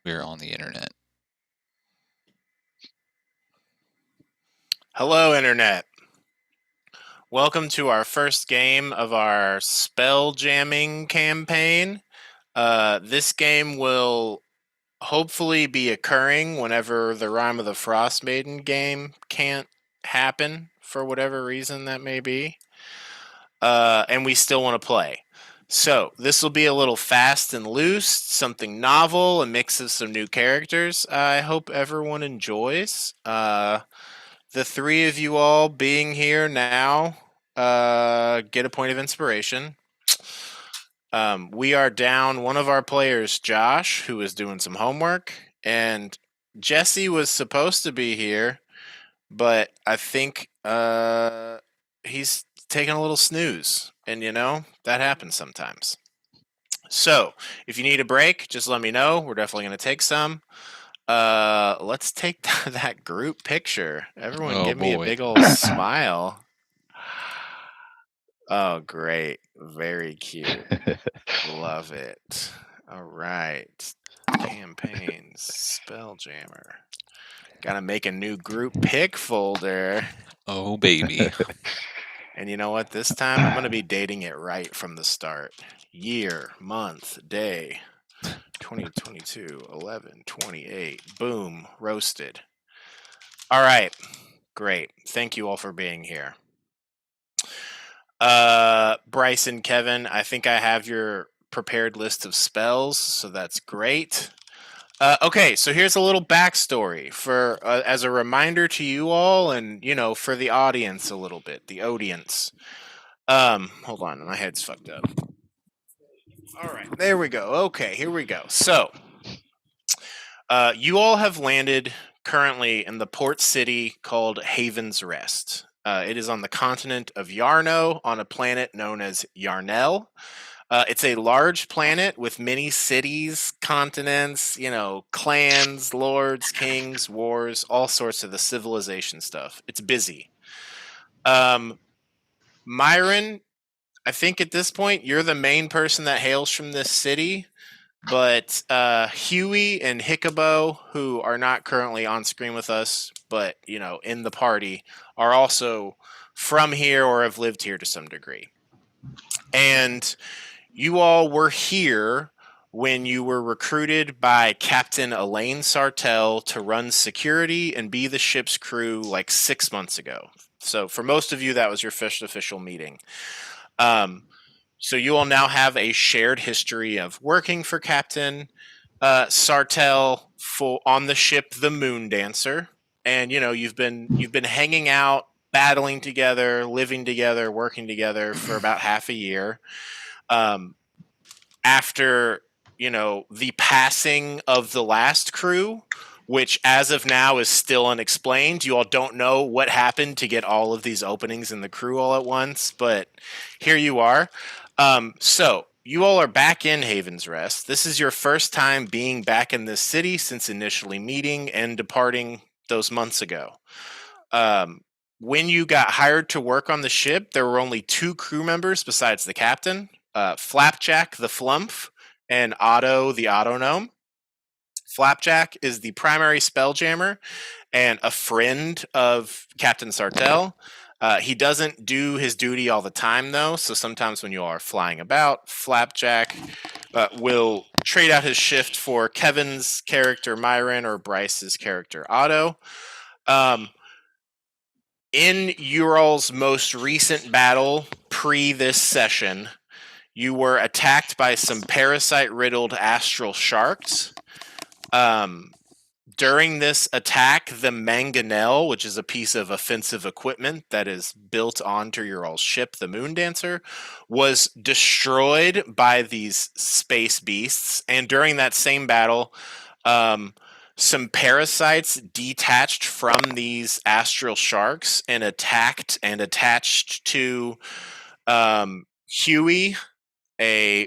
We're on the internet. Hello, Internet. Welcome to our first game of our spell jamming campaign. This game will hopefully be occurring whenever the Rime of the Frost Maiden game can't happen for whatever reason that may be. And we still want to play. So, this will be a little fast and loose, something novel, a mix of some new characters. I hope everyone enjoys. The three of you all being here now get a point of inspiration. We are down one of our players, Josh, who is doing some homework, and Jesse was supposed to be here, but I think he's taking a little snooze, and that happens sometimes. So, if you need a break, just let me know. We're definitely going to take some. Let's take that group picture. Everyone Oh give me a boy. big old smile. Oh, great. Very cute. Love it. All right. Campaigns, Spelljammer. Gotta make a new group pick folder. Oh baby. And you know what? This time I'm gonna be dating it right from the start. Year, month, day. 2022, 11, 28. Boom. Roasted. All right. Great. Thank you all for being here. Bryce and Kevin, I think I have your prepared list of spells, so that's great. Okay, so here's a little backstory for as a reminder to you all, and for the audience a little bit, the audience. Hold on, my head's fucked up. All right, there we go. Okay, here we go. So, you all have landed currently in the port city called Haven's Rest. It is on the continent of Yarno on a planet known as Yarnell. It's a large planet with many cities, continents, clans, lords, kings, wars, all sorts of the civilization stuff. It's busy. Myron, I think at this point you're the main person that hails from this city, but Huey and Hickabo, who are not currently on screen with us, but in the party, are also from here or have lived here to some degree. And you all were here when you were recruited by Captain Elaine Sartell to run security and be the ship's crew like 6 months ago. So for most of you, that was your first official meeting. So you all now have a shared history of working for Captain Sartell on the ship the Moon Dancer, and you've been hanging out, battling together, living together, working together for about half a year. After the passing of the last crew, which as of now is still unexplained. You all don't know what happened to get all of these openings in the crew all at once, but here you are. So you all are back in Haven's Rest. This is your first time being back in this city since initially meeting and departing those months ago. When you got hired to work on the ship, there were only two crew members besides the captain, Flapjack the Flumph and Otto the Autonome. Flapjack is the primary spelljammer and a friend of Captain Sartell. He doesn't do his duty all the time, though, so sometimes when you are flying about, Flapjack will trade out his shift for Kevin's character Myron or Bryce's character Otto. In Ural's most recent battle, pre this session, you were attacked by some parasite-riddled astral sharks. During this attack, the mangonel, which is a piece of offensive equipment that is built onto your all ship, the Moon Dancer, was destroyed by these space beasts. And during that same battle, some parasites detached from these astral sharks and attacked and attached to Huey,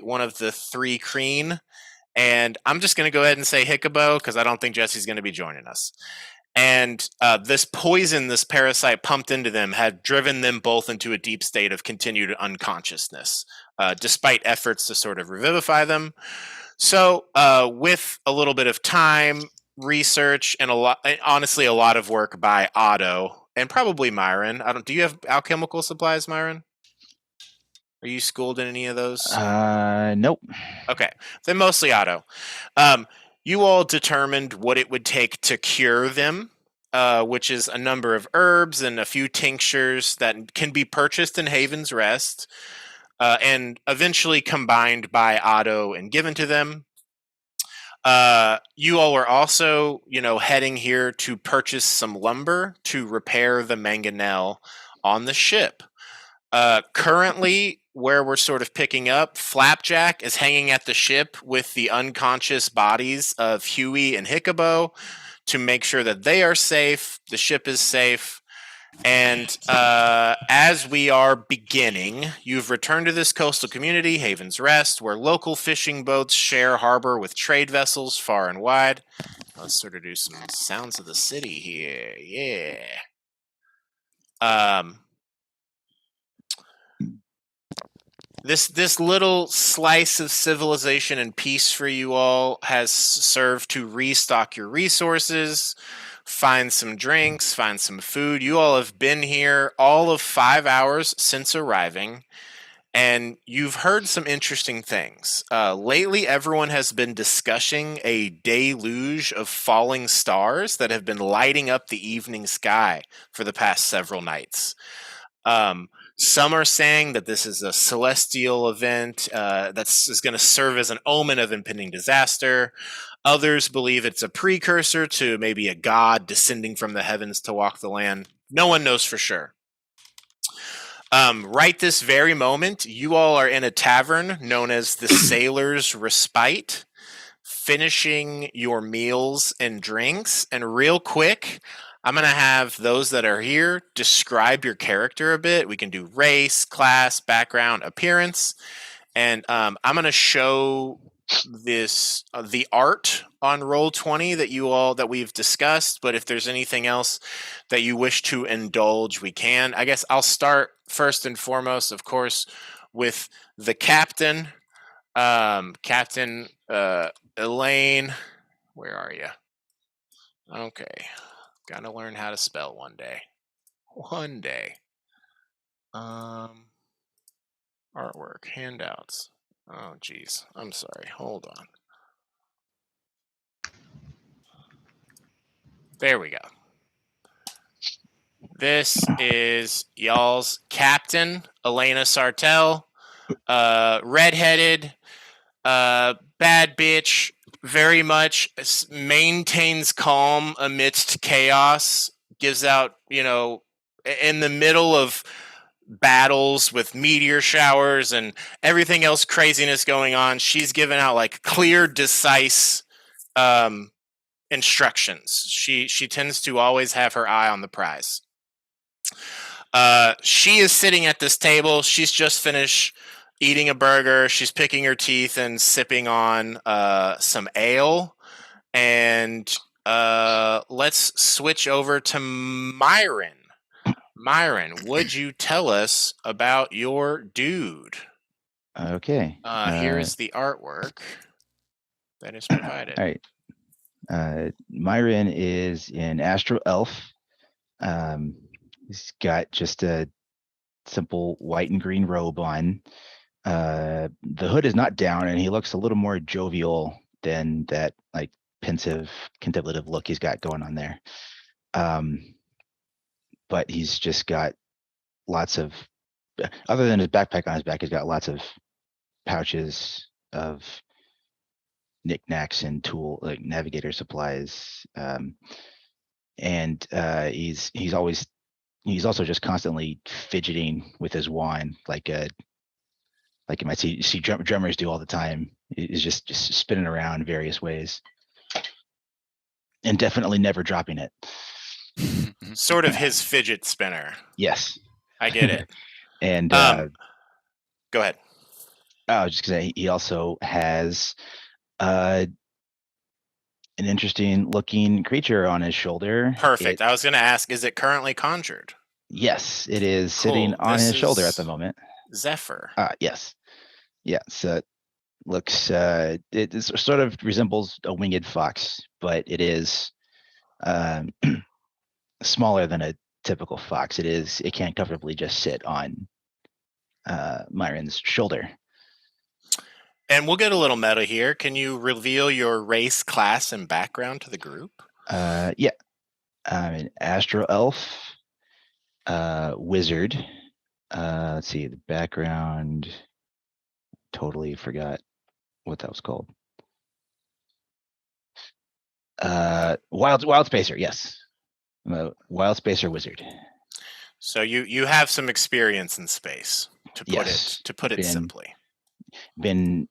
one of the three Kreen. And I'm just going to go ahead and say Hickabo because I don't think Jesse's going to be joining us. And this poison, this parasite pumped into them, had driven them both into a deep state of continued unconsciousness, despite efforts to sort of revivify them. So, with a little bit of time, research, and honestly, a lot of work by Otto and probably Myron. I don't. Do you have alchemical supplies, Myron? Are you schooled in any of those? Nope. Okay, then mostly Otto. Um, you all determined what it would take to cure them, which is a number of herbs and a few tinctures that can be purchased in Haven's Rest, and eventually combined by Otto and given to them. You all were also, heading here to purchase some lumber to repair the mangonel on the ship. Currently, where we're sort of picking up, Flapjack is hanging at the ship with the unconscious bodies of Huey and Hickabo to make sure that they are safe, the ship is safe. And as we are beginning, you've returned to this coastal community, Haven's Rest, where local fishing boats share harbor with trade vessels far and wide. Let's sort of do some sounds of the city here. Yeah. This little slice of civilization and peace for you all has served to restock your resources, find some drinks, find some food. You all have been here all of 5 hours since arriving, and you've heard some interesting things. Lately, everyone has been discussing a deluge of falling stars that have been lighting up the evening sky for the past several nights. Some are saying that this is a celestial event is going to serve as an omen of impending disaster. Others believe it's a precursor to maybe a god descending from the heavens to walk the land. No one knows for sure. Right this very moment, you all are in a tavern known as the Sailor's Respite, finishing your meals and drinks. And real quick, I'm going to have those that are here describe your character a bit. We can do race, class, background, appearance. And I'm going to show the art on Roll20 that we've discussed. But if there's anything else that you wish to indulge, we can. I guess I'll start first and foremost, of course, with the captain. Captain Elaine, where are you? Okay. Gotta learn how to spell one day. One day. Artwork, handouts. Oh, geez. I'm sorry. Hold on. There we go. This is y'all's captain, Elena Sartell. Redheaded, bad bitch, very much maintains calm amidst chaos, gives out, in the middle of battles with meteor showers and everything else craziness going on, she's given out like clear, decisive instructions. She tends to always have her eye on the prize. She is sitting at this table. She's just finished eating a burger. She's picking her teeth and sipping on some ale. And let's switch over to Myron. Myron, would you tell us about your dude? Okay. Here is the artwork that is provided. All right. Myron is an Astro Elf. He's got just a simple white and green robe on. The hood is not down, and he looks a little more jovial than that like pensive, contemplative look he's got going on there. But he's just got lots of, other than his backpack on his back, he's got lots of pouches of knickknacks and like navigator supplies. And he's also just constantly fidgeting with his wand, like you might see drummers do all the time. He's just spinning around in various ways, and definitely never dropping it. Sort of his fidget spinner. Yes, I get it. And go ahead. I was just gonna say he also has an interesting looking creature on his shoulder. Perfect. I was going to ask, is it currently conjured? Yes, it is sitting on his shoulder at the moment. Zephyr. Yes. Yeah. So looks sort of resembles a winged fox, but it is um, smaller than a typical fox. It can comfortably just sit on Myron's shoulder. And we'll get a little meta here. Can you reveal your race, class, and background to the group? Yeah, I'm an astro elf, wizard. Let's see the background. Totally forgot what that was called. Wild spacer. Yes, I'm a wild spacer wizard. So you have some experience in space, to put Yes, it simply. Been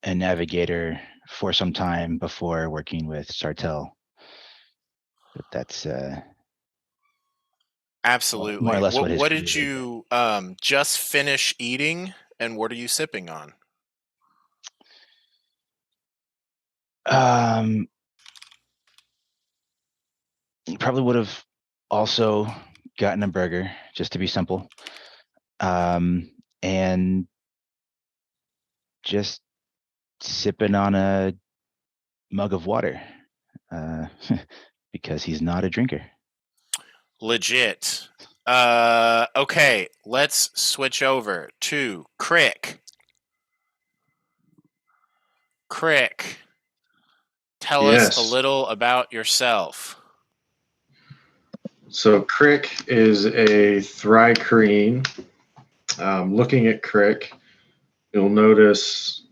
a navigator for some time before working with Sartell, but that's Absolutely. more or less what his What career did has you just finish eating, and what are you sipping on? been. Probably would have also gotten a burger just to be simple, and just sipping on a mug of water uh, because he's not a drinker. Legit. Okay, let's switch over to Crick. Crick, tell us a Yes. little about yourself. So Crick is a Thri-Kreen. Looking at Crick, you'll notice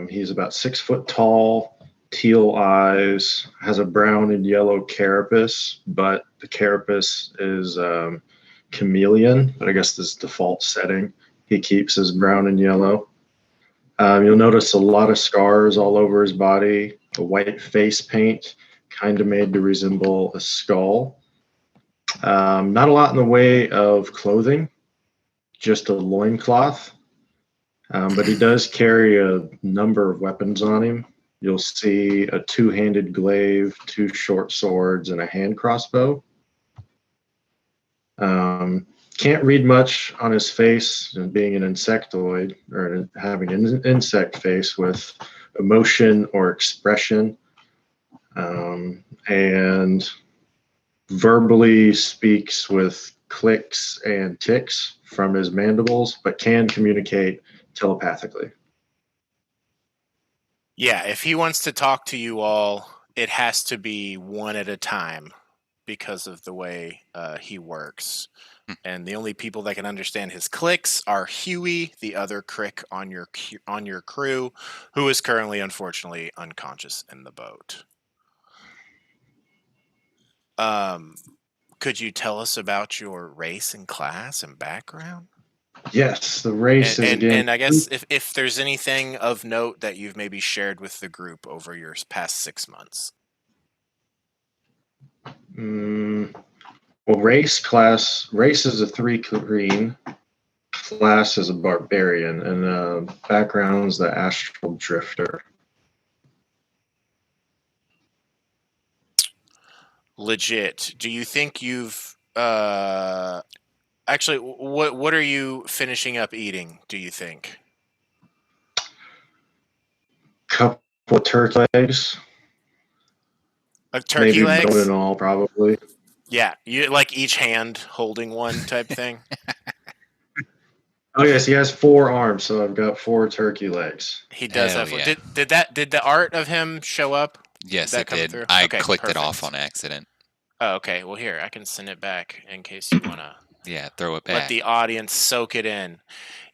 he's about 6 foot tall, teal eyes, has a brown and yellow carapace, but the carapace is chameleon, but I guess this default setting he keeps is brown and yellow. You'll notice a lot of scars all over his body, a white face paint, kind of made to resemble a skull. Not a lot in the way of clothing, just a loincloth. But he does carry a number of weapons on him. You'll see a two-handed glaive, 2 short swords, and a hand crossbow. Can't read much on his face, and being an insectoid or having an insect face with emotion or expression, and verbally speaks with clicks and ticks from his mandibles, but can communicate telepathically. Yeah, if he wants to talk to you all, it has to be one at a time because of the way he works. And the only people that can understand his clicks are Huey, the other Crick on your crew, who is currently, unfortunately, unconscious in the boat. Could you tell us about your race and class and background? Yes, the race is again. And I guess if there's anything of note that you've maybe shared with the group over your past 6 months. Well, race is a 3-Kreen, class is a barbarian, and background's the astral drifter. Legit. Do you think you've actually what are you finishing up eating, do you think? Couple of turkey legs, Turkey maybe bone legs? and all, probably. Yeah, you like each hand holding one type thing. Oh yes, he has 4 arms, so I've got 4 turkey legs. He does Hell have. yeah. Did the art of him show up? Yes, that it come did. through? I Okay, clicked it perfect. off on accident. Oh, okay. Well, here I can send it back in case you wanna Yeah, throw it back. let the audience soak it in.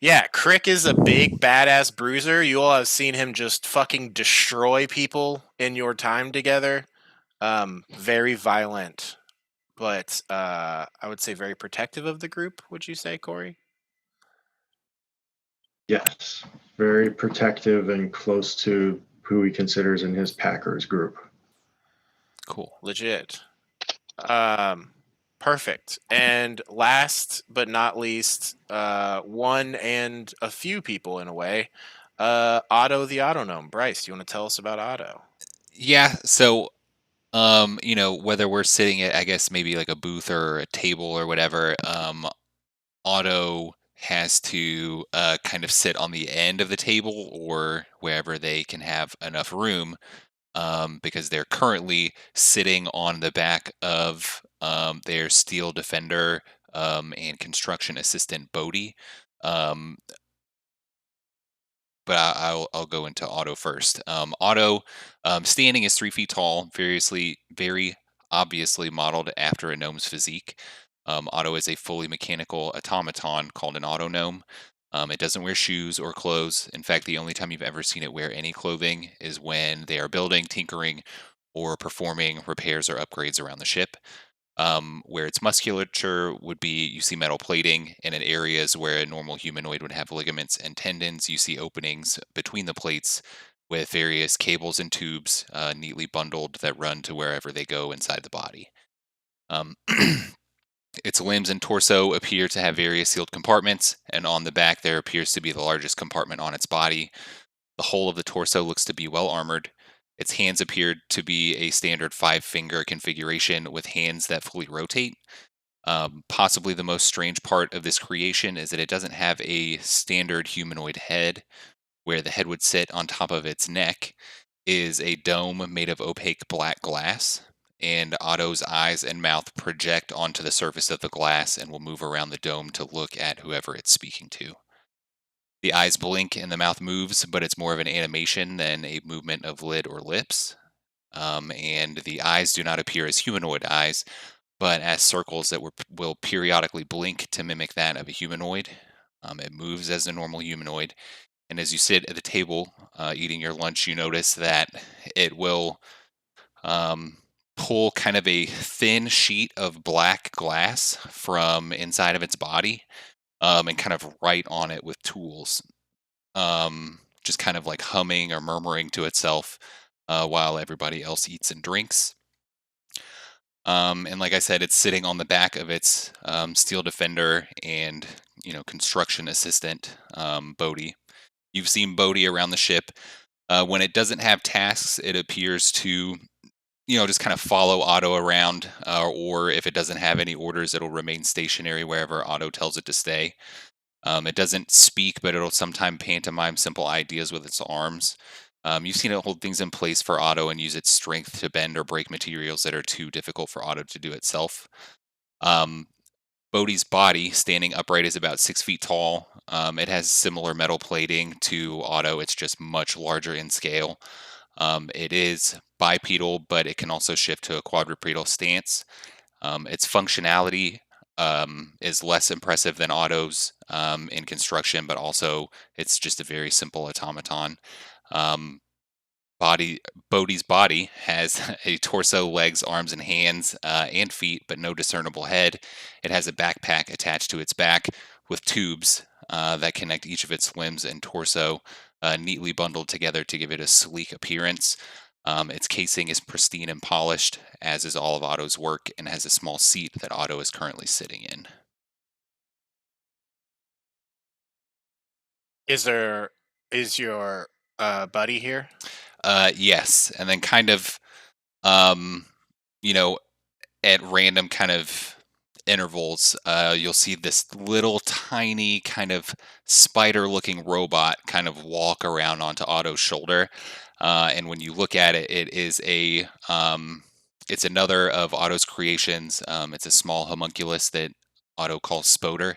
Yeah, Crick is a big badass bruiser. You all have seen him just fucking destroy people in your time together. Very violent, but I would say very protective of the group. Would you say, Corey? Yes, very protective and close to who he considers in his Packers group. Cool. Legit. Perfect. And last but not least, one and a few people in a way, Otto the Autonome. Bryce, do you want to tell us about Otto? Yeah, so whether we're sitting at, I guess, maybe like a booth or a table or whatever, Otto has to kind of sit on the end of the table or wherever they can have enough room, because they're currently sitting on the back of their steel defender and construction assistant Bodhi. Um, but I'll go into Otto first. Otto, standing is 3 feet tall, very obviously modeled after a gnome's physique. Otto is a fully mechanical automaton called an autognome. It doesn't wear shoes or clothes. In fact, the only time you've ever seen it wear any clothing is when they are building, tinkering, or performing repairs or upgrades around the ship. Where its musculature would be, you see metal plating, and in areas where a normal humanoid would have ligaments and tendons, you see openings between the plates with various cables and tubes neatly bundled that run to wherever they go inside the body. Um, its limbs and torso appear to have various sealed compartments, and on the back there appears to be the largest compartment on its body. The whole of the torso looks to be well armored. Its hands appear to be a standard 5-finger configuration with hands that fully rotate. Possibly the most strange part of this creation is that it doesn't have a standard humanoid head. Where the head would sit on top of its neck is a dome made of opaque black glass, and Otto's eyes and mouth project onto the surface of the glass and will move around the dome to look at whoever it's speaking to. The eyes blink and the mouth moves, but it's more of an animation than a movement of lid or lips. And the eyes do not appear as humanoid eyes, but as circles that will periodically blink to mimic that of a humanoid. It moves as a normal humanoid. And as you sit at the table eating your lunch, you notice that it will um, pull kind of a thin sheet of black glass from inside of its body and kind of write on it with tools, just kind of like humming or murmuring to itself while everybody else eats and drinks. And like I said, it's sitting on the back of its steel defender and construction assistant Bodhi. You've seen Bodhi around the ship. When it doesn't have tasks, it appears to just kind of follow Otto around, or if it doesn't have any orders, it'll remain stationary wherever Otto tells it to stay. It doesn't speak, but it'll sometimes pantomime simple ideas with its arms. You've seen it hold things in place for Otto and use its strength to bend or break materials that are too difficult for Otto to do itself. Um, Bodhi's body, standing upright, is about 6 feet tall. It has similar metal plating to Otto. It's just much larger in scale. It is bipedal, but it can also shift to a quadrupedal stance. Its functionality is less impressive than Otto's in construction, but also it's just a very simple automaton. Um, Bodhi's body has a torso, legs, arms, and hands, and feet, but no discernible head. It has a backpack attached to its back with tubes that connect each of its limbs and torso, neatly bundled together to give it a sleek appearance. Its casing is pristine and polished, as is all of Otto's work, and has a small seat that Otto is currently sitting in. Is your buddy here? Yes, and then kind of, um, you know, at random kind of intervals, you'll see this little tiny kind of spider-looking robot kind of walk around onto Otto's shoulder. And when you look at it, it's another of Otto's creations. It's a small homunculus that Otto calls Spoder.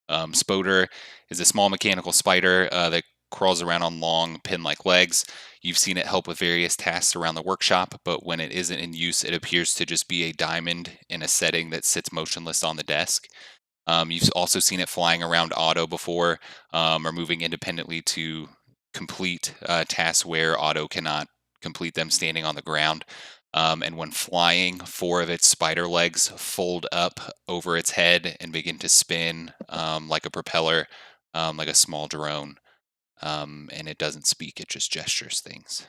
Spoder is a small mechanical spider that crawls around on long pin-like legs. You've seen it help with various tasks around the workshop, but when it isn't in use, it appears to just be a diamond in a setting that sits motionless on the desk. You've also seen it flying around Otto before, or moving independently to complete tasks where Otto cannot complete them standing on the ground. And when flying, 4 of its spider legs fold up over its head and begin to spin like a propeller, like a small drone. And it doesn't speak, it just gestures things.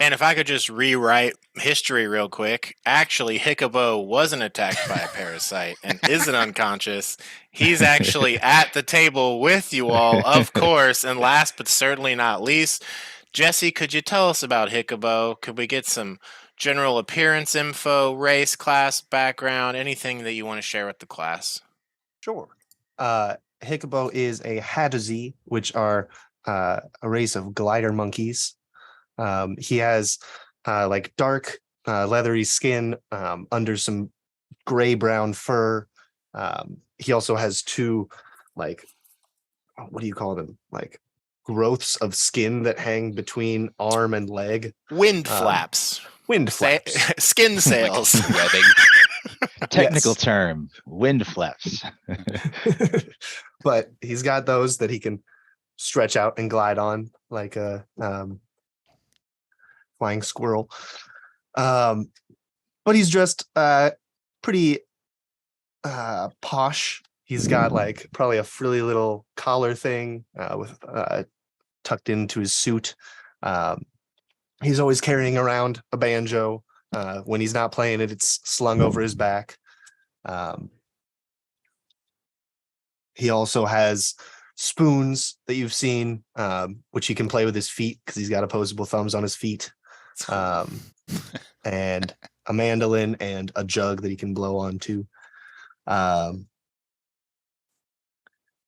And if I could just rewrite history real quick, actually, Hiccubo wasn't attacked by a parasite and isn't unconscious. He's actually at the table with you all, of course. And last but certainly not least, Jesse, could you tell us about Hiccubo? Could we get some general appearance info, race, class, background, anything that you want to share with the class? Sure. Hikobo is a Hatazi, which are a race of glider monkeys. He has like dark, leathery skin under some gray-brown fur. He also has two, like, what do you call them? Like growths of skin that hang between arm and leg. Wind flaps. Wind flaps. Skin sails. Like webbing. Technical Yes. term, wind flaps. But he's got those that he can stretch out and glide on like a flying squirrel. But he's dressed pretty posh. He's got like probably a frilly little collar thing with tucked into his suit. He's always carrying around a banjo. When he's not playing it, it's slung over his back. He also has spoons that you've seen, which he can play with his feet because he's got opposable thumbs on his feet. And a mandolin and a jug that he can blow on too. Yeah,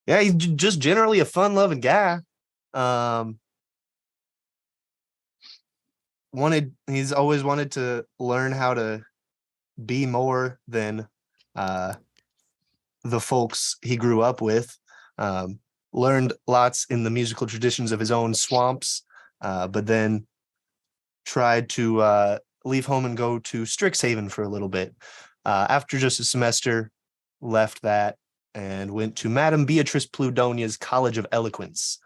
he's just generally a fun-loving guy. He's always wanted to learn how to be more than the folks he grew up with. Learned lots in the musical traditions of his own swamps, but then tried to leave home and go to Strixhaven for a little bit. After just a semester, left that and went to Madame Beatrice Pludonia's College of Eloquence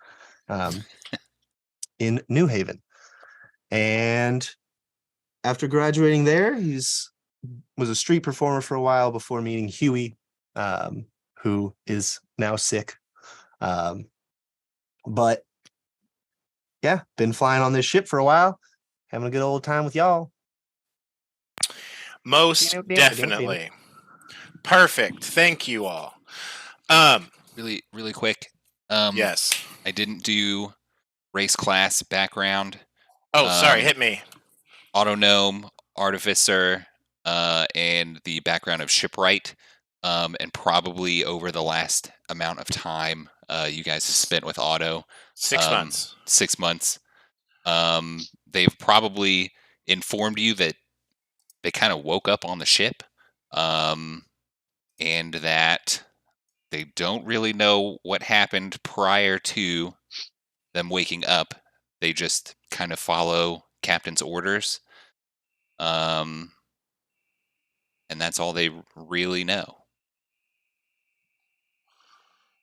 in New Haven. And after graduating there, was a street performer for a while before meeting Huey, who is now sick. But yeah, been flying on this ship for a while, having a good old time with y'all. Most definitely. Perfect. Thank you all. Really, really quick. Yes. I didn't do race class background. Oh, sorry. Hit me. Autognome, Artificer, and the background of Shipwright. And probably over the last amount of time you guys have spent with Auto. 6 months. 6 months. They've probably informed you that they kind of woke up on the ship. And that they don't really know what happened prior to them waking up. They just kind of follow captain's orders. And that's all they really know.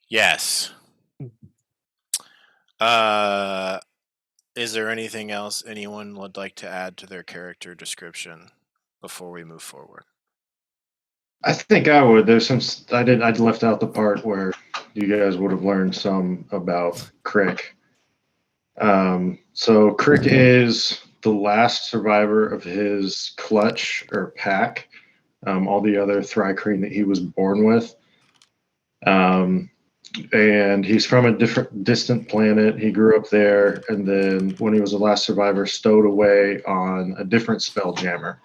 Yes. Is there anything else anyone would like to add to their character description before we move forward? I think I would. There's some I left out the part where you guys would have learned some about Crick. So Crick is the last survivor of his clutch or pack. All the other Thri-kreen that he was born with. And he's from a distant planet. He grew up there, and then when he was the last survivor, stowed away on a different Spelljammer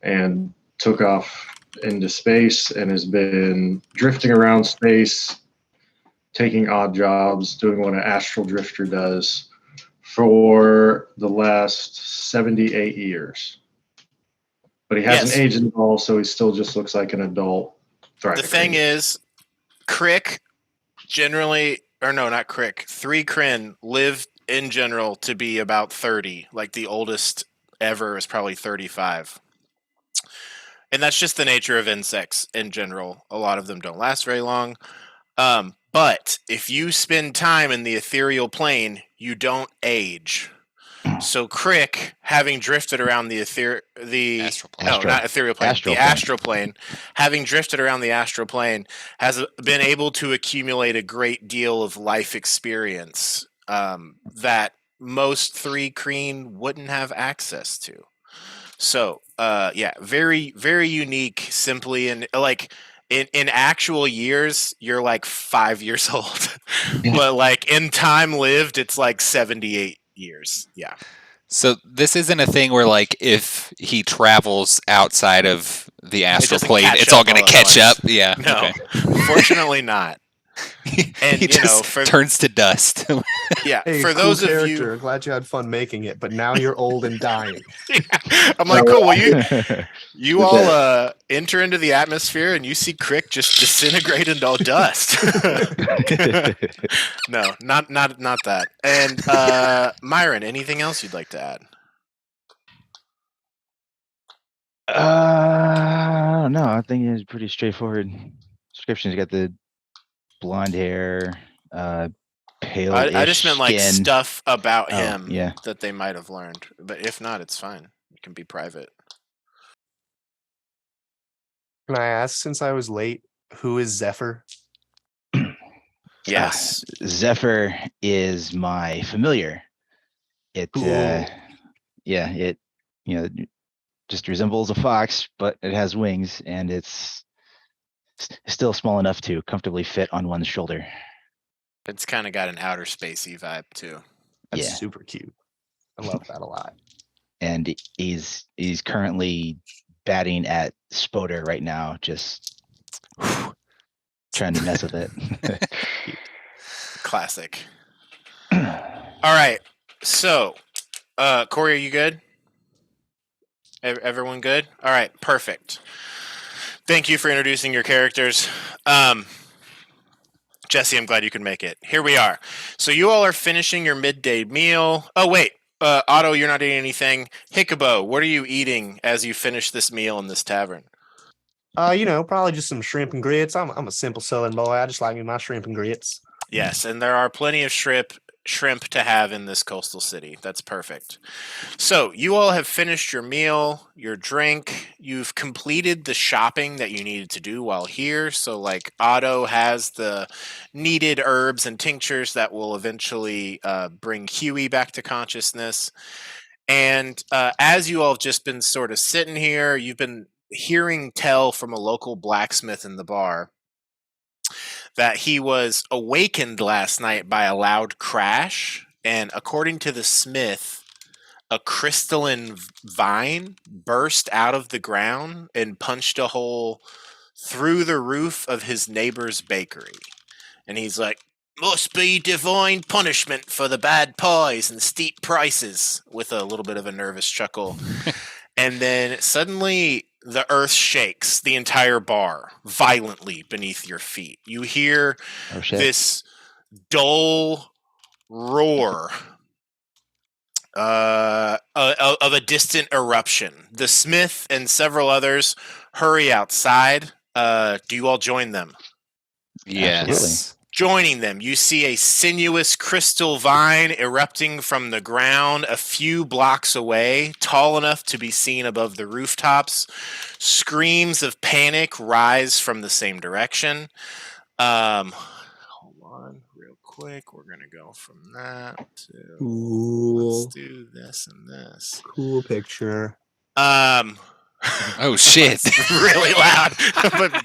and took off into space and has been drifting around space, taking odd jobs, doing what an astral drifter does for the last 78 years. But he hasn't aged at all, so he still just looks like an adult. The thing is, Crick generally, or no, not Crick, Thri-kreen live in general to be about 30. Like the oldest ever is probably 35. And that's just the nature of insects in general. A lot of them don't last very long. But if you spend time in the ethereal plane, you don't age. So Crick, having drifted around the astral plane, having drifted around the astral plane, has been able to accumulate a great deal of life experience that most Thri-kreen wouldn't have access to. So, very, very unique. Simply, in actual years, you're like 5 years old, but like in time lived, it's like 78 years. Yeah. So this isn't a thing where, like, if he travels outside of the astral plane, it's all going to catch up. Yeah. No, fortunately not. And, he you know, just turns to dust. Yeah, Hey, for cool those of character. you, Glad you had fun making it, but now you're old and dying. I'm like, cool. Well, you all Okay. enter into the atmosphere and you see Crick just disintegrate into dust. No, not that. And Myron, anything else you'd like to add? No, I think it's pretty straightforward description. He's got the blonde hair, pale-ish I just meant like skin. stuff about Oh, him yeah. that they might have learned. But if not, it's fine. It can be private. Can I ask, since I was late, who is Zephyr? Yes. Zephyr is my familiar. It, Cool. yeah, it, just resembles a fox, but it has wings, and it's still small enough to comfortably fit on one's shoulder. It's kind of got an outer spacey vibe too. That's Yeah. super cute. I love that a lot. And he's currently batting at Spoder right now, just trying to mess with it. Classic. All right. So, Corey, are you good? Everyone good? All right. Perfect. Thank you for introducing your characters. Jesse, I'm glad you could make it. Here we are. So you all are finishing your midday meal. Oh, wait. Otto, you're not eating anything. Hiccubo, what are you eating as you finish this meal in this tavern? Probably just some shrimp and grits. I'm a simple Southern boy. I just like me my shrimp and grits. Yes, and there are plenty of shrimp to have in this coastal city. That's perfect. So, you all have finished your meal, your drink. You've completed the shopping that you needed to do while here. So, like, Otto has the needed herbs and tinctures that will eventually bring Huey back to consciousness. And as you all have just been sort of sitting here, you've been hearing tell from a local blacksmith in the bar that he was awakened last night by a loud crash. And according to the smith, a crystalline vine burst out of the ground and punched a hole through the roof of his neighbor's bakery. And he's like, must be divine punishment for the bad pies and steep prices, with a little bit of a nervous chuckle. And then suddenly the earth shakes the entire bar violently beneath your feet. You hear this dull roar of a distant eruption. The smith and several others hurry outside. Do you all join them? Yes. Joining them, you see a sinuous crystal vine erupting from the ground a few blocks away, tall enough to be seen above the rooftops. Screams of panic rise from the same direction. Hold on real quick. We're going to go from that to... Cool. Let's do this and this. Cool picture. Oh, shit. Really loud,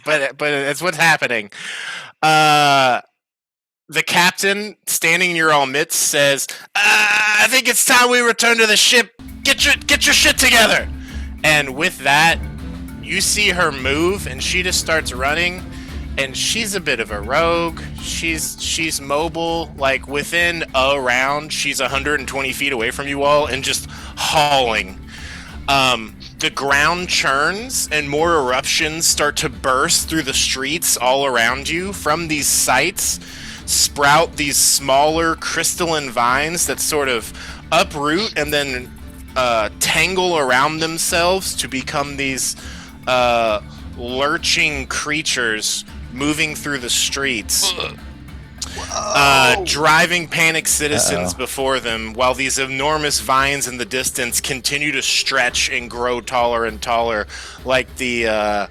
but it's what's happening. The captain, standing in your all midst, says, I think it's time we return to the ship. Get your shit together. And with that, you see her move, and she just starts running. And she's a bit of a rogue. She's mobile. Like, within a round, she's 120 feet away from you all and just hauling. The ground churns and more eruptions start to burst through the streets all around you. From these sites sprout these smaller crystalline vines that sort of uproot and then tangle around themselves to become these lurching creatures moving through the streets. Driving panicked citizens before them, while these enormous vines in the distance continue to stretch and grow taller and taller, like the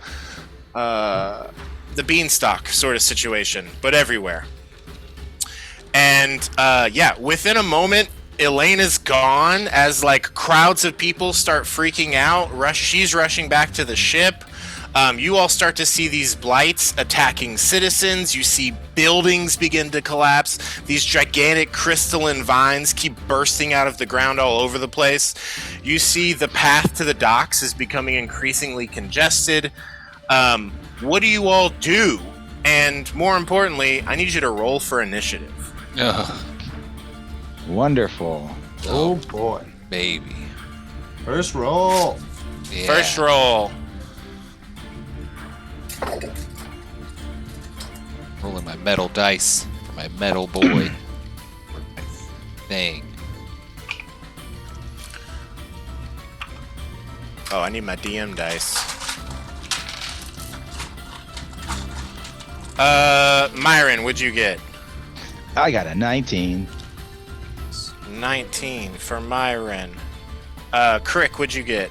beanstalk sort of situation, but everywhere. And within a moment, Elena's gone as like crowds of people start freaking out. She's rushing back to the ship. You all start to see these blights attacking citizens. You see buildings begin to collapse. These gigantic crystalline vines keep bursting out of the ground all over the place. You see the path to the docks is becoming increasingly congested. What do you all do And more importantly, I need you to roll for initiative. Ugh, Wonderful. Oh boy. baby. First roll. Yeah. First roll. Rolling my metal dice for my metal boy. Dang. Oh, I need my DM dice. Myron, what'd you get? I got a 19. 19 for Myron. Crick, what'd you get?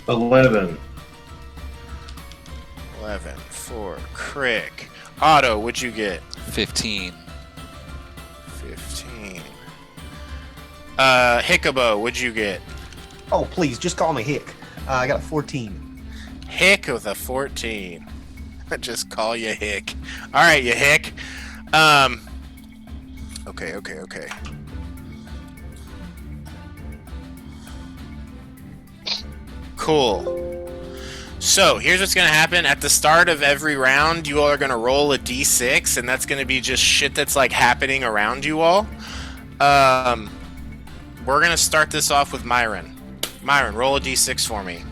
11. 11 for Crick. Otto, what'd you get? 15. 15. Hickabo, what'd you get? Oh, please, just call me Hick. I got a 14. Hick with a 14. Just call you Hick. All right, you Hick. Okay. Cool. So here's what's gonna happen at the start of every round. You all are gonna roll a d6, and that's gonna be just shit that's like happening around you all. We're gonna start this off with Myron. Myron, roll a d6 for me.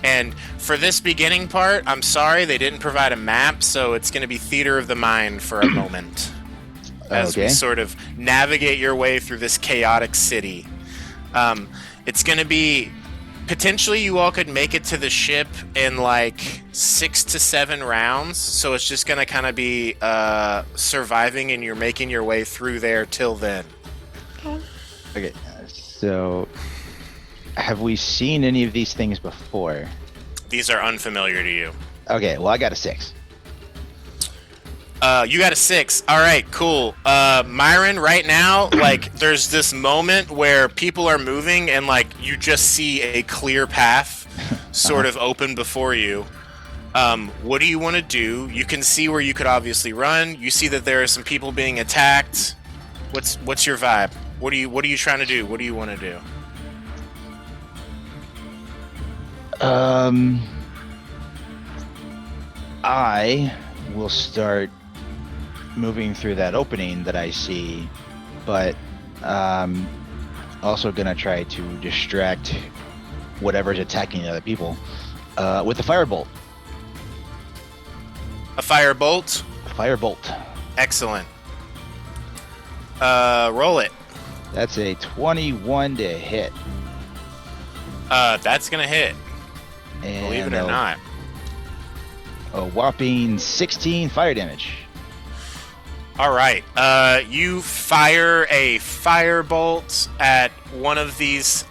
And for this beginning part, I'm sorry they didn't provide a map, so it's gonna be theater of the mind for a moment as we Okay. sort of navigate your way through this chaotic city. It's gonna be potentially you all could make it to the ship in like 6 to 7 rounds, so it's just gonna kind of be surviving, and you're making your way through there till then. Okay, so have we seen any of these things before? These are unfamiliar to you. Okay, well, I got a 6. You got a 6. All right, cool. Myron, right now, like, there's this moment where people are moving, and like you just see a clear path sort of open before you. What do you want to do? You can see where you could obviously run. You see that there are some people being attacked. What's your vibe? What are you trying to do? What do you want to do? I will start moving through that opening that I see, but also gonna try to distract whatever's attacking the other people with a firebolt. A firebolt? Firebolt. Excellent. Roll it. That's a 21 to hit. That's gonna hit. And Believe it or not. a whopping 16 fire damage. All right. You fire a firebolt at one of these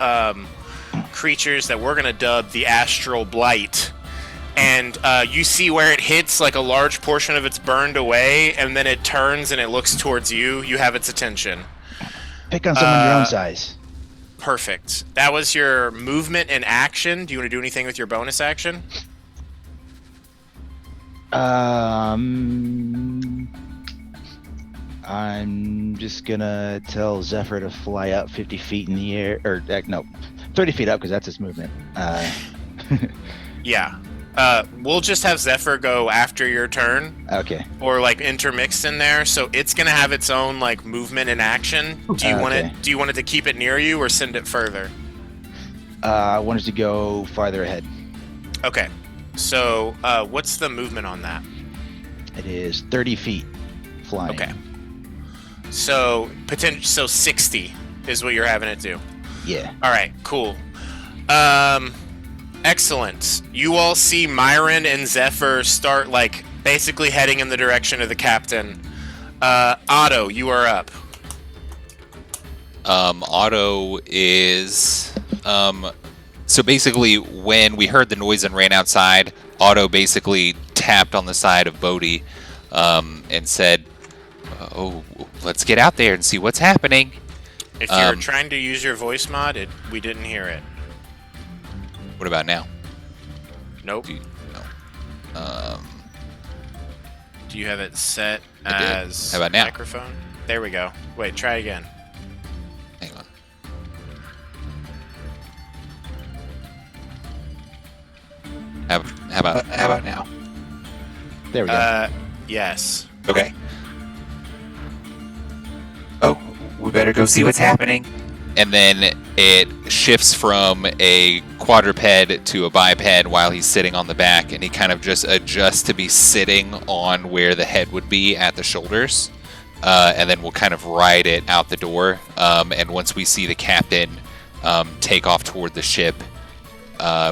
creatures that we're gonna dub the Astral Blight, and you see where it hits. Like a large portion of it's burned away, and then it turns and it looks towards you. You have its attention. Pick on someone your own size. Perfect. That was your movement and action. Do you want to do anything with your bonus action? I'm just gonna tell Zephyr to fly up 50 feet in the air, or no, 30 feet up because that's his movement. Yeah. We'll just have Zephyr go after your turn, Okay. or like intermixed in there. So it's gonna have its own like movement and action. Do you want it? Okay. Do you want it to keep it near you or send it further? I wanted to go farther ahead. Okay. So what's the movement on that? It is 30 feet flying. Okay. So so 60 is what you're having it do. Yeah. All right, cool. Excellent. You all see Myron and Zephyr start like basically heading in the direction of the captain. Otto, you are up. Otto is so basically when we heard the noise and ran outside, Otto basically tapped on the side of Bodhi and said, "Oh, let's get out there and see what's happening." If you're trying to use your voice mod, we didn't hear it. What about now? Nope. No. Do you have it set I did. as How about now? microphone? There we go. Wait, try again. Hang on. How about now? There we go. Yes. Okay. Oh, we better go see what's happening. And then it shifts from a quadruped to a biped while he's sitting on the back, and he kind of just adjusts to be sitting on where the head would be at the shoulders. And then we'll kind of ride it out the door. And once we see the captain take off toward the ship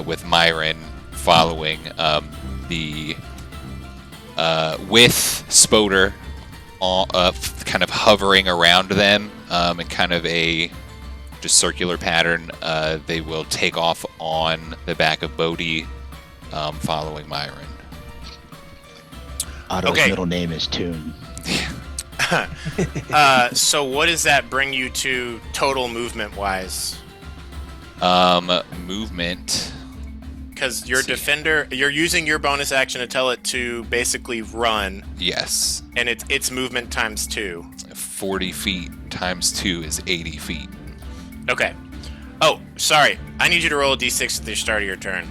with Myron following with Spoder kind of hovering around them in kind of a just circular pattern, they will take off on the back of Bodhi following Myron. Otto's Okay. middle name is Toon. So what does that bring you to total movement-wise? Movement. Because your Let's see. defender, you're using your bonus action to tell it to basically run, Yes. and it's movement times 2. 40 feet times 2 is 80 feet. Okay. Oh, sorry. I need you to roll a d6 at the start of your turn.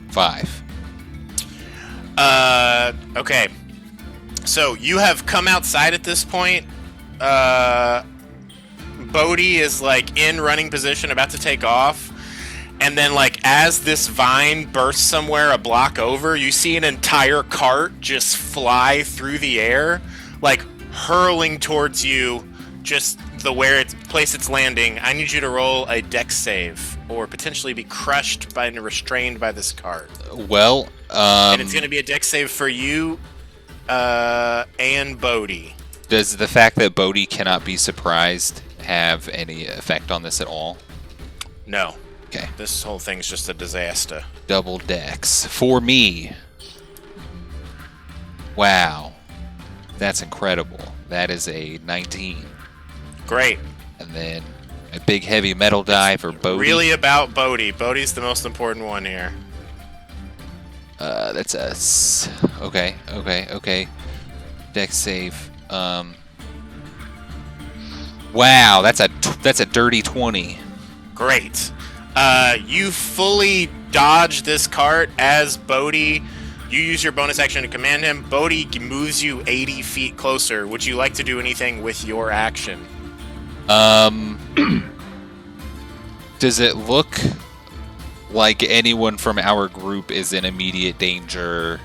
5. Okay. So you have come outside at this point. Bodhi is like in running position, about to take off. And then like as this vine bursts somewhere a block over, you see an entire cart just fly through the air, like hurling towards you, just the place it's landing. I need you to roll a dex save, or potentially be crushed by and restrained by this cart. Well, And it's going to be a dex save for you and Bodhi. does the fact that Bodhi cannot be surprised have any effect on this at all? No. Okay. This whole thing's just a disaster. Double dex for me. Wow. That's incredible. That is a 19. Great. And then a big heavy metal die for Bodhi. Really about Bodhi. Bodhi's the most important one here. That's a... Okay. Dex save. Wow, that's a dirty 20. Great. You fully dodge this cart as Bodhi. You use your bonus action to command him. Bodhi moves you 80 feet closer. Would you like to do anything with your action? Does it look like anyone from our group is in immediate danger?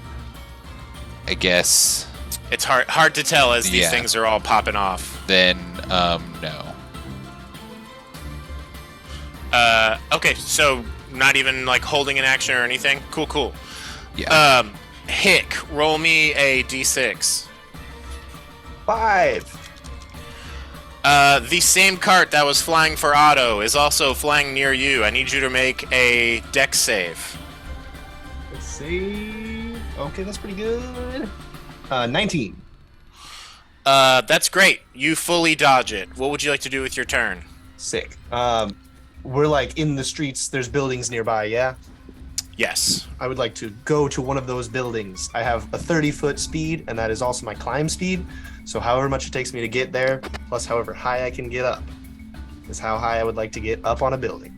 I guess. It's hard to tell as these Yeah. things are all popping off. Then, no. Okay, so not even like holding an action or anything? Cool. Yeah. Hick, roll me a d6. 5. The same cart that was flying for Otto is also flying near you. I need you to make a dex save. Let's see. Okay, that's pretty good. 19. That's great. You fully dodge it. What would you like to do with your turn? Sick. We're like in the streets. There's buildings nearby, yeah? Yes. I would like to go to one of those buildings. I have a 30-foot speed, and that is also my climb speed. So however much it takes me to get there, plus however high I can get up, is how high I would like to get up on a building.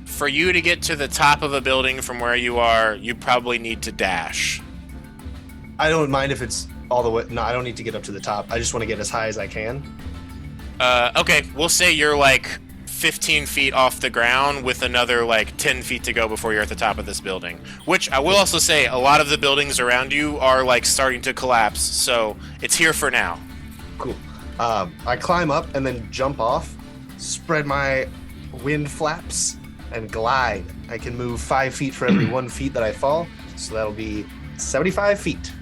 For you to get to the top of a building from where you are, you probably need to dash. I don't mind if it's all the way. No, I don't need to get up to the top. I just want to get as high as I can. Okay, we'll say you're like 15 feet off the ground with another like 10 feet to go before you're at the top of this building. Which I will also say, a lot of the buildings around you are like starting to collapse, so it's here for now. Cool. I climb up and then jump off, spread my wind flaps, and glide. I can move 5 feet for every 1 feet that I fall, so that'll be 75 feet.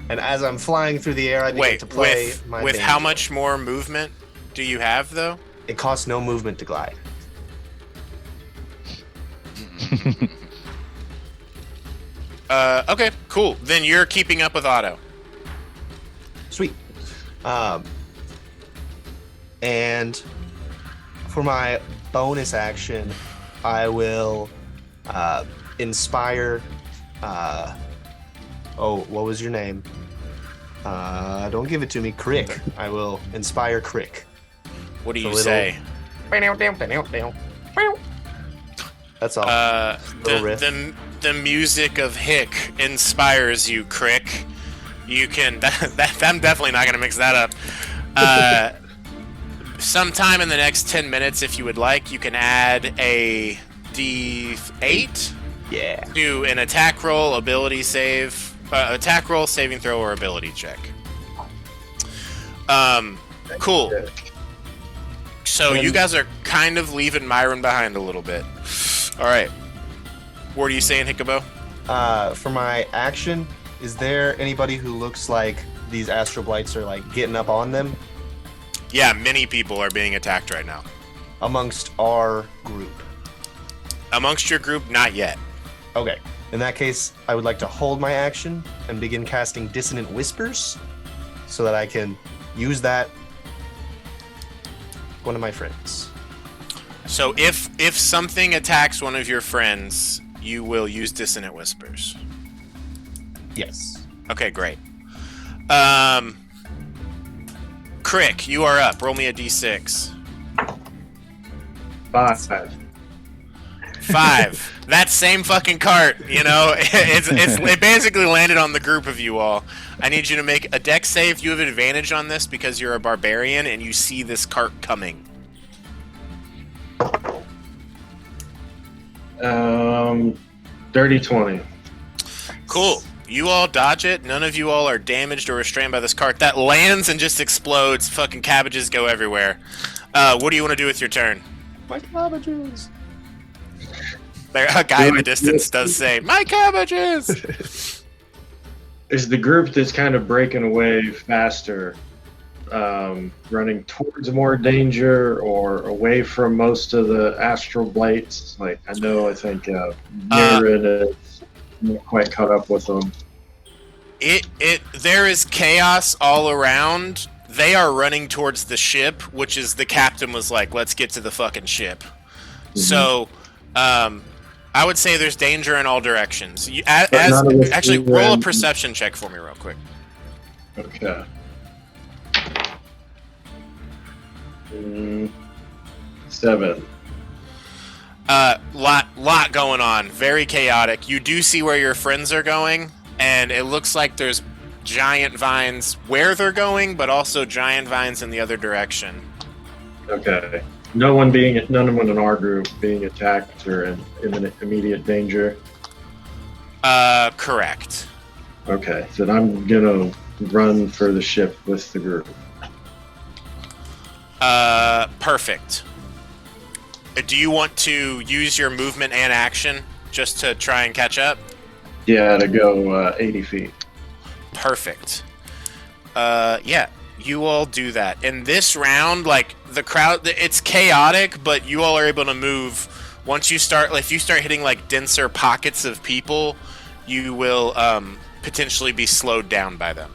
And as I'm flying through the air, I begin to play my with how banjo. much more movement do you have though? It costs no movement to glide. Okay, cool. Then you're keeping up with Otto. Sweet. And for my bonus action, I will inspire. What was your name? Don't give it to me, Crick. I will inspire Crick. What do The you little- say? That's all. Little riff. the music of Hick inspires you, Crick, you can. I'm definitely not going to mix that up. Sometime in the next 10 minutes, if you would like, you can add a D8 to an attack roll, ability save, attack roll, saving throw, or ability check. Cool. So you guys are kind of leaving Myron behind a little bit. All right. What are you saying, Hiccubo? For my action, is there anybody who looks like these astral blights are like getting up on them? Yeah, many people are being attacked right now. Amongst our group. Amongst your group, not yet. Okay. In that case, I would like to hold my action and begin casting Dissonant Whispers so that I can use that one of my friends. So if something attacks one of your friends, you will use Dissonant Whispers. Yes. Okay, great. Crick, you are up. Roll me a d6. 5. 5. That same fucking cart, you know, it basically landed on the group of you all. I need you to make a dex save. You have an advantage on this because you're a barbarian and you see this cart coming. Dirty 20. Cool. You all dodge it. None of you all are damaged or restrained by this cart. That lands and just explodes. Fucking cabbages go everywhere. What do you want to do with your turn? My cabbages. There, a guy in the distance does say, "My cabbages!" Is the group that's kind of breaking away faster running towards more danger or away from most of the astral blights? Like, I think Mirren is not quite caught up with them. There is chaos all around. They are running towards the ship, which is the captain was like, "Let's get to the fucking ship." Mm-hmm. So, I would say there's danger in all directions. Actually, roll a perception check for me real quick. Okay. 7. Lot going on. Very chaotic. You do see where your friends are going, and it looks like there's giant vines where they're going, but also giant vines in the other direction. Okay. No one in our group being attacked or in imminent immediate danger. Correct. Okay, so I'm gonna run for the ship with the group. Perfect. Do you want to use your movement and action just to try and catch up? Yeah, to go 80 feet. Perfect. Yeah, you all do that. In this round, like, the crowd, it's chaotic, but you all are able to move. Once you start, if you start hitting, like, denser pockets of people, you will potentially be slowed down by them.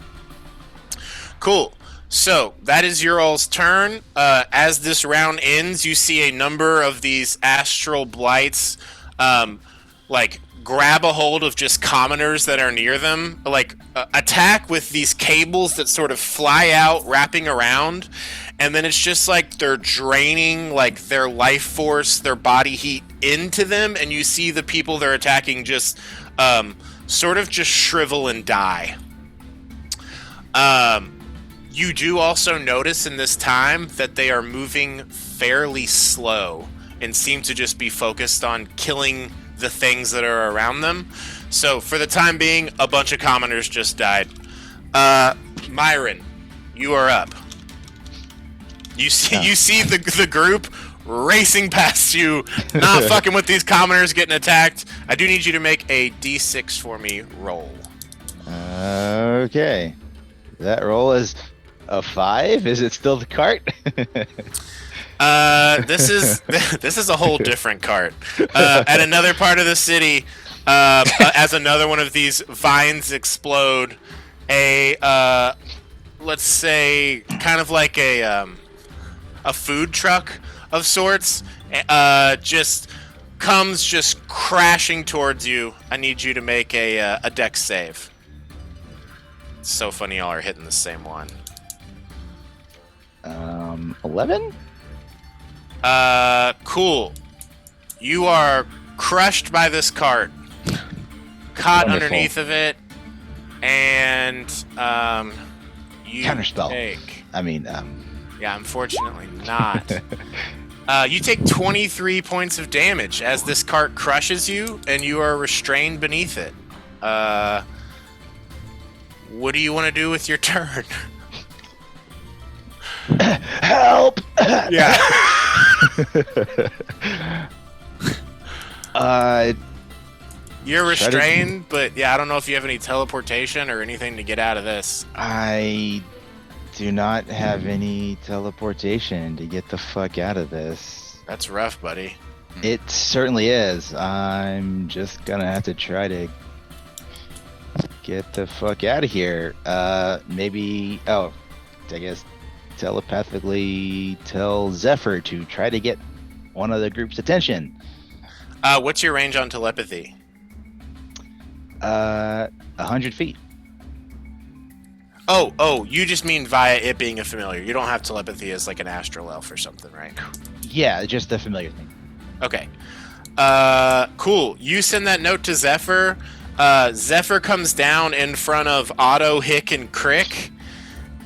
Cool. So, that is your all's turn. As this round ends, you see a number of these astral blights, grab a hold of just commoners that are near them, attack with these cables that sort of fly out, wrapping around, and then it's just like they're draining, like, their life force, their body heat into them, and you see the people they're attacking just, sort of just shrivel and die. You do also notice in this time that they are moving fairly slow and seem to just be focused on killing the things that are around them. So for the time being, a bunch of commoners just died. Myron, you are up. You see the group racing past you, not fucking with these commoners getting attacked. I do need you to make a d6 for me roll. Okay. That roll is a 5? Is it still the cart? This is a whole different cart. At another part of the city, as another one of these vines explode, let's say kind of like a food truck of sorts, just comes crashing towards you. I need you to make a dex save. It's so funny y'all are hitting the same one. 11? Cool. You are crushed by this cart. caught Wonderful. underneath of it, and you Counterspell. take. Yeah, unfortunately not. You take 23 points of damage as this cart crushes you, and you are restrained beneath it. What do you want to do with your turn? Help! Yeah. You're restrained, but yeah, I don't know if you have any teleportation or anything to get out of this. I do not have any teleportation to get the fuck out of this. That's rough, buddy. It certainly is. I'm just gonna have to try to get the fuck out of here. Maybe. Oh, I guess telepathically tell Zephyr to try to get one of the group's attention. What's your range on telepathy? 100 feet. Oh, you just mean via it being a familiar. You don't have telepathy as like an astral elf or something, right? Yeah, just the familiar thing. Okay. Cool. You send that note to Zephyr. Zephyr comes down in front of Otto, Hick, and Crick.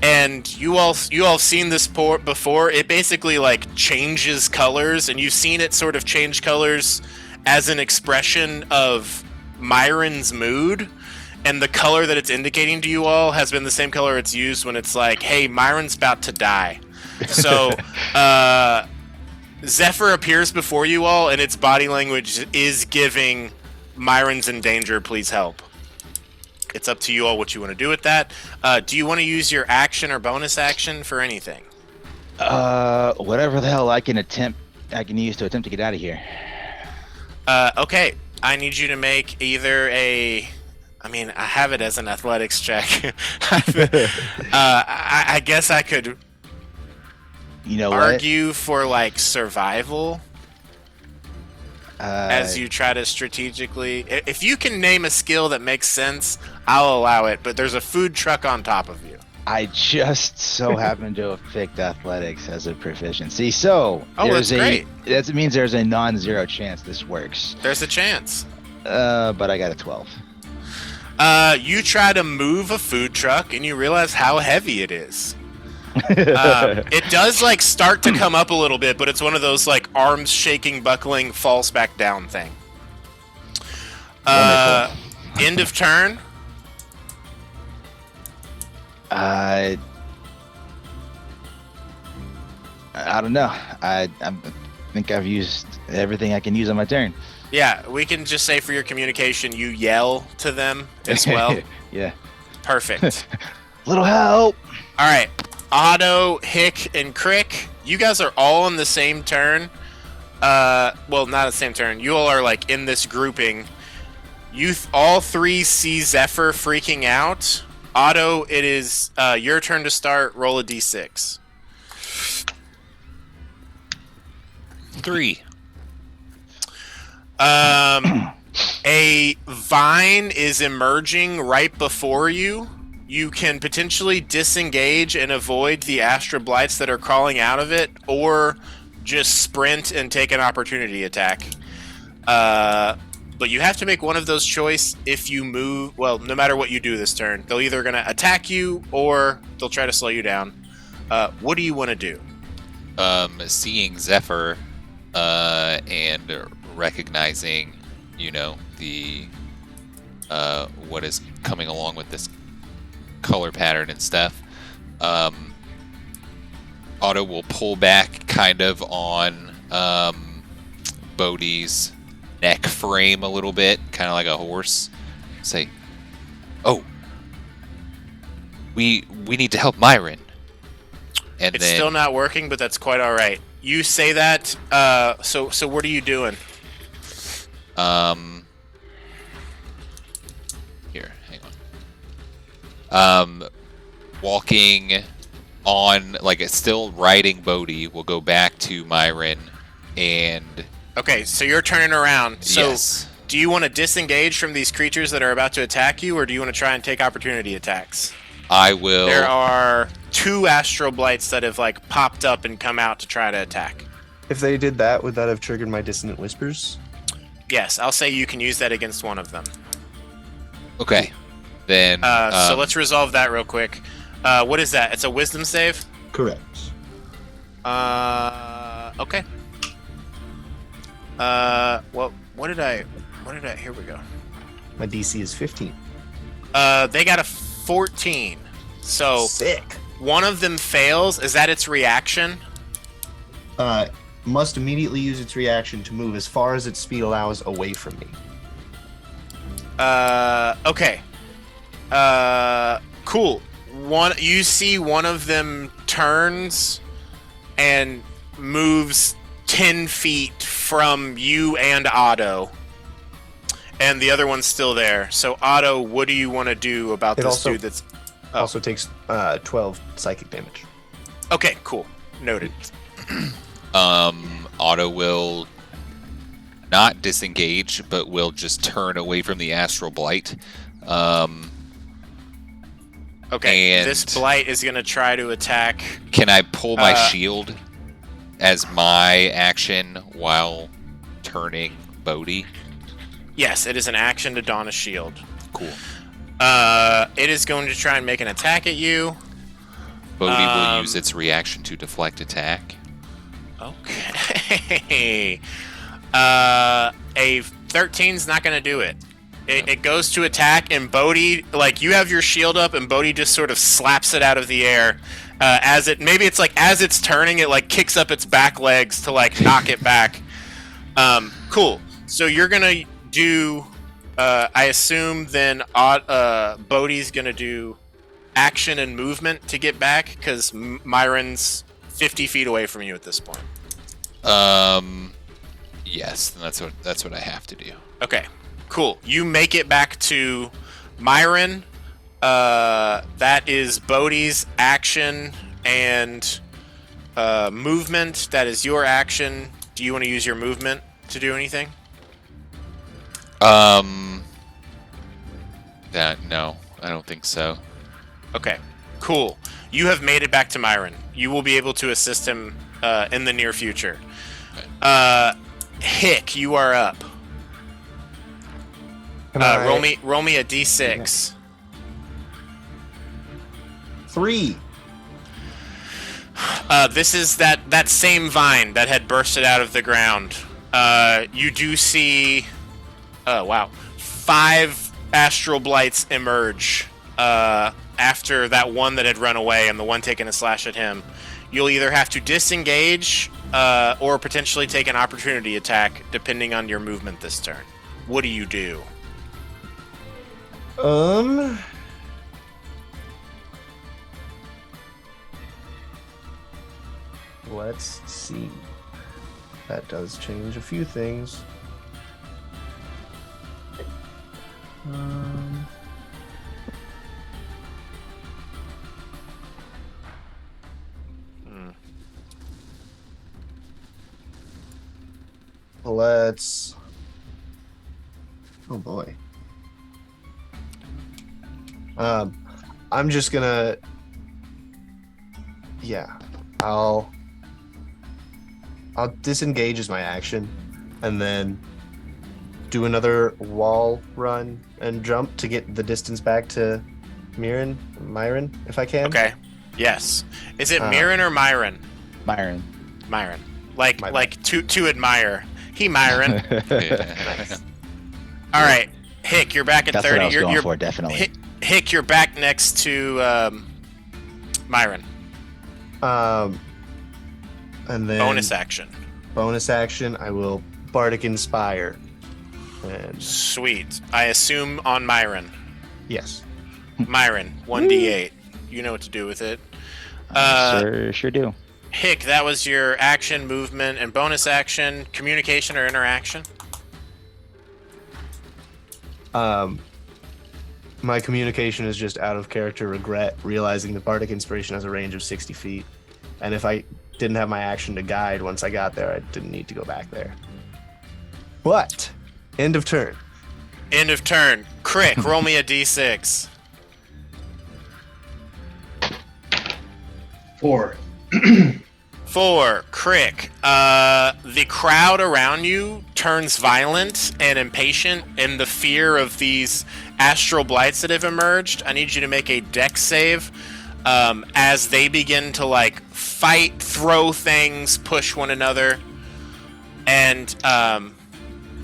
And you all seen this before. It basically like changes colors, and you've seen it sort of change colors as an expression of Myron's mood. And the color that it's indicating to you all has been the same color it's used when it's like, hey, Myron's about to die. So, Zephyr appears before you all, and its body language is giving Myron's in danger, please help. It's up to you all what you want to do with that. Do you want to use your action or bonus action for anything? Whatever the hell I can use to attempt to get out of here. Okay. I need you to make either I have it as an athletics check. I guess I could argue for like survival as you try to strategically. If you can name a skill that makes sense, I'll allow it. But there's a food truck on top of you. I just so happen to have picked athletics as a proficiency. So that's great. That means there's a non-zero chance this works. There's a chance. But I got a 12. You try to move a food truck and you realize how heavy it is. It does like start to come up a little bit, but it's one of those like arms shaking, buckling, falls back down thing. End of turn. I don't know. I think I've used everything I can use on my turn. Yeah, we can just say for your communication, you yell to them as well. Yeah. Perfect. Little help. All right. Otto, Hick, and Crick, you guys are all on the same turn. Well, not the same turn. You all are like in this grouping. You all three see Zephyr freaking out. Otto, it is your turn to start. Roll a d6. 3. A vine is emerging right before you. You can potentially disengage and avoid the Astra Blights that are crawling out of it, or just sprint and take an opportunity attack. But you have to make one of those choices if you move. Well, no matter what you do this turn, they're either going to attack you or they'll try to slow you down. What do you want to do? Seeing Zephyr and recognizing, the what is coming along with this color pattern and stuff, Otto will pull back kind of on Bodhi's neck frame a little bit, kind of like a horse. Say, "Oh, we need to help Myron." And it's then, still not working, but that's quite all right. You say that. So what are you doing? Here, hang on. Walking on, like it's still riding Bodhi. We'll go back to Myron and. Okay, so you're turning around. So Yes. do you want to disengage from these creatures that are about to attack you, or do you want to try and take opportunity attacks? I will. There are 2 Astral Blights that have like popped up and come out to try to attack. If they did that, would that have triggered my Dissonant Whispers? Yes, I'll say you can use that against one of them. Okay. Then. So let's resolve that real quick. What is that? It's a wisdom save? Correct. Okay. Well, what did I? Here we go. My DC is 15. They got a 14. So Sick. one of them fails. Is that its reaction? Must immediately use its reaction to move as far as its speed allows away from me. Okay. Cool. You see one of them turns and moves 10 feet from you and Otto. And the other one's still there. So Otto, what do you want to do about this dude that's Also takes 12 psychic damage. Okay, cool. Noted. Otto will not disengage, but will just turn away from the astral blight. Okay, and this blight is going to try to attack. Can I pull my shield as my action while turning Bodhi? Yes, it is an action to don a shield. Cool. It is going to try and make an attack at you. Bodhi will use its reaction to deflect attack. Okay. A 13's not going to do it. It goes to attack, and Bodhi, like, you have your shield up, and Bodhi just sort of slaps it out of the air. As it's turning, it, like, kicks up its back legs to, like, knock it back. Cool. So you're going to do, I assume then Bodhi's going to do action and movement to get back, because Myron's 50 feet away from you at this point. Yes, that's what I have to do. Okay, cool. You make it back to Myron. That is Bodhi's action and movement. That is your action. Do you want to use your movement to do anything? No, I don't think so. Okay, cool. You have made it back to Myron. You will be able to assist him in the near future. Hick, you are up. Roll me a d6. 3. This is that same vine that had bursted out of the ground. You do see, 5 astral blights emerge after that one that had run away and the one taking a slash at him. You'll either have to disengage or potentially take an opportunity attack depending on your movement this turn. What do you do? Let's see. That does change a few things. Let's. Oh boy. I'm just gonna. Yeah, I'll disengage as my action, and then do another wall run and jump to get the distance back to Myron, if I can. Okay. Yes. Is it Myron or Myron? Myron. Myron. Like to admire. He Myron. Yeah. All right, Hick, you're back at That's 30. what I was you're, going you're for, definitely. Hick, you're back next to Myron. And then Bonus action. I will Bardic Inspire. And Sweet. I assume on Myron. yes. Myron, 1d8. You know what to do with it. Sure do. Hick, that was your action, movement, and bonus action, communication or interaction? My communication is just out of character regret, realizing that Bardic Inspiration has a range of 60 feet. And if I didn't have my action to guide once I got there, I didn't need to go back there. But, end of turn. End of turn. Crick, roll me a d6. 4. For Crick, the crowd around you turns violent and impatient in the fear of these astral blights that have emerged. I need you to make a dex save as they begin to like fight, throw things, push one another, and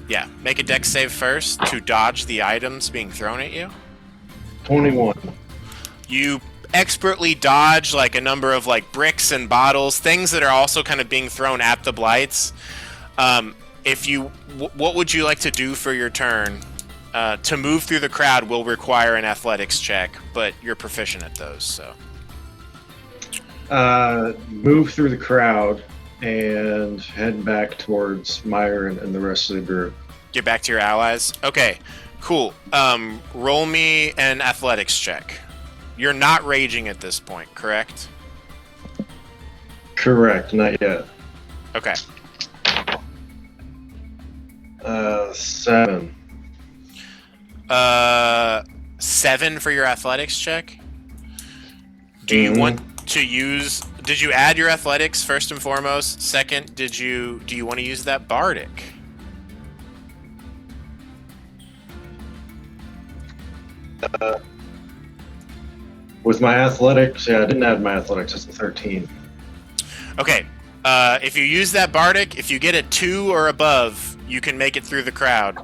yeah, make a dex save first to dodge the items being thrown at you. 21. You expertly dodge like a number of like bricks and bottles, things that are also kind of being thrown at the blights. What would you like to do for your turn? To move through the crowd will require an athletics check, but you're proficient at those, so. Move through the crowd and head back towards Myron and the rest of the group. Get back to your allies. Okay, cool. Roll me an athletics check. You're not raging at this point, correct? Correct, not yet. Okay. 7. 7 for your athletics check? Do you want to use... Did you add your athletics first and foremost? Second, do you want to use that bardic? With my athletics, yeah, I didn't add my athletics. It's a 13. Okay. If you use that bardic, if you get a 2 or above, you can make it through the crowd.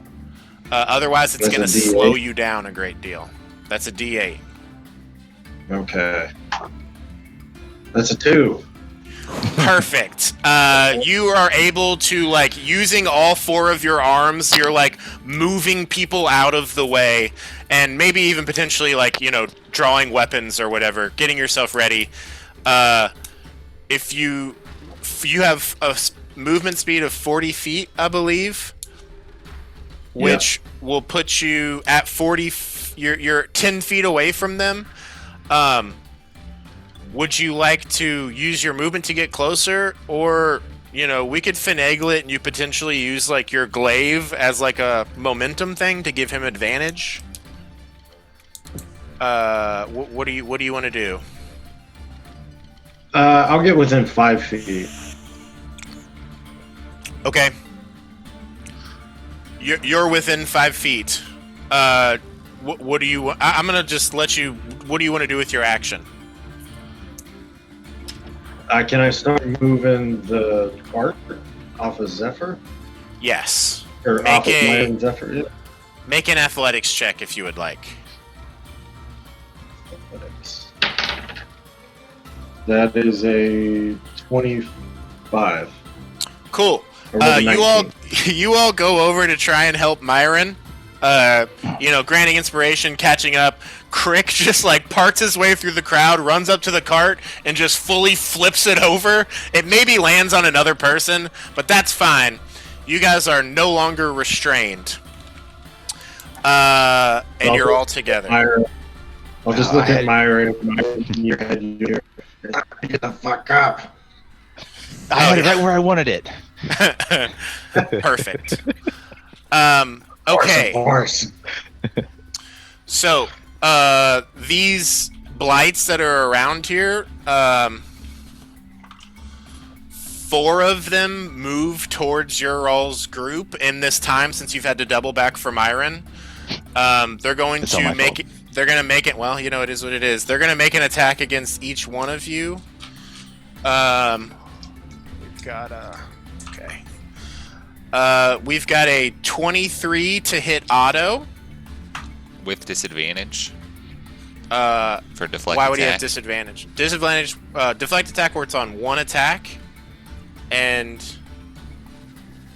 Otherwise, it's going to slow you down a great deal. That's a D8. Okay. That's a 2. Perfect. You are able to, like, using all 4 of your arms, you're, like, moving people out of the way, and maybe even potentially, like, you know, drawing weapons or whatever, getting yourself ready. If you have a movement speed of 40 feet, I believe, which will put you at 40. You're 10 feet away from them. Would you like to use your movement to get closer, or, you know, we could finagle it and you potentially use like your glaive as like a momentum thing to give him advantage? What do you want to do? I'll get within 5 feet. Okay. You're within 5 feet. What do you? I'm gonna just let you. What do you want to do with your action? Can I start moving the cart off of Zephyr? Yes. Or off of Myron Zephyr? Yeah. Make an athletics check if you would like. Athletics. That is a 25. Cool. You all go over to try and help Myron. You know, granting inspiration, catching up. Crick just like parts his way through the crowd, runs up to the cart, and just fully flips it over. It maybe lands on another person, but that's fine. You guys are no longer restrained. And you're all together. Myron. I'll just look at Myron in your head. Get the fuck up. I had it right where I wanted it. Perfect. Okay. Horse. So, these blights that are around here, 4 of them move towards your all's group in this time since you've had to double back for Myron. They're going to make it. They're going to make it. Well, you know, it is what it is. They're going to make an attack against each one of you. We've got okay. We've got a 23 to hit Otto. With disadvantage. For deflect why would attack. he have disadvantage? Disadvantage, deflect attack where it's on 1 attack, and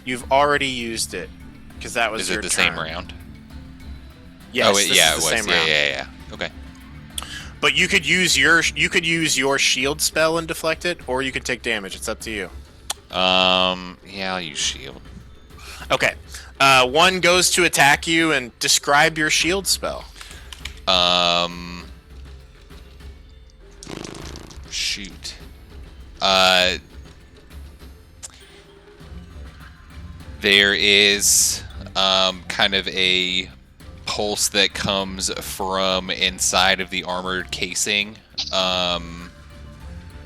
you've already used it because that was Is your it the turn. same round? Yes, this yeah, is the it was. same round. Yeah. Okay. But you could use your shield spell and deflect it, or you could take damage. It's up to you. Yeah, I'll use shield. Okay. 1 goes to attack you, and describe your shield spell. Shoot. There is kind of a pulse that comes from inside of the armored casing.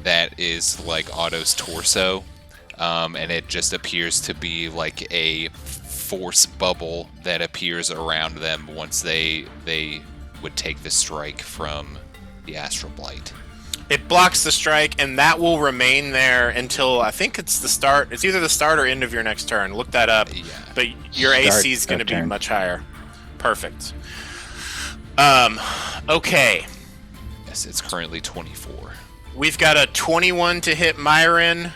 that is like Otto's torso, and it just appears to be like a force bubble that appears around them once they would take the strike from the astral blight. It blocks the strike, and that will remain there until I think it's the start. It's either the start or end of your next turn. Look that up. Yeah. But your Start AC is going to of be turn. much higher. Perfect. Okay. Yes, it's currently 24. We've got a 21 to hit Myron,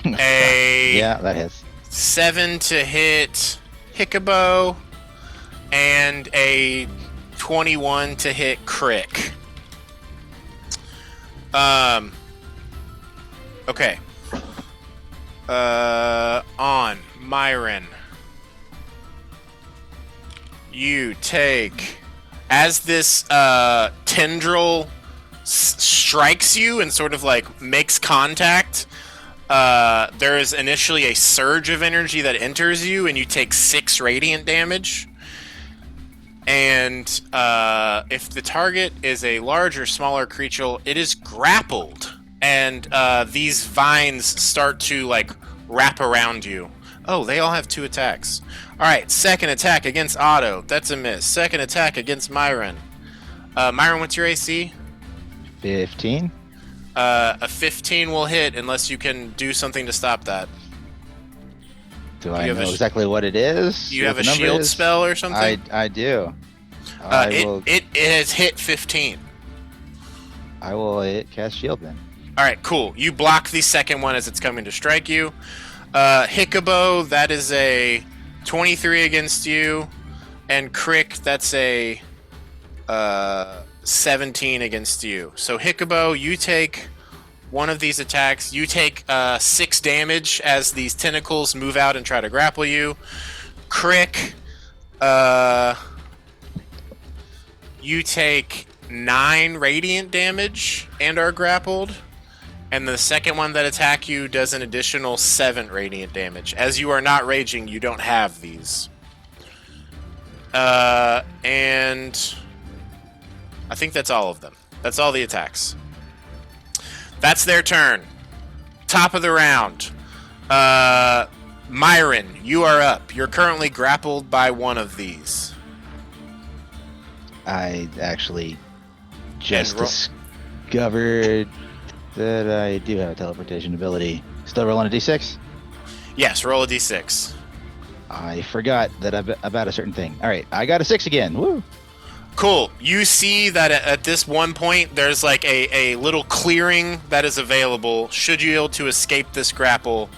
a Yeah, that hits. 7 to hit Hickabow, and a 21 to hit Crick. Okay. On Myron. You take, as this tendril strikes you and sort of like makes contact, there is initially a surge of energy that enters you, and you take 6 radiant damage. And if the target is a large or smaller creature, it is grappled, and these vines start to like wrap around you. Oh, they all have 2 attacks. All right, second attack against Otto. That's a miss. Second attack against Myron. Myron, what's your AC? 15. A 15 will hit unless you can do something to stop that. Do I have know a sh- exactly what it is? Do you What have a the number shield is? spell or something? I do. It has hit 15. I will cast shield then. All right, cool. You block the second one as it's coming to strike you. Hickabow, that is a 23 against you, and Crick, that's a 17 against you. So Hickabow, you take one of these attacks. You take 6 damage as these tentacles move out and try to grapple you. Crick, you take 9 radiant damage and are grappled. And the second one that attack you does an additional 7 radiant damage. As you are not raging, you don't have these. And I think that's all of them. That's all the attacks. That's their turn. Top of the round. Myron, you are up. You're currently grappled by one of these. I actually just And roll- discovered that I do have a teleportation ability. Still rolling a d6? Yes, roll a d6. I forgot that about a certain thing. All right, I got a 6 again. Woo! Cool. You see that at this one point, there's like a little clearing that is available. Should you be able to escape this grapple,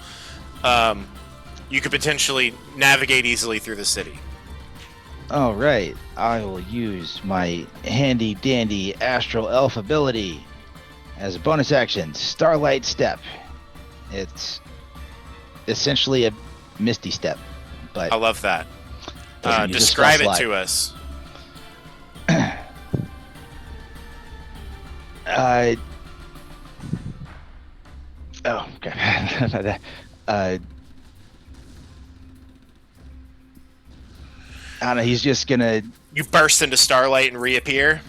you could potentially navigate easily through the city. All right, I will use my handy dandy astral elf ability as a bonus action, Starlight Step. It's essentially a misty step, but I love that. doesn't use a Describe it spell to us. Oh, okay. I don't know. He's just gonna. You burst into starlight and reappear.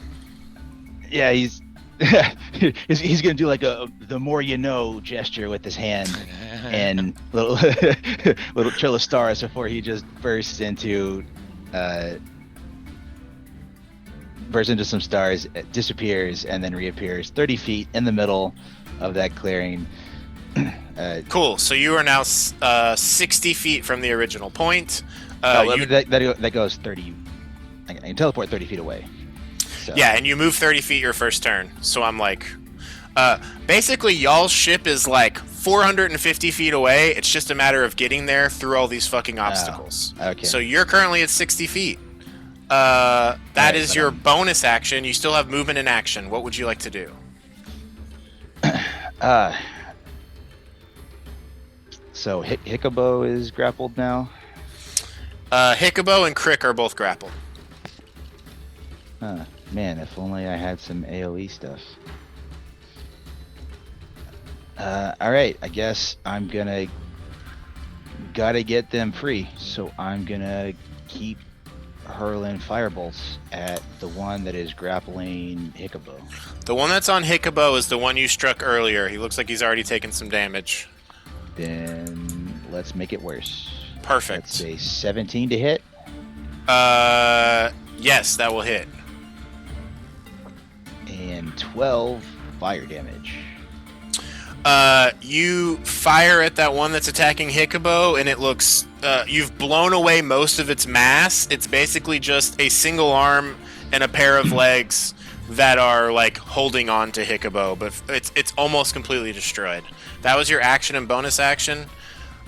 Yeah, he's gonna do like the more you know gesture with his hand and little little trail of stars before he just bursts into some stars, disappears, and then reappears 30 feet in the middle of that clearing. Cool. So you are now 60 feet from the original point. That goes 30. I can teleport 30 feet away. So. Yeah, and you move 30 feet your first turn. So I'm like, basically, y'all's ship is like 450 feet away. It's just a matter of getting there through all these fucking obstacles. Okay. So you're currently at 60 feet. That is your bonus action. You still have movement and action. What would you like to do? So Hickabow is grappled now. Hickabow and Crick are both grappled. Man, if only I had some AoE stuff. All right, I guess I'm gotta get them free. So I'm gonna keep hurling firebolts at the one that is grappling Hiccubo. The one that's on Hiccubo is the one you struck earlier. He looks like he's already taken some damage. Then let's make it worse. Perfect. Let's say 17 to hit. Yes, that will hit. And 12 fire damage. You fire at that one that's attacking Hiccubo, and it looks... you've blown away most of its mass. It's basically just a single arm and a pair of legs that are, like, holding on to Hiccubo, but it's almost completely destroyed. That was your action and bonus action.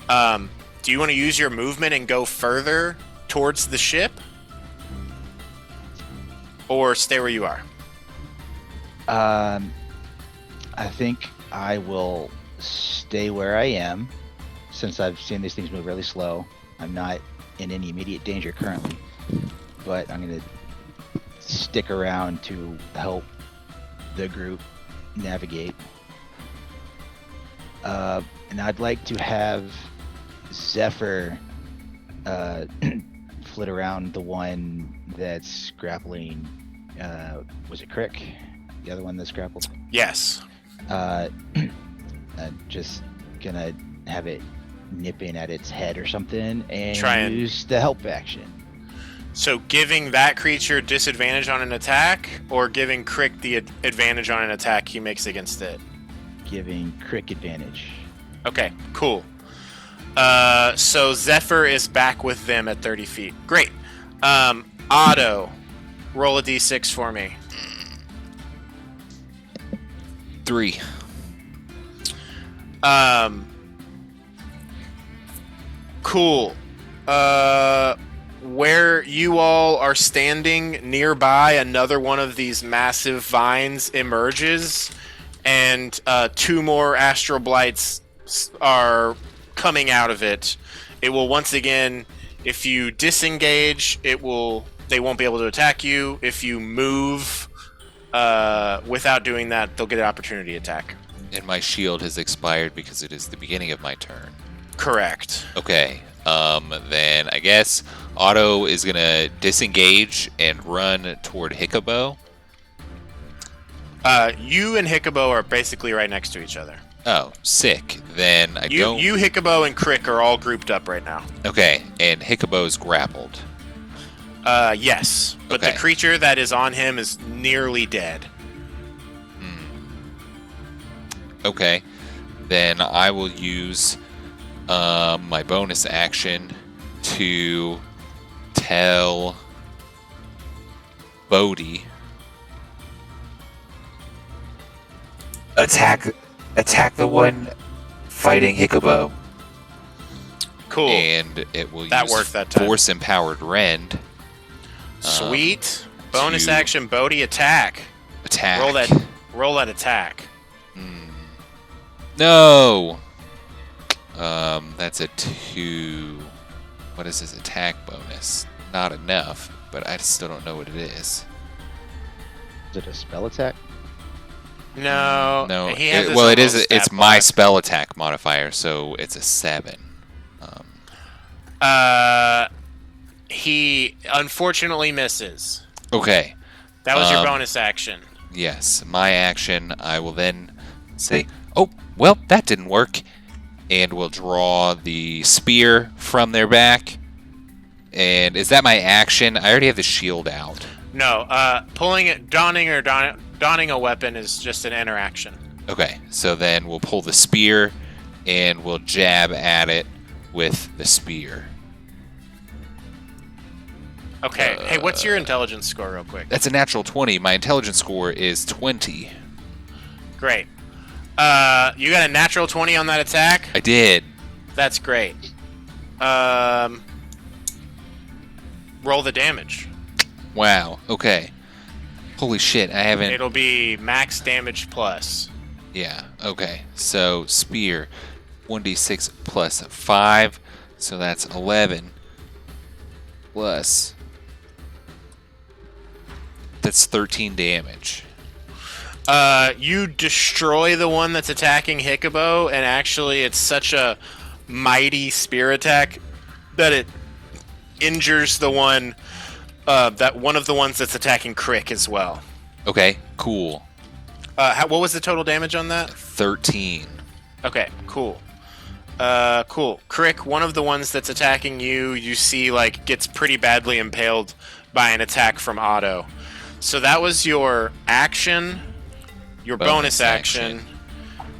Do you want to use your movement and go further towards the ship? Or stay where you are? I think I will stay where I am, since I've seen these things move really slow. I'm not in any immediate danger currently, but I'm going to stick around to help the group navigate. And I'd like to have Zephyr flit around the one that's grappling. Was it Crick? The other one that's grappled? Yes. Just gonna have it nipping at its head or something and Try and use the help action. So giving that creature disadvantage on an attack, or giving Crick the advantage on an attack he makes against it? Giving Crick advantage. Okay, cool. So Zephyr is back with them at 30 feet. Great. Otto, roll a d6 for me. 3. Cool. Where you all are standing nearby, another one of these massive vines emerges, and 2 more Astral Blights are coming out of it. It will once again, if you disengage, they won't be able to attack you. If you move without doing that, they'll get an opportunity attack. And my shield has expired because it is the beginning of my turn. Correct. Okay. Then I guess Otto is gonna disengage and run toward Hiccubo. You and Hiccubo are basically right next to each other. Oh, sick. Then You, Hiccubo, and Crick are all grouped up right now. Okay, and Hiccubo's grappled. Yes, but Okay. the creature that is on him is nearly dead. Okay, then I will use my bonus action to tell Bodhi attack the one fighting Hiccubo. Cool. And it will That use worked that time. Force Empowered Rend. Sweet. Bonus to action, Bodhi, attack. Attack. Roll that attack. No. That's a 2. What is his attack bonus? Not enough, but I still don't know what it is. Is it a spell attack? No. No. He has his Well, own it is. little It's stat my block. spell attack modifier, so it's a 7. He unfortunately misses. Okay. That was your Um, bonus action. Yes, my action. I will then say, "Oh, well, that didn't work," and we'll draw the spear from their back. And is that my action? I already have the shield out. No, donning a weapon is just an interaction. Okay, so then we'll pull the spear, and we'll jab at it with the spear. Okay. Hey, what's your intelligence score, real quick? That's a natural 20. My intelligence score is 20. Great. You got a natural 20 on that attack? I did. That's great. Roll the damage. Wow. Okay. Holy shit, I haven't... It'll be max damage plus. Yeah, okay. So, spear, 1d6 plus 5, so that's 11. Plus... That's 13 damage. You destroy the one that's attacking Hiccubo, and actually it's such a mighty spear attack that it injures the one That one of the ones that's attacking Crick as well. Okay, cool. What was the total damage on that? 13. Okay, cool. Cool. Crick, one of the ones that's attacking you, you see, like, gets pretty badly impaled by an attack from Otto. So that was your action, your bonus action.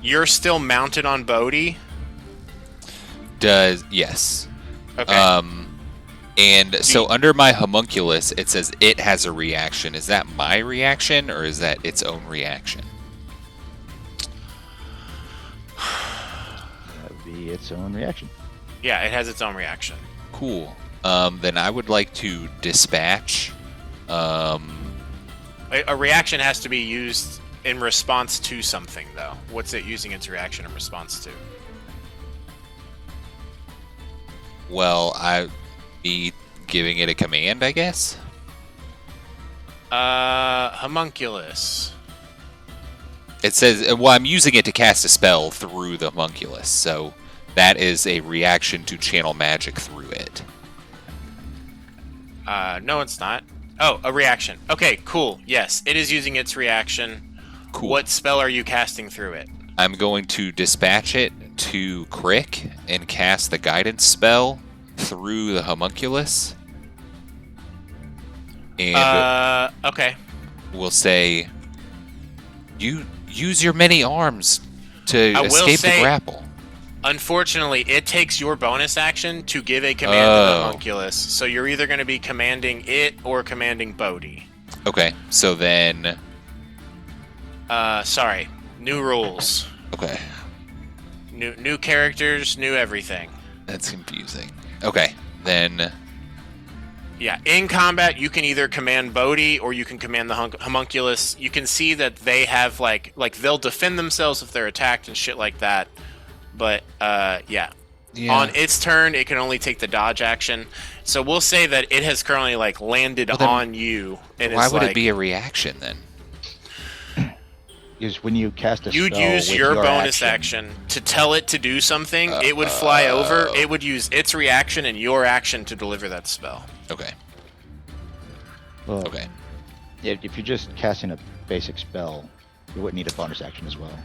You're still mounted on Bodhi. Yes. Okay. And so under my homunculus, it says it has a reaction. Is that my reaction, or is that its own reaction? That would be its own reaction. Yeah, it has its own reaction. Cool. Then I would like to dispatch. A reaction has to be used in response to something, though. What's it using its reaction in response to? Well, I be giving it a command, I guess. Homunculus. It says, well, I'm using it to cast a spell through the homunculus, so that is a reaction to channel magic through it. No, it's not. Oh, a reaction. Okay, cool. Yes, it is using its reaction. Cool. What spell are you casting through it? I'm going to dispatch it to Crick and cast the guidance spell through the homunculus. And okay. we'll say, you use your many arms to escape the grapple. Unfortunately, it takes your bonus action to give a command to the homunculus, so you're either going to be commanding it or commanding Bodhi. Okay, so then... sorry. New rules. Okay. New characters, new everything. That's confusing. Okay, then... Yeah, in combat, you can either command Bodhi or you can command the homunculus. You can see that they have, like they'll defend themselves if they're attacked and shit like that. But, yeah. On its turn, it can only take the dodge action. So we'll say that it has currently, like, landed on you. And why would it be a reaction, then? Because when you cast a spell you'd use your bonus action to tell it to do something. It would fly over. It would use its reaction and your action to deliver that spell. Okay. Well, Okay. if you're just casting a basic spell, you wouldn't need a bonus action as well.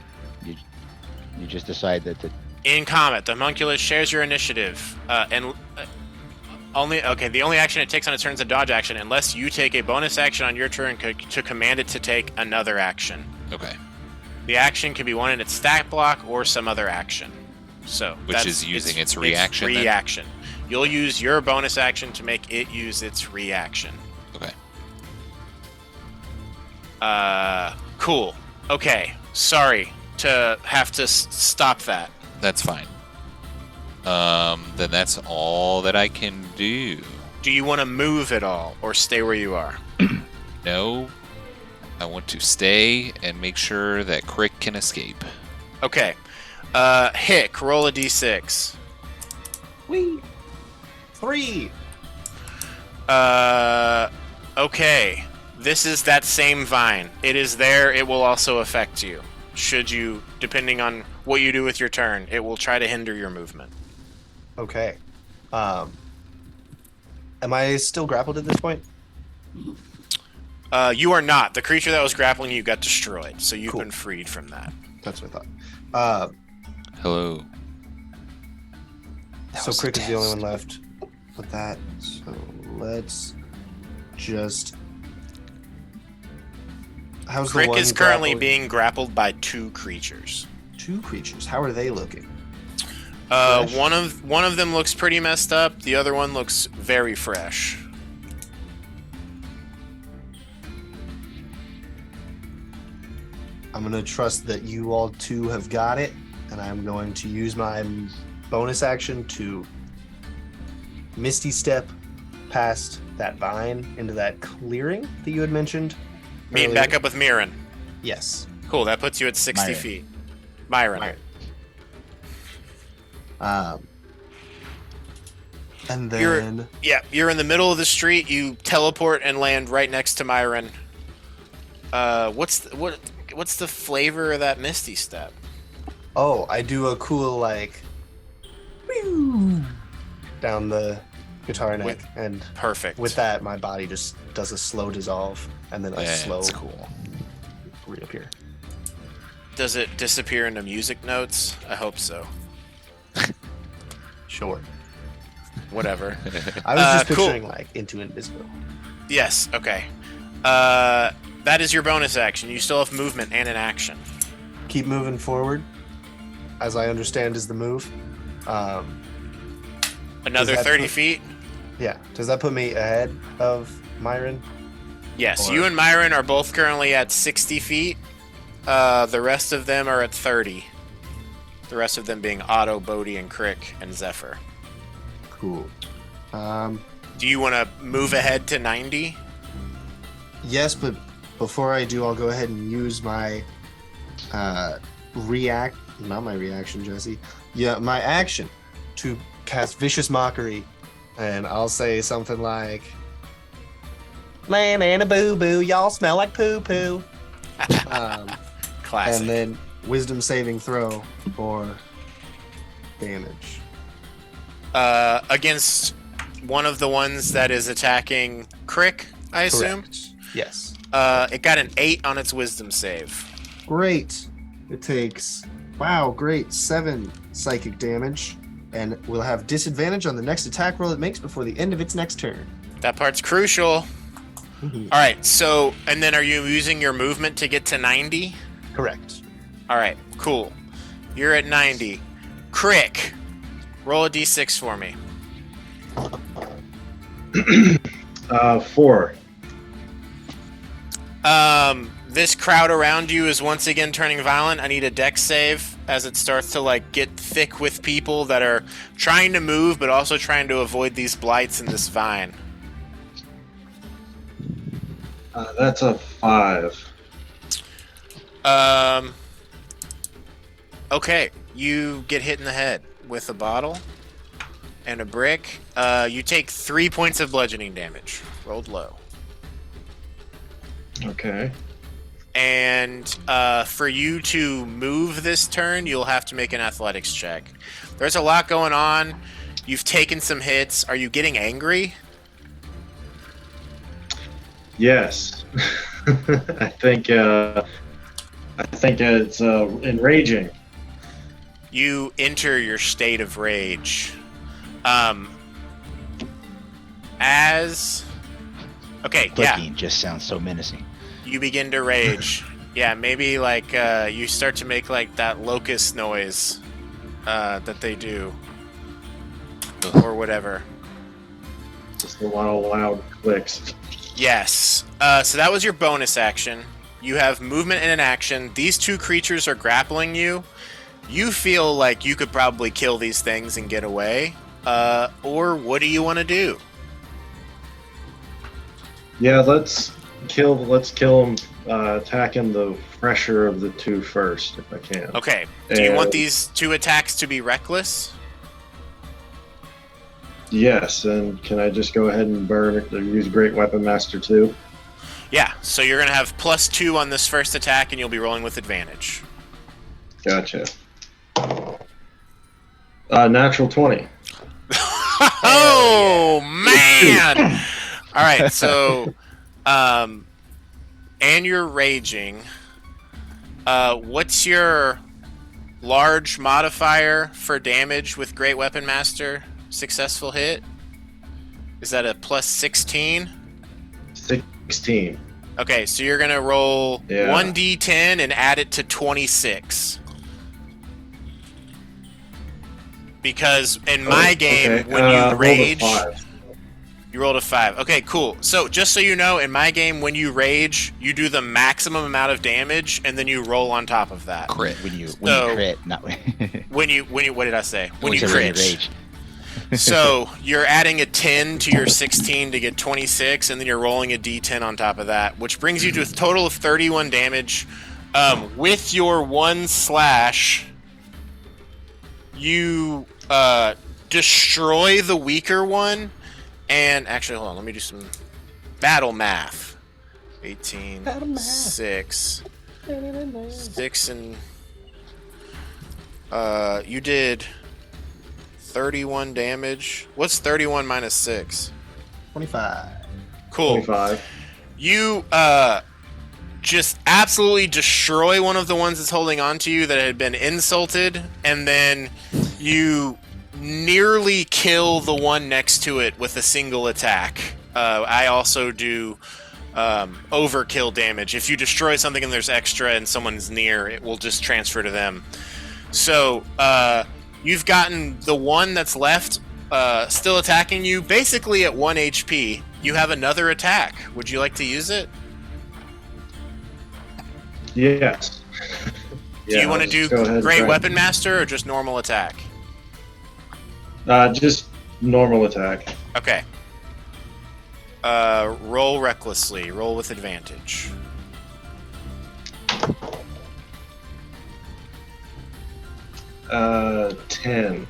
You just decide that In combat, the homunculus shares your initiative, the only action it takes on its turn is a dodge action, unless you take a bonus action on your turn to command it to take another action. Okay. The action can be one in its stat block or some other action. So which is using its reaction. Its reaction. You'll use your bonus action to make it use its reaction. Okay. Cool. Okay. Sorry to have to stop that. That's fine. Then that's all that I can do. Do you want to move at all, or stay where you are? No. I want to stay and make sure that Crick can escape. Okay. Hick, roll a d6. Whee! 3! Okay. This is that same vine. It is there. It will also affect you. Should you, depending on what you do with your turn, it will try to hinder your movement. Okay. Am I still grappled at this point? You are not. The creature that was grappling you got destroyed, so you've Cool. been freed from that. That's what I thought. Hello. So Crick is the only one left with that. So let's just... How's the Crick one is currently grappling? being grappled by 2 creatures. 2 creatures. How are they looking? One of them looks pretty messed up. The other one looks very fresh. I'm going to trust that you all 2 have got it, and I'm going to use my bonus action to Misty Step past that vine into that clearing that you had mentioned. Meet earlier. back up with Mirren. Yes. Cool, that puts you at 60 Myron. feet. Myron. And then You're in the middle of the street. You teleport and land right next to Myron. What's the flavor of that Misty Step? I do a cool like whew, down the guitar neck, With- and Perfect. with that, my body just does a slow dissolve and then a slow That's cool. reappear. Does it disappear into music notes? I hope so. Sure. Whatever. I was just Cool. picturing like into invisible. Yes. Okay. That is your bonus action. You still have movement and an action. Keep moving forward, as I understand is the move. Another that 30 put- feet. Yeah. Does that put me ahead of Myron? Yes. Or- You and Myron are both currently at 60 feet. The rest of them are at 30. The rest of them being Otto, Bodhi, and Crick, and Zephyr. Cool. Do you want to move ahead to 90? Yes, but before I do, I'll go ahead and use my not my reaction, Jesse. Yeah, my action to cast Vicious Mockery, and I'll say something like, "Man and a boo boo, y'all smell like poo poo." Classic. And then Wisdom saving throw for damage. Against one of the ones that is attacking Crick, I assume. Correct. Yes. It got an 8 on its Wisdom save. Great. It takes, great, 7 psychic damage, and will have disadvantage on the next attack roll it makes before the end of its next turn. That part's crucial. All right, so, and then are you using your movement to get to 90? Correct. All right, cool. You're at 90. Crick, roll a d6 for me. 4. This crowd around you is once again turning violent. I need a dex save as it starts to like get thick with people that are trying to move but also trying to avoid these blights and this vine. That's a 5. Okay, you get hit in the head with a bottle and a brick. You take 3 points of bludgeoning damage. Rolled low. Okay. And for you to move this turn, you'll have to make an athletics check. There's a lot going on. You've taken some hits. Are you getting angry? Yes. I think it's enraging. You enter your state of rage. Clicking just sounds so menacing. You begin to rage. Yeah, maybe like you start to make like that locust noise that they do, or whatever. Just a lot of loud clicks. Yes. So that was your bonus action. You have movement and an action. These two creatures are grappling you. You feel like you could probably kill these things and get away. Or what do you want to do? Yeah, let's kill him, attacking the fresher of the two first, if I can. Okay. Do you want And- these two attacks to be reckless? Yes, and can I just go ahead and burn it, use Great Weapon Master 2? Yeah. So you're going to have +2 on this first attack, and you'll be rolling with advantage. Gotcha. Natural 20. Oh, man! All right, so, and you're raging. What's your large modifier for damage with Great Weapon Master? Successful hit? Is that a +16? 16. Okay, so you're gonna roll Yeah. 1d10 and add it to 26. Because in my game, Okay, when you rolled a rage, 5. you rolled a 5. Okay, cool. So just so you know, in my game, when you rage, you do the maximum amount of damage, and then you roll on top of that. Crit. When you So- crit, not When you, what did I say? When you say crit. rage. So you're adding a 10 to your 16 to get 26, and then you're rolling a d10 on top of that, which brings you to a total of 31 damage. With your 1 slash, you destroy the weaker one. And actually, hold on, let me do some battle math. 18, 6, 6, and you did 31 damage. What's 31 minus 6? 25. Cool. 25. You just absolutely destroy one of the ones that's holding on to you that had been insulted, and then you nearly kill the one next to it with a single attack. I also do overkill damage. If you destroy something and there's extra and someone's near, it will just transfer to them. So you've gotten the one that's left still attacking you basically at 1 HP. You have another attack. Would you like to use it? Yes. Do you want to do Great Weapon Master or just normal attack? Just normal attack. Okay. Roll recklessly. Roll with advantage. Uh, 10.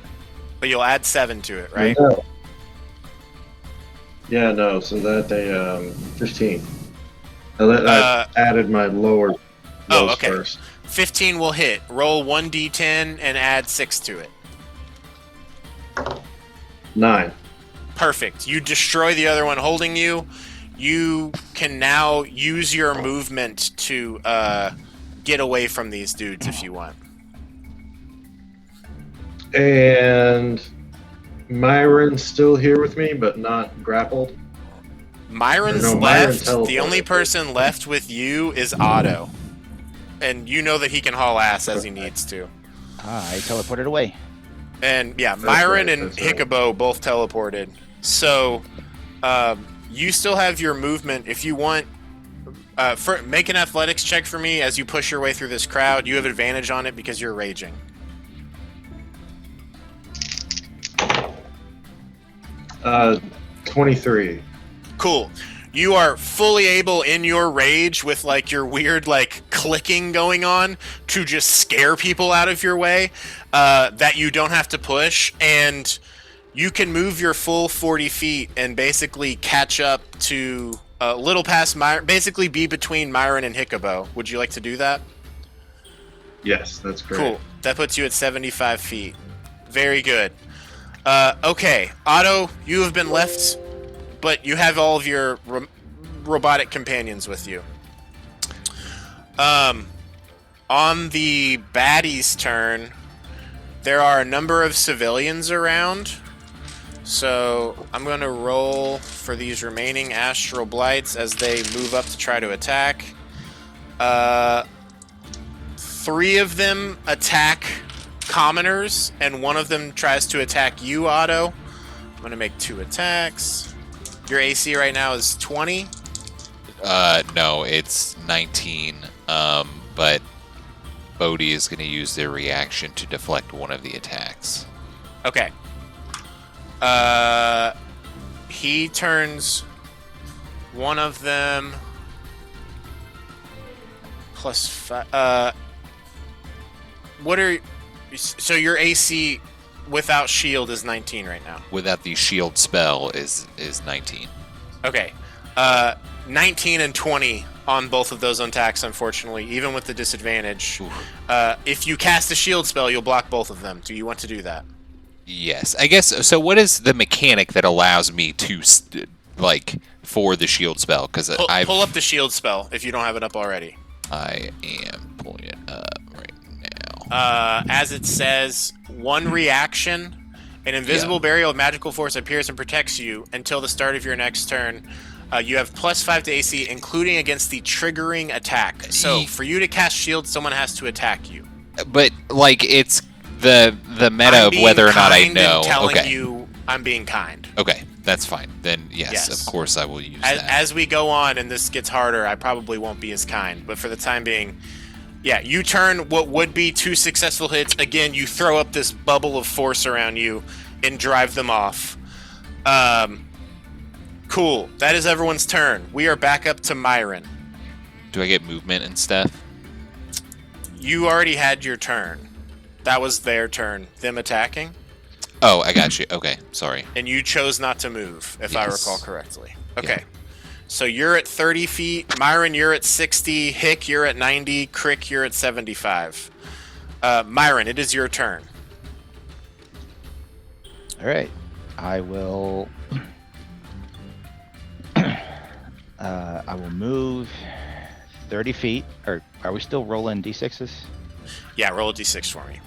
But you'll add 7 to it, right? No. Yeah, no. So that they 15. I added my lower. Oh, okay. First. 15 will hit. Roll 1d10 and add 6 to it. 9. Perfect. You destroy the other one holding you. You can now use your movement to get away from these dudes if you want. And Myron's still here with me, but not grappled. Myron's No, left. Myron The only teleported. person left with you is Otto. And you know that he can haul ass as he needs to. I teleported away. And yeah, That's Myron right, and that's right. Hiccubo both teleported. So you still have your movement. If you want, make an athletics check for me as you push your way through this crowd. You have advantage on it because you're raging. 23. Cool. You are fully able in your rage with like your weird like clicking going on to just scare people out of your way that you don't have to push, and you can move your full 40 feet and basically catch up to a little past Myron, basically be between Myron and Hiccubo. Would you like to do that? Yes, that's great. Cool. That puts you at 75 feet. Very good. Okay, Otto, you have been left, but you have all of your robotic companions with you. On the baddie's turn, there are a number of civilians around. So I'm going to roll for these remaining Astral Blights as they move up to try to attack. 3 of them attack commoners, and 1 of them tries to attack you, Otto. I'm going to make 2 attacks. Your AC right now is 20. No, it's 19. But Bodhi is going to use their reaction to deflect one of the attacks. Okay. He turns one of them plus 5. So your AC without shield is 19 right now. Without the shield spell is 19. Okay. 19 and 20 on both of those attacks, unfortunately, even with the disadvantage. If you cast a shield spell, you'll block both of them. Do you want to do that? Yes, I guess. So what is the mechanic that allows me to, for the shield spell? Because Pull up the shield spell if you don't have it up already. I am pulling it up right now. As it says, 1 reaction. An invisible barrier of magical force appears and protects you until the start of your next turn. You have +5 to AC, including against the triggering attack. So for you to cast shield, someone has to attack you. But it's the meta of whether or not I know. Telling Okay. you I'm being kind. Okay, that's fine. Then yes, of course I will use that. As we go on and this gets harder, I probably won't be as kind. But for the time being, yeah, you turn what would be 2 successful hits. Again, you throw up this bubble of force around you and drive them off. Cool. That is everyone's turn. We are back up to Myron. Do I get movement and stuff? You already had your turn. That was their turn. Them attacking. Oh, I got you. Okay, sorry. And you chose not to move, if I Yes. recall correctly. Okay. So you're at 30 feet. Myron, you're at 60. Hick, you're at 90. Crick, you're at 75. Myron, it is your turn. All right. I will. I will move 30 feet. Or are we still rolling d6s? Yeah, roll a d6 for me.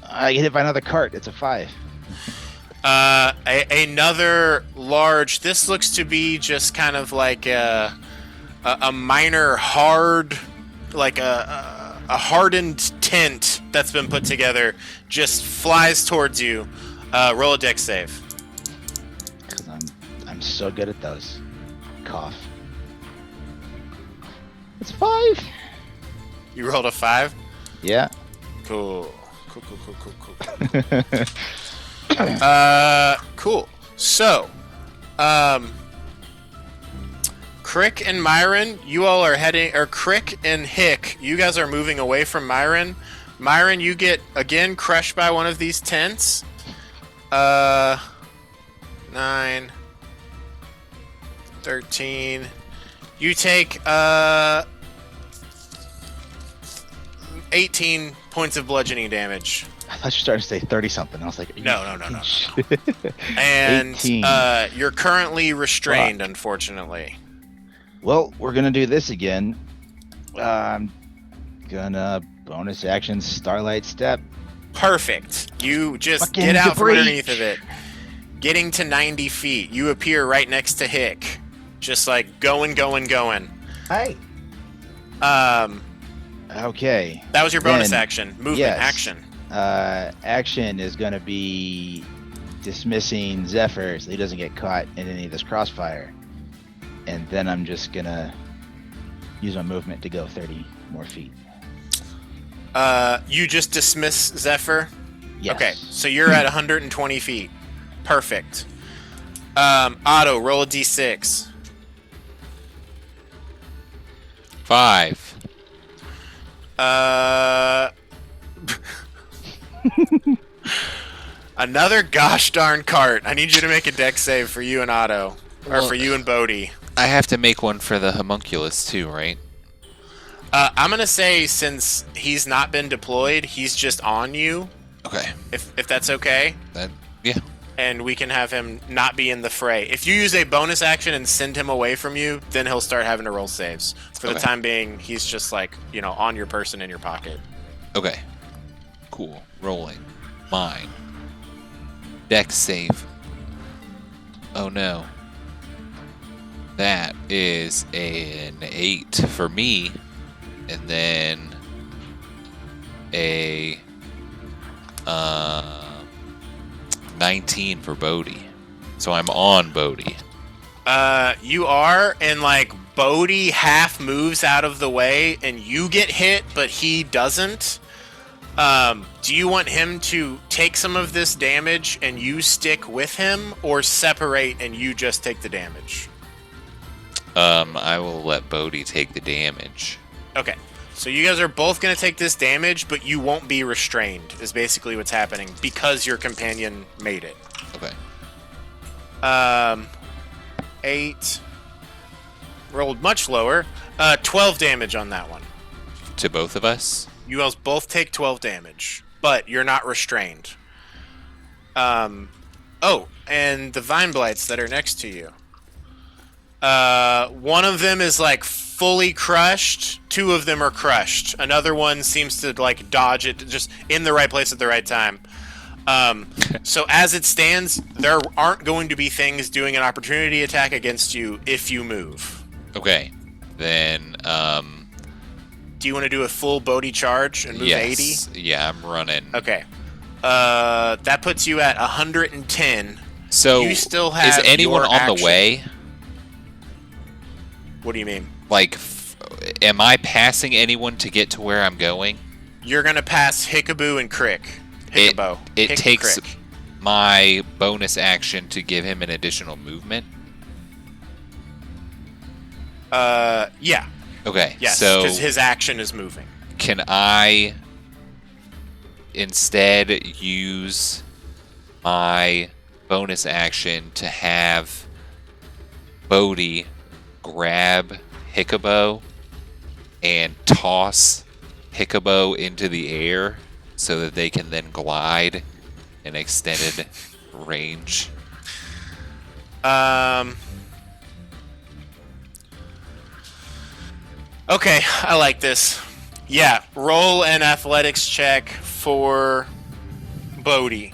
I get hit by another cart. It's a 5. Another large. This looks to be just kind of like a minor hard, like a hardened tent that's been put together. Just flies towards you. Roll a dex save. Because I'm so good at those. Cough. It's 5. You rolled a 5. Yeah. Cool. Cool. So, Crick and Myron, you all are heading, or Crick and Hick, you guys are moving away from Myron. Myron, you get again crushed by one of these tents. 9, 13. You take 18 points of bludgeoning damage. I thought you started to say 30 something. I was like, No. And 18. You're currently restrained, unfortunately. Well, we're gonna do this again. I'm gonna bonus action Starlight Step. Perfect. You just Fucking get out debris. from underneath of it. Getting to 90 feet, you appear right next to Hick. Just like going. Hey. Okay. That was your bonus Then, action. Movement yes. action. Action is gonna be dismissing Zephyr so he doesn't get caught in any of this crossfire. And then I'm just gonna use my movement to go 30 more feet. You just dismiss Zephyr? Yes. Okay, so you're at 120 feet. Perfect. Otto, roll a d6. 5. Another gosh darn cart. I need you to make a dex save for you and Otto. Or Well, for you and Bodhi. I have to make one for the homunculus too, right? I'm gonna say since he's not been deployed, he's just on you. Okay. If that's okay. Yeah. And we can have him not be in the fray. If you use a bonus action and send him away from you, then he'll start having to roll saves. For the Okay. time being, he's just like, on your person in your pocket. Okay. Cool. Rolling. Mine. Dex save. Oh no. That is an 8 for me. And then a 19 for Bodhi. So I'm on Bodhi. You are, and like Bodhi half moves out of the way, and you get hit, but he doesn't. Do you want him to take some of this damage and you stick with him, or separate and you just take the damage? I will let Bodhi take the damage. Okay. So you guys are both going to take this damage, but you won't be restrained, is basically what's happening, because your companion made it. Okay. 8. Rolled much lower. 12 damage on that one. To both of us? You guys both take 12 damage, but you're not restrained. Oh, and the Vine Blights that are next to you. One of them is like fully crushed. 2 of them are crushed. Another one seems to like dodge it, just in the right place at the right time. So as it stands, there aren't going to be things doing an opportunity attack against you if you move. Okay. Then, Do you want to do a full Bodhi charge and move yes. 80? Yeah, I'm running. Okay. That puts you at 110. So, You still have is anyone your on the action. way? What do you mean? Like, am I passing anyone to get to where I'm going? You're gonna pass Hickaboo and Crick. Hickabo. It Hick takes Crick. my bonus action to give him an additional movement. Yeah. Okay. Yes. So Because his action is moving. can I instead use my bonus action to have Bodhi grab Hickabo and toss Hickabo into the air so that they can then glide an extended range. Okay, I like this. Yeah, roll an athletics check for Bodhi.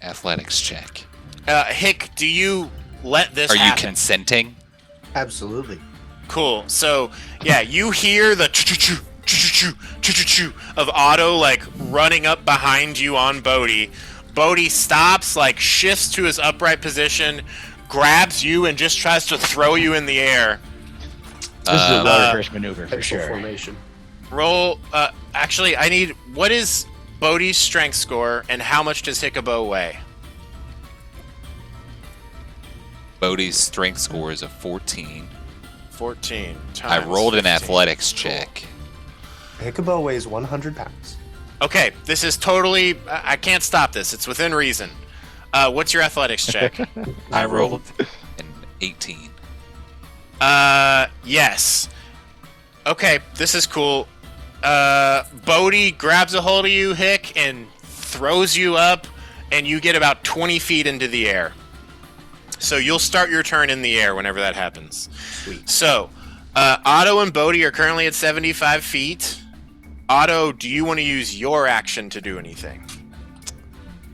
Athletics check. Hick, do you let this Are you happen? consenting? Absolutely. Cool. So, yeah, you hear the choo-choo-choo, choo-choo-choo, choo-choo-choo of Otto, like, running up behind you on Bodhi. Bodhi stops, like, shifts to his upright position, grabs you, and just tries to throw you in the air. This is a well-rehearsed maneuver for Pixel sure. formation. Roll, actually, I need, what is Bodhi's strength score, and how much does Hickabo weigh? Bodhi's strength score is a 14. 14 I times rolled an 15. athletics Cool. check. Hickabo weighs 100 pounds. Okay, this is totally, I can't stop this. It's within reason. What's your athletics check? I rolled an 18. Yes. Okay, this is cool. Bodhi grabs a hold of you, Hick, and throws you up, and you get about 20 feet into the air. So you'll start your turn in the air whenever that happens. Sweet. So, Otto and Bodhi are currently at 75 feet. Otto, do you want to use your action to do anything?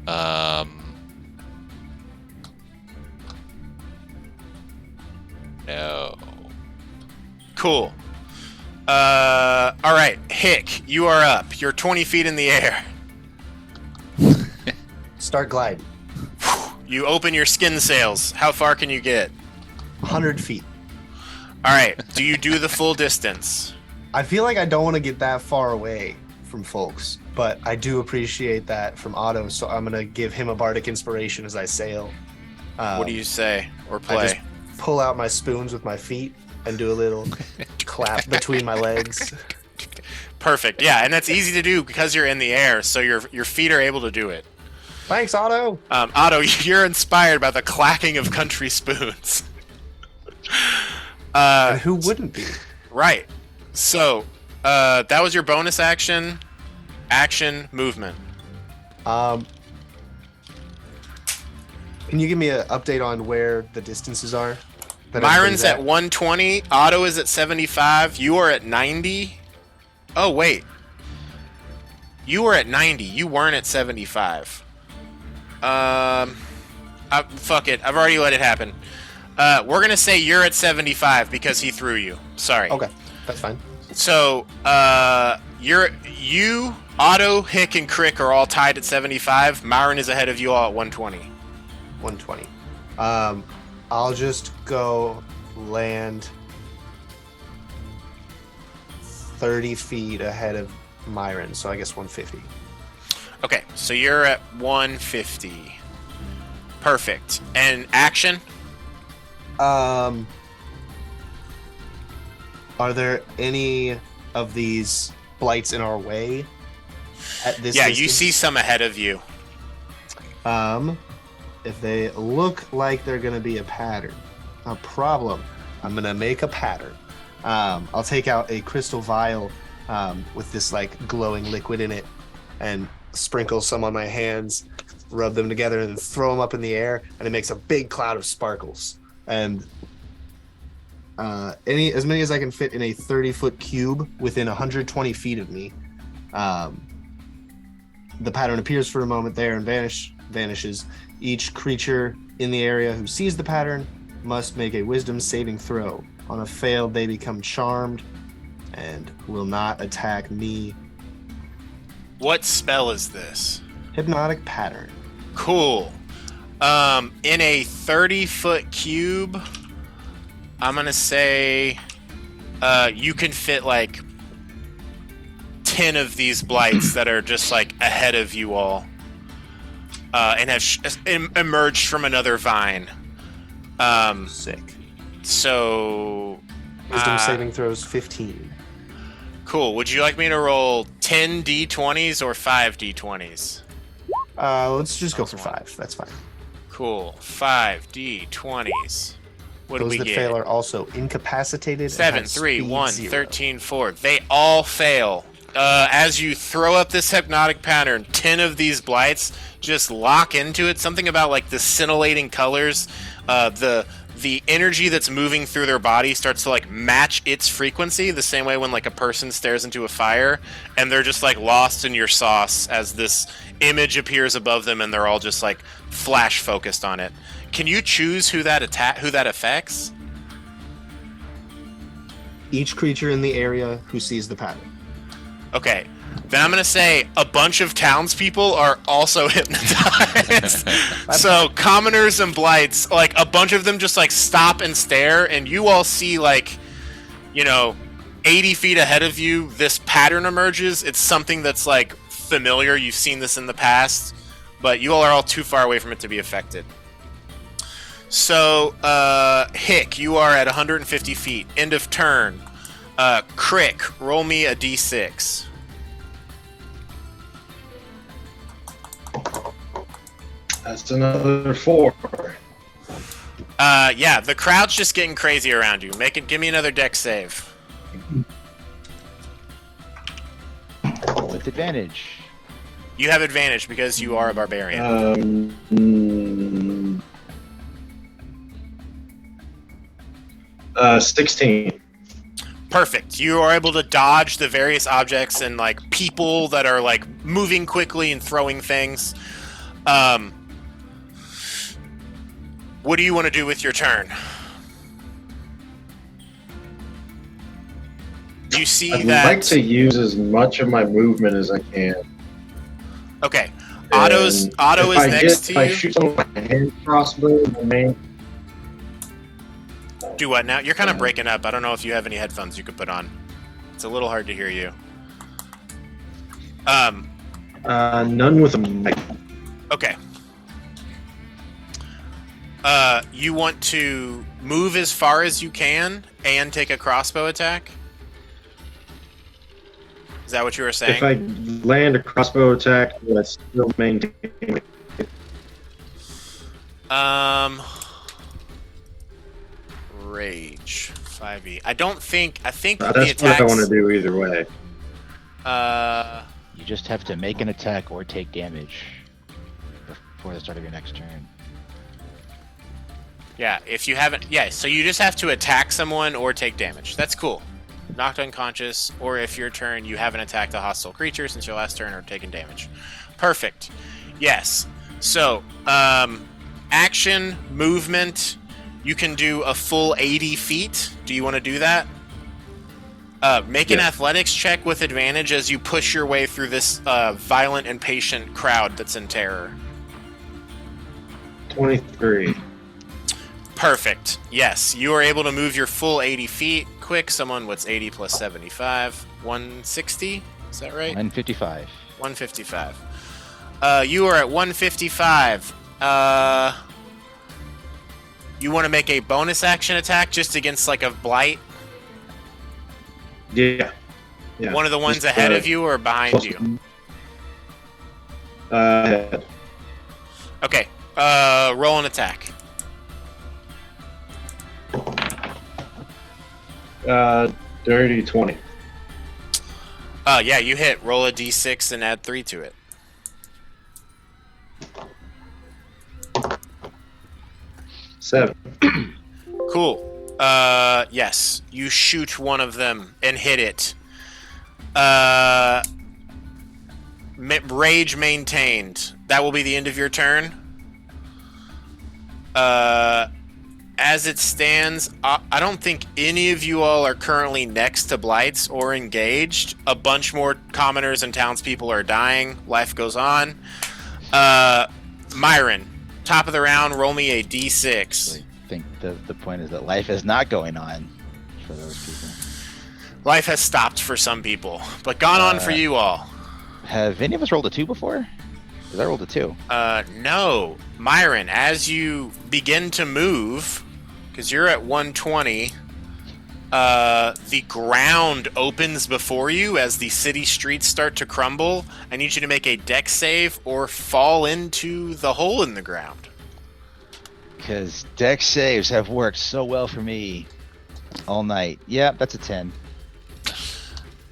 No. Cool. Alright, Hick, you are up. You're 20 feet in the air. Start gliding. You open your skin sails. How far can you get? 100 feet. Alright, do you do the full distance? I feel like I don't want to get that far away from folks, but I do appreciate that from Otto, so I'm going to give him a bardic inspiration as I sail. What do you say or I play? just pull out my spoons with my feet and do a little clap between my legs. Perfect. Yeah, and that's easy to do because you're in the air, so your feet are able to do it. Thanks, Otto. Otto, you're inspired by the clacking of country spoons. And who wouldn't be? Right. So, that was your bonus action. Action, movement. Can you give me an update on where the distances are? that Myron's everybody's at 120. Otto is at 75. You are at 90. Oh, wait. You were at 90. You weren't at 75. Fuck it. I've already let it happen. We're going to say you're at 75 because he threw you. Sorry. Okay, that's fine. So, you, Otto, Hick, and Crick are all tied at 75. Myron is ahead of you all at 120. 120. I'll just go land 30 feet ahead of Myron, so I guess 150. Okay, so you're at 150. Perfect. And action? Are there any of these blights in our way at this Yeah, distance? you see some ahead of you. If they look like they're gonna be a pattern, a problem, I'm gonna make a pattern. I'll take out a crystal vial with this like glowing liquid in it and sprinkle some on my hands, rub them together, and then throw them up in the air, and it makes a big cloud of sparkles. And as many as I can fit in a 30-foot cube within 120 feet of me. The pattern appears for a moment there and vanishes. Each creature in the area who sees the pattern must make a wisdom saving throw. On a failed, they become charmed and will not attack me. What spell is this? Hypnotic pattern. Cool. In a 30-foot cube, I'm gonna say you can fit like 10 of these blights that are just like ahead of you all, and have emerged from another vine. Sick. So Wisdom saving throws 15. cool. Would you like me to roll 10 d20s or 5 d20s? Let's just go for That's one. 5. That's fine. Cool. 5 d20s. What do Those we that get? fail are also incapacitated. and 7, have 3, speed 1, 0. 13, 4. They all fail. As you throw up this hypnotic pattern, 10 of these blights just lock into it. Something about like the scintillating colors, the energy that's moving through their body starts to like match its frequency, the same way when like a person stares into a fire, and they're just like lost in your sauce as this image appears above them, and they're all just like flash focused on it. Can you choose who that affects? Each creature in the area who sees the pattern. Okay, then I'm gonna say a bunch of townspeople are also hypnotized. So commoners and blights, like a bunch of them just like stop and stare, and you all see like, 80 feet ahead of you, this pattern emerges. It's something that's like familiar. You've seen this in the past, but you all are all too far away from it to be affected. So, Hick, you are at 150 feet. End of turn. Crick, roll me a d6. That's another 4. Yeah, the crowd's just getting crazy around you. Give me another dex save. With advantage. You have advantage because you are a barbarian. 16. Perfect. You are able to dodge the various objects and like people that are like moving quickly and throwing things. What do you want to do with your turn? You see I'd that. like to use as much of my movement as I can. Okay. Otto is next to If I you. shoot someone with a hand crossbow, the main. Do what now? You're kind of breaking up. I don't know if you have any headphones you could put on. It's a little hard to hear you. None with a mic. Okay. You want to move as far as you can and take a crossbow attack? Is that what you were saying? If I land a crossbow attack, will I still maintain it? Rage 5e. I think That's the what attacks. I want to do either way. You just have to make an attack or take damage before the start of your next turn. Yeah, if you haven't, so you just have to attack someone or take damage. That's cool. Knocked unconscious, or if your turn you haven't attacked a hostile creature since your last turn or taken damage. Perfect. Yes. So, action, movement. You can do a full 80 feet. Do you want to do that? Make an athletics check with advantage as you push your way through this violent and patient crowd that's in terror. 23. Perfect. Yes, you are able to move your full 80 feet. Quick, someone, what's 80 plus 75? 160? Is that right? 155. 155. You are at 155. You want to make a bonus action attack just against like a blight? Yeah. One of the ones Just, ahead of you or behind you? Ahead. Okay. Roll an attack. Dirty 20. Yeah, you hit. Roll a d6 and add 3 to it. Seven. Cool. Yes. You shoot one of them and hit it. Rage maintained. That will be the end of your turn. As it stands, I don't think any of you all are currently next to blights or engaged. A bunch more commoners and townspeople are dying. Life goes on. Myron, top of the round, roll me a d6. I think the point is that life is not going on for those people. Life has stopped for some people, but gone on for you all. Have any of us rolled a 2 before? Because I rolled a 2. No. Myron, as you begin to move, because you're at 120, the ground opens before you as the city streets start to crumble. I need you to make a dex save or fall into the hole in the ground. Because dex saves have worked so well for me all night. Yeah, that's a 10.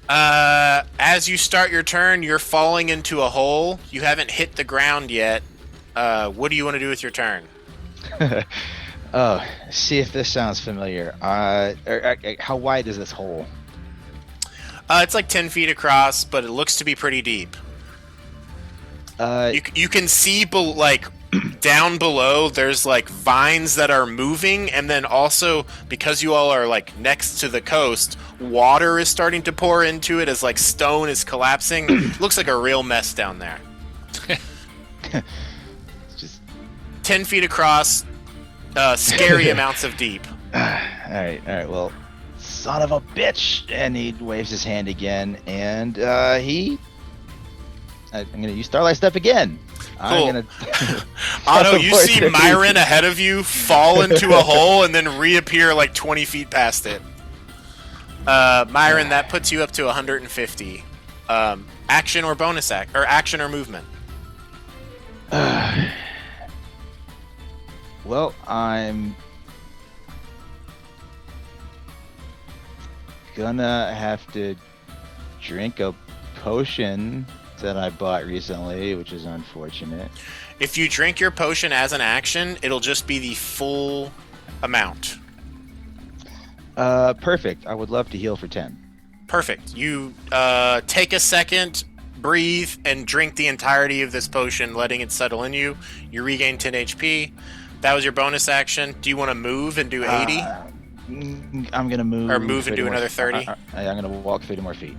As you start your turn, you're falling into a hole. You haven't hit the ground yet. What do you want to do with your turn? Oh, see if this sounds familiar. How wide is this hole? It's like 10 feet across, but it looks to be pretty deep. You can see down below there's like vines that are moving, and then also because you all are like next to the coast, water is starting to pour into it as like stone is collapsing. Looks like a real mess down there. Just 10 feet across, scary amounts of deep. all right. Well, son of a bitch! And he waves his hand again, and I'm gonna use Starlight Step again. Cool. I'm gonna Otto, you teleport see to- Myron ahead of you fall into a hole and then reappear like 20 feet past it. Myron, that puts you up to 150. Action or bonus action or movement. Well, I'm gonna have to drink a potion that I bought recently, which is unfortunate. If you drink your potion as an action, it'll just be the full amount. Perfect. I would love to heal for 10. Perfect. You take a second, breathe, and drink the entirety of this potion, letting it settle in you. You regain 10 HP. That was your bonus action. Do you want to move and do 80? I'm gonna move. Or move and 30 do more another 30? I'm gonna walk 30 more feet.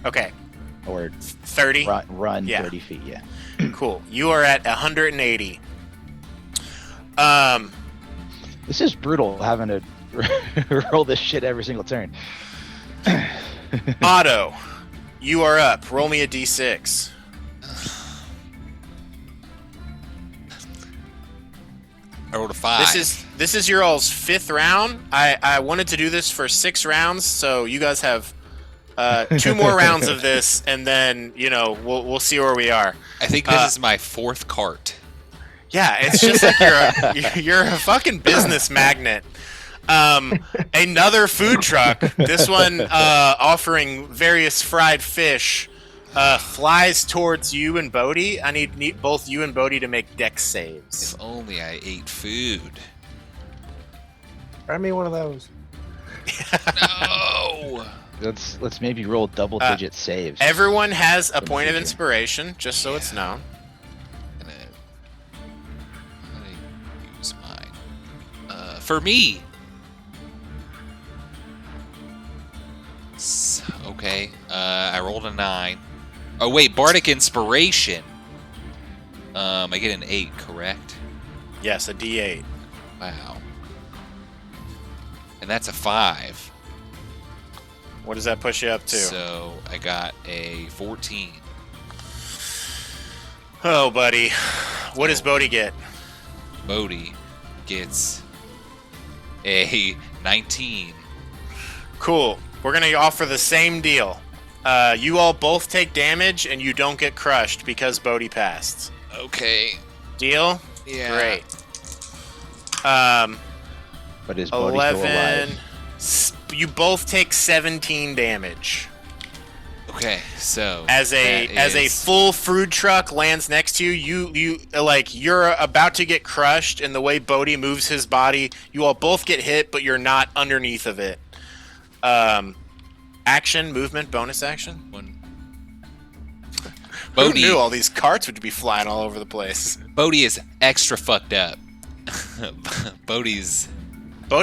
Okay. Or 30? run Yeah. 30 feet, yeah. Cool. You are at 180. This is brutal having to roll this shit every single turn. Otto, you are up. Roll me a d6. I rolled a 5. This is your all's 5th round. I wanted to do this for 6 rounds, so you guys have 2 more rounds of this, and then we'll see where we are. I think this is my 4th cart. Yeah, it's just like you're a fucking business magnet. Another food truck. This one offering various fried fish. Flies towards you and Bodhi. I need both you and Bodhi to make dex saves. If only I ate food. Grab me one of those. No! Let's maybe roll double-digit saves. Everyone has a the point of future. inspiration, just so it's known. I'm gonna use mine. For me! Okay, I rolled a 9. Oh wait, Bardic Inspiration! I get an 8, correct? Yes, a D8. Wow. And that's a 5. What does that push you up to? So I got a 14. Oh, buddy. What does Bodhi get? Bodhi gets a 19. Cool. We're going to offer the same deal. You all both take damage, and you don't get crushed because Bodhi passed. Okay. Deal? Yeah. Great. But is Bodhi still 11. alive? You both take 17 damage. Okay, so As a full food truck lands next to you, you're about to get crushed, and the way Bodhi moves his body, you all both get hit, but you're not underneath of it. Action, movement, bonus action. Who knew all these carts would be flying all over the place? Bodhi is extra fucked up. Bodhi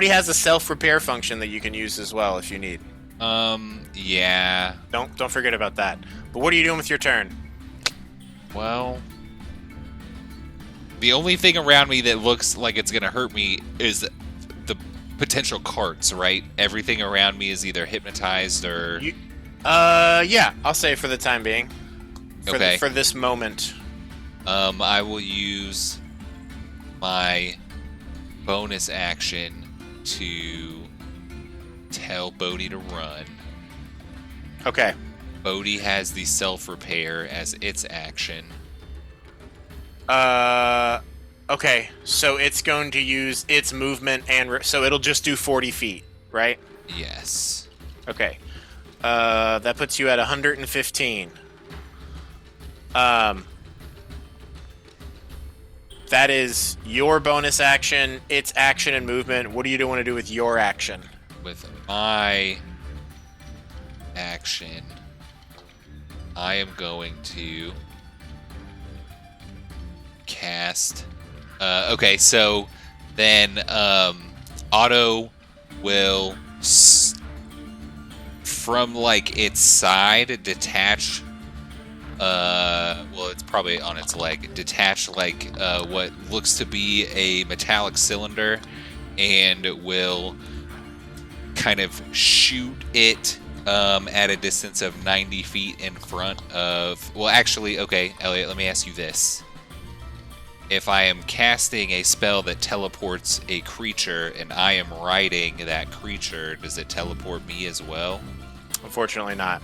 has a self-repair function that you can use as well if you need. Yeah. Don't forget about that. But what are you doing with your turn? Well, the only thing around me that looks like it's gonna hurt me is the potential carts, right? Everything around me is either hypnotized or... Yeah, I'll say for the time being. Okay. For this moment. I will use my bonus action to tell Bodhi to run. Okay. Bodhi has the self-repair as its action. Okay, so it's going to use its movement, and so it'll just do 40 feet, right? Yes. Okay. That puts you at 115. That is your bonus action, its action and movement. What do you want to do with your action? With my action, I am going to cast. Okay, so then Otto will from like its side detach. Well, it's probably on its leg. Detach like what looks to be a metallic cylinder, and will kind of shoot it at a distance of 90 feet in front of. Well, actually, okay, Elliot. Let me ask you this: if I am casting a spell that teleports a creature and I am riding that creature, does it teleport me as well? Unfortunately not.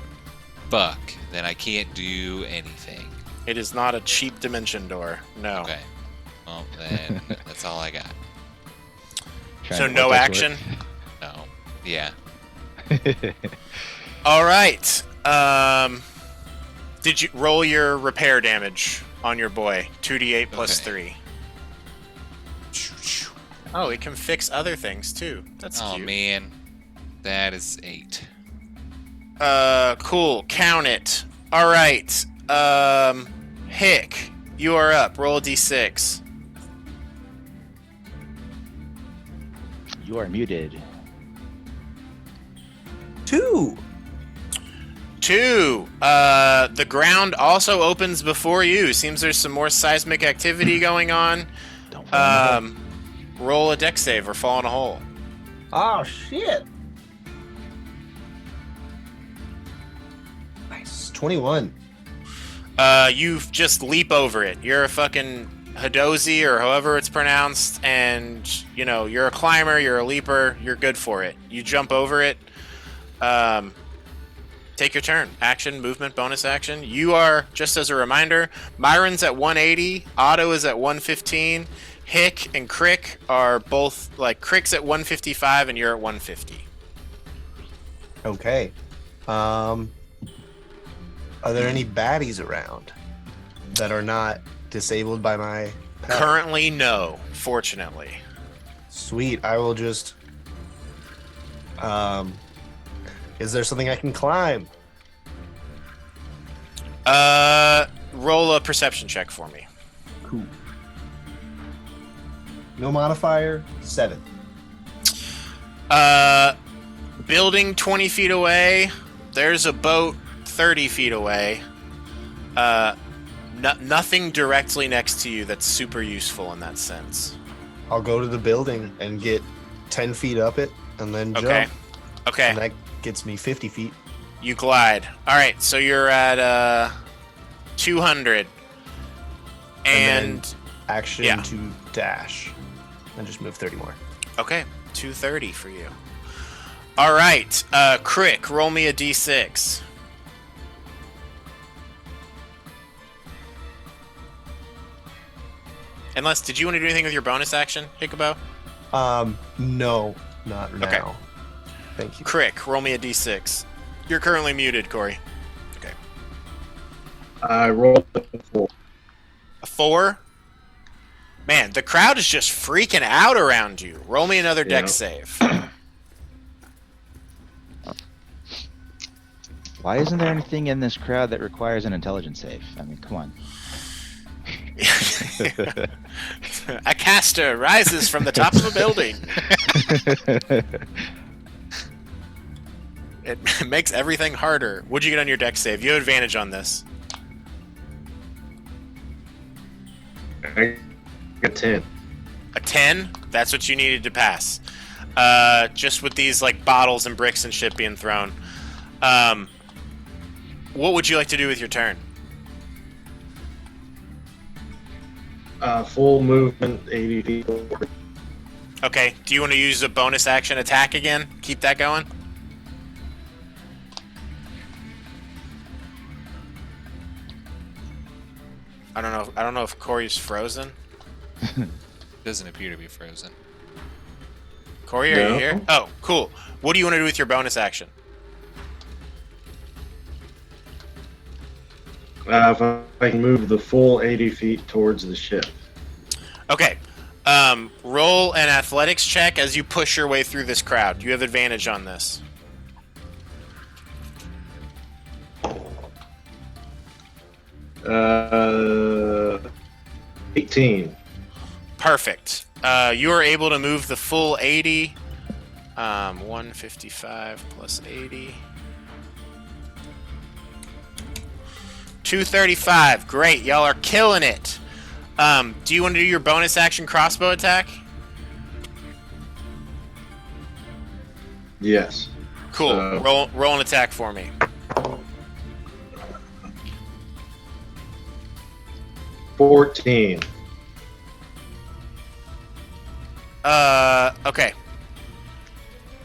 Fuck. Then I can't do anything. It is not a cheap dimension door. No. Okay. Well, then that's all I got. So no action? No. Yeah. All right. Did you roll your repair damage on your boy? 2d8 plus Okay. 3. Oh, it can fix other things too. That's Oh cute. man. That is 8. Cool. Count it. All right. Hick, you are up. Roll a d6. You are muted. 2. 2. The ground also opens before you. Seems there's some more seismic activity going on. Don't fall in the hole. Roll a deck save or fall in a hole. Oh, shit. Nice. 21. You just leap over it. You're a fucking Hadozi or however it's pronounced, and you know you're a climber, you're a leaper, you're good for it. You jump over it. Take your turn. Action, movement, bonus action. You are, just as a reminder, Myron's at 180, Otto is at 115, Hick and Crick are both, like, Crick's at 155 and you're at 150. Okay. Are there any baddies around that are not disabled by my power? Currently, no, fortunately. Sweet. I will just. Is there something I can climb? Roll a perception check for me. Cool. No modifier. 7. Building 20 feet away, there's a boat 30 feet away. Nothing directly next to you that's super useful in that sense. I'll go to the building and get 10 feet up it, and then jump. Okay. Okay. And that gets me 50 feet. You glide. All right, so you're at 200. And then action yeah. to dash. And just move 30 more. Okay, 230 for you. All right, Crick, roll me a d6. Unless, did you want to do anything with your bonus action, Hiccubo? No, not now. Okay. Thank you. Crick, roll me a d6. You're currently muted, Corey. Okay. I rolled a 4. A 4? Man, the crowd is just freaking out around you. Roll me another dex save. Why isn't there anything in this crowd that requires an intelligence save? I mean, come on. A caster rises from the top of a building. It makes everything harder. What'd you get on your dex save? You have advantage on this. I got 10. A 10? That's what you needed to pass. Just with these like bottles and bricks and shit being thrown. What would you like to do with your turn? Full movement, 80 feet forward. Okay. Do you want to use a bonus action attack again? Keep that going? I don't know if Corey's frozen. Doesn't appear to be frozen. Corey, are you No. here? Oh, cool. What do you want to do with your bonus action? If I can move the full 80 feet towards the ship. Okay. Roll an athletics check as you push your way through this crowd. You have advantage on this. Uh, 18. Perfect. You are able to move the full 80. 155 plus 80. 235. Great. Y'all are killing it. Do you want to do your bonus action crossbow attack? Yes. Cool. So- Roll an attack for me. 14. Okay.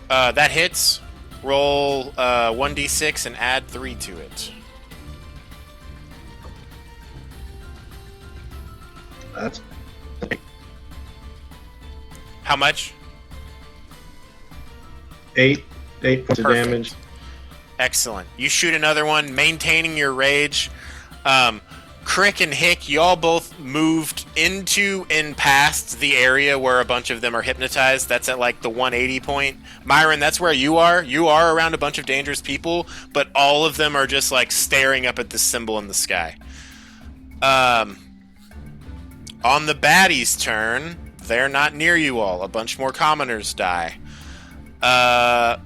That hits. Roll 1d6 and add 3 to it. That's How much? 8 points of Perfect. damage. Excellent. You shoot another one, maintaining your rage. Crick and Hick, y'all both moved into and past the area where a bunch of them are hypnotized. That's at like the 180 point. Myron, that's where you are. You are around a bunch of dangerous people, but all of them are just like staring up at this symbol in the sky. On the baddies' turn, they're not near you all. A bunch more commoners die. Round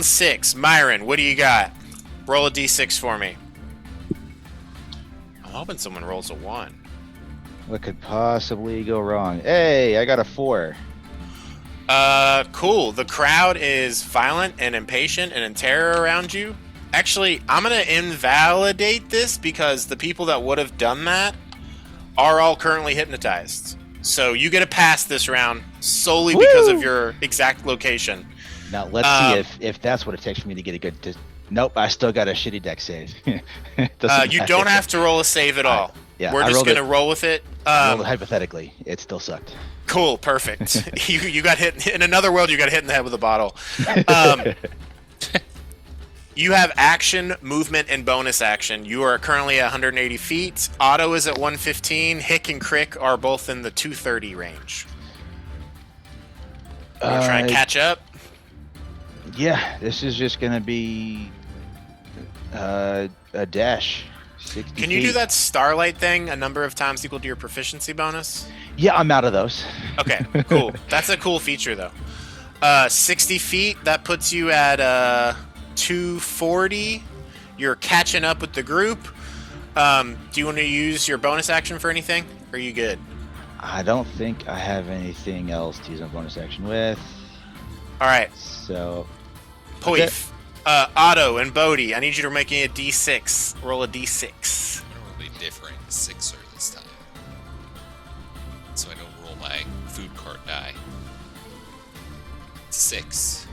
6. Myron, what do you got? Roll a d6 for me. I'm hoping someone rolls a 1. What could possibly go wrong? Hey, I got a 4. Cool. The crowd is violent and impatient and in terror around you. Actually, I'm going to invalidate this because the people that would have done that are all currently hypnotized. So you get a pass this round solely because of your exact location. Now let's see if that's what it takes for me to get a good. Nope, I still got a shitty deck save. You don't have to roll a save at all. Yeah, We're just going to roll with it. Rolled it hypothetically, it still sucked. Cool, perfect. you got hit in another world. You got hit in the head with a bottle. You have action, movement, and bonus action. You are currently at 180 feet. Otto is at 115. Hick and Crick are both in the 230 range. You want to try and catch up? Yeah, this is just gonna be a dash. 60 Can you do feet. that starlight thing a number of times equal to your proficiency bonus? Yeah, I'm out of those. Okay, cool. That's a cool feature, though. 60 feet, that puts you at 240. You're catching up with the group. Do you want to use your bonus action for anything? Or are you good? I don't think I have anything else to use my bonus action with. All right. So, Poif, Otto, and Bodhi, I need you to make me a d6. Roll a d6. I'm really different. 6er this time. So I don't roll my food cart die. 6.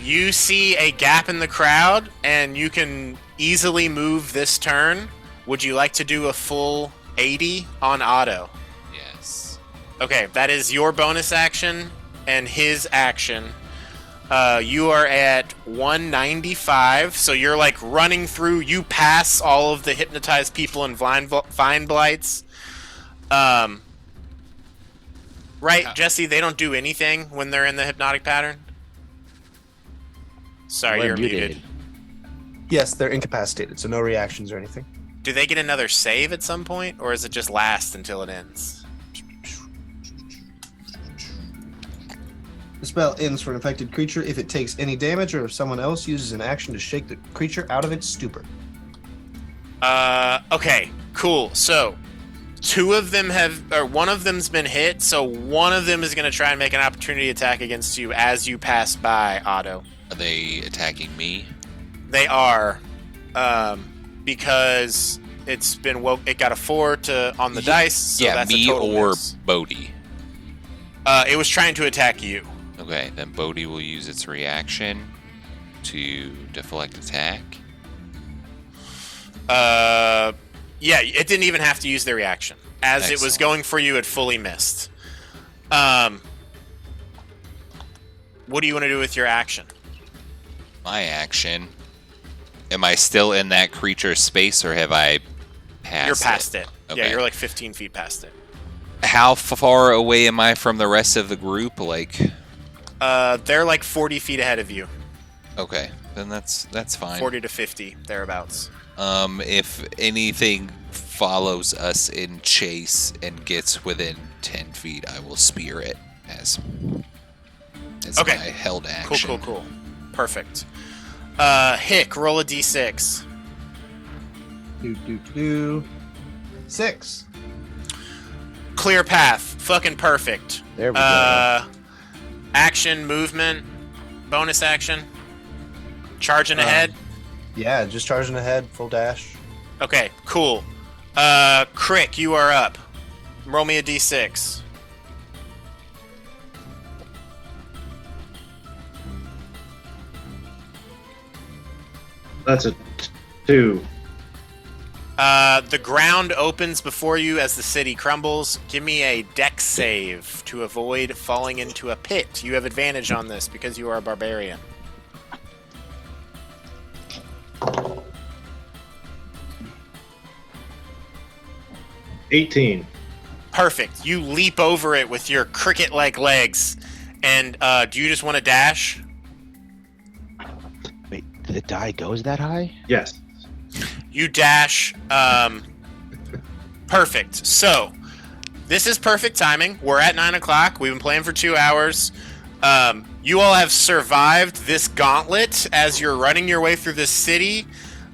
You see a gap in the crowd, and you can easily move this turn. Would you like to do a full 80 on Otto? Yes. Okay, that is your bonus action and his action. You are at 195, so you're like running through. You pass all of the hypnotized people and vine blights. Right, Jesse? They don't do anything when they're in the hypnotic pattern. Sorry, we're you're muted. Yes, they're incapacitated, so no reactions or anything. Do they get another save at some point, or is it just last until it ends? The spell ends for an affected creature if it takes any damage or if someone else uses an action to shake the creature out of its stupor. Okay, cool. So, one of them's been hit, so one of them is going to try and make an opportunity attack against you as you pass by, Otto. Are they attacking me? They are, because it's been it got a 4 on the dice, so yeah, that's me a total or miss. Bodhi. It was trying to attack you. Okay, then Bodhi will use its reaction to deflect attack. Yeah, it didn't even have to use their reaction. As it was Excellent. going for you, it fully missed. What do you want to do with your action? My action Am I still in that creature's space, or have I passed? You're past it. Yeah, Okay. you're like 15 feet past it. How far away am I from the rest of the group? Like, They're like 40 feet ahead of you. okay, then that's fine. 40 to 50, thereabouts. If anything follows us in chase and gets within 10 feet, I will spear it as Okay. my held Cool, action. cool. Perfect. Hick, roll a d6. 6. Clear path. Fucking perfect. There we go. Action, movement, bonus action. Charging ahead. Yeah, just charging ahead, full dash. Okay, cool. Crick, you are up. Roll me a d6. That's a 2. The ground opens before you as the city crumbles. Give me a dex save to avoid falling into a pit. You have advantage on this because you are a barbarian. $18. Perfect. You leap over it with your cricket-like legs. And do you just want to dash? Wait, did the die goes that high? Yes. You dash. Perfect. So, this is perfect timing. We're at 9 o'clock. We've been playing for 2 hours. You all have survived this gauntlet as you're running your way through this city.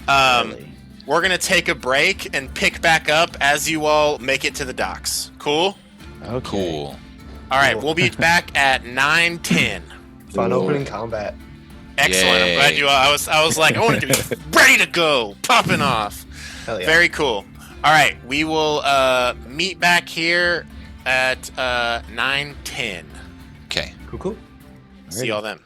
Really? We're going to take a break and pick back up as you all make it to the docks. Cool? Okay. Cool. All right, we'll be back at 9:10. Fun Cool. opening combat. Excellent. I'm glad Yay. you all, I was like, I want to do this. Ready to go. Popping off. Hell yeah. Very cool. All right, we will meet back here at 9:10. Okay. Cool. See y'all then.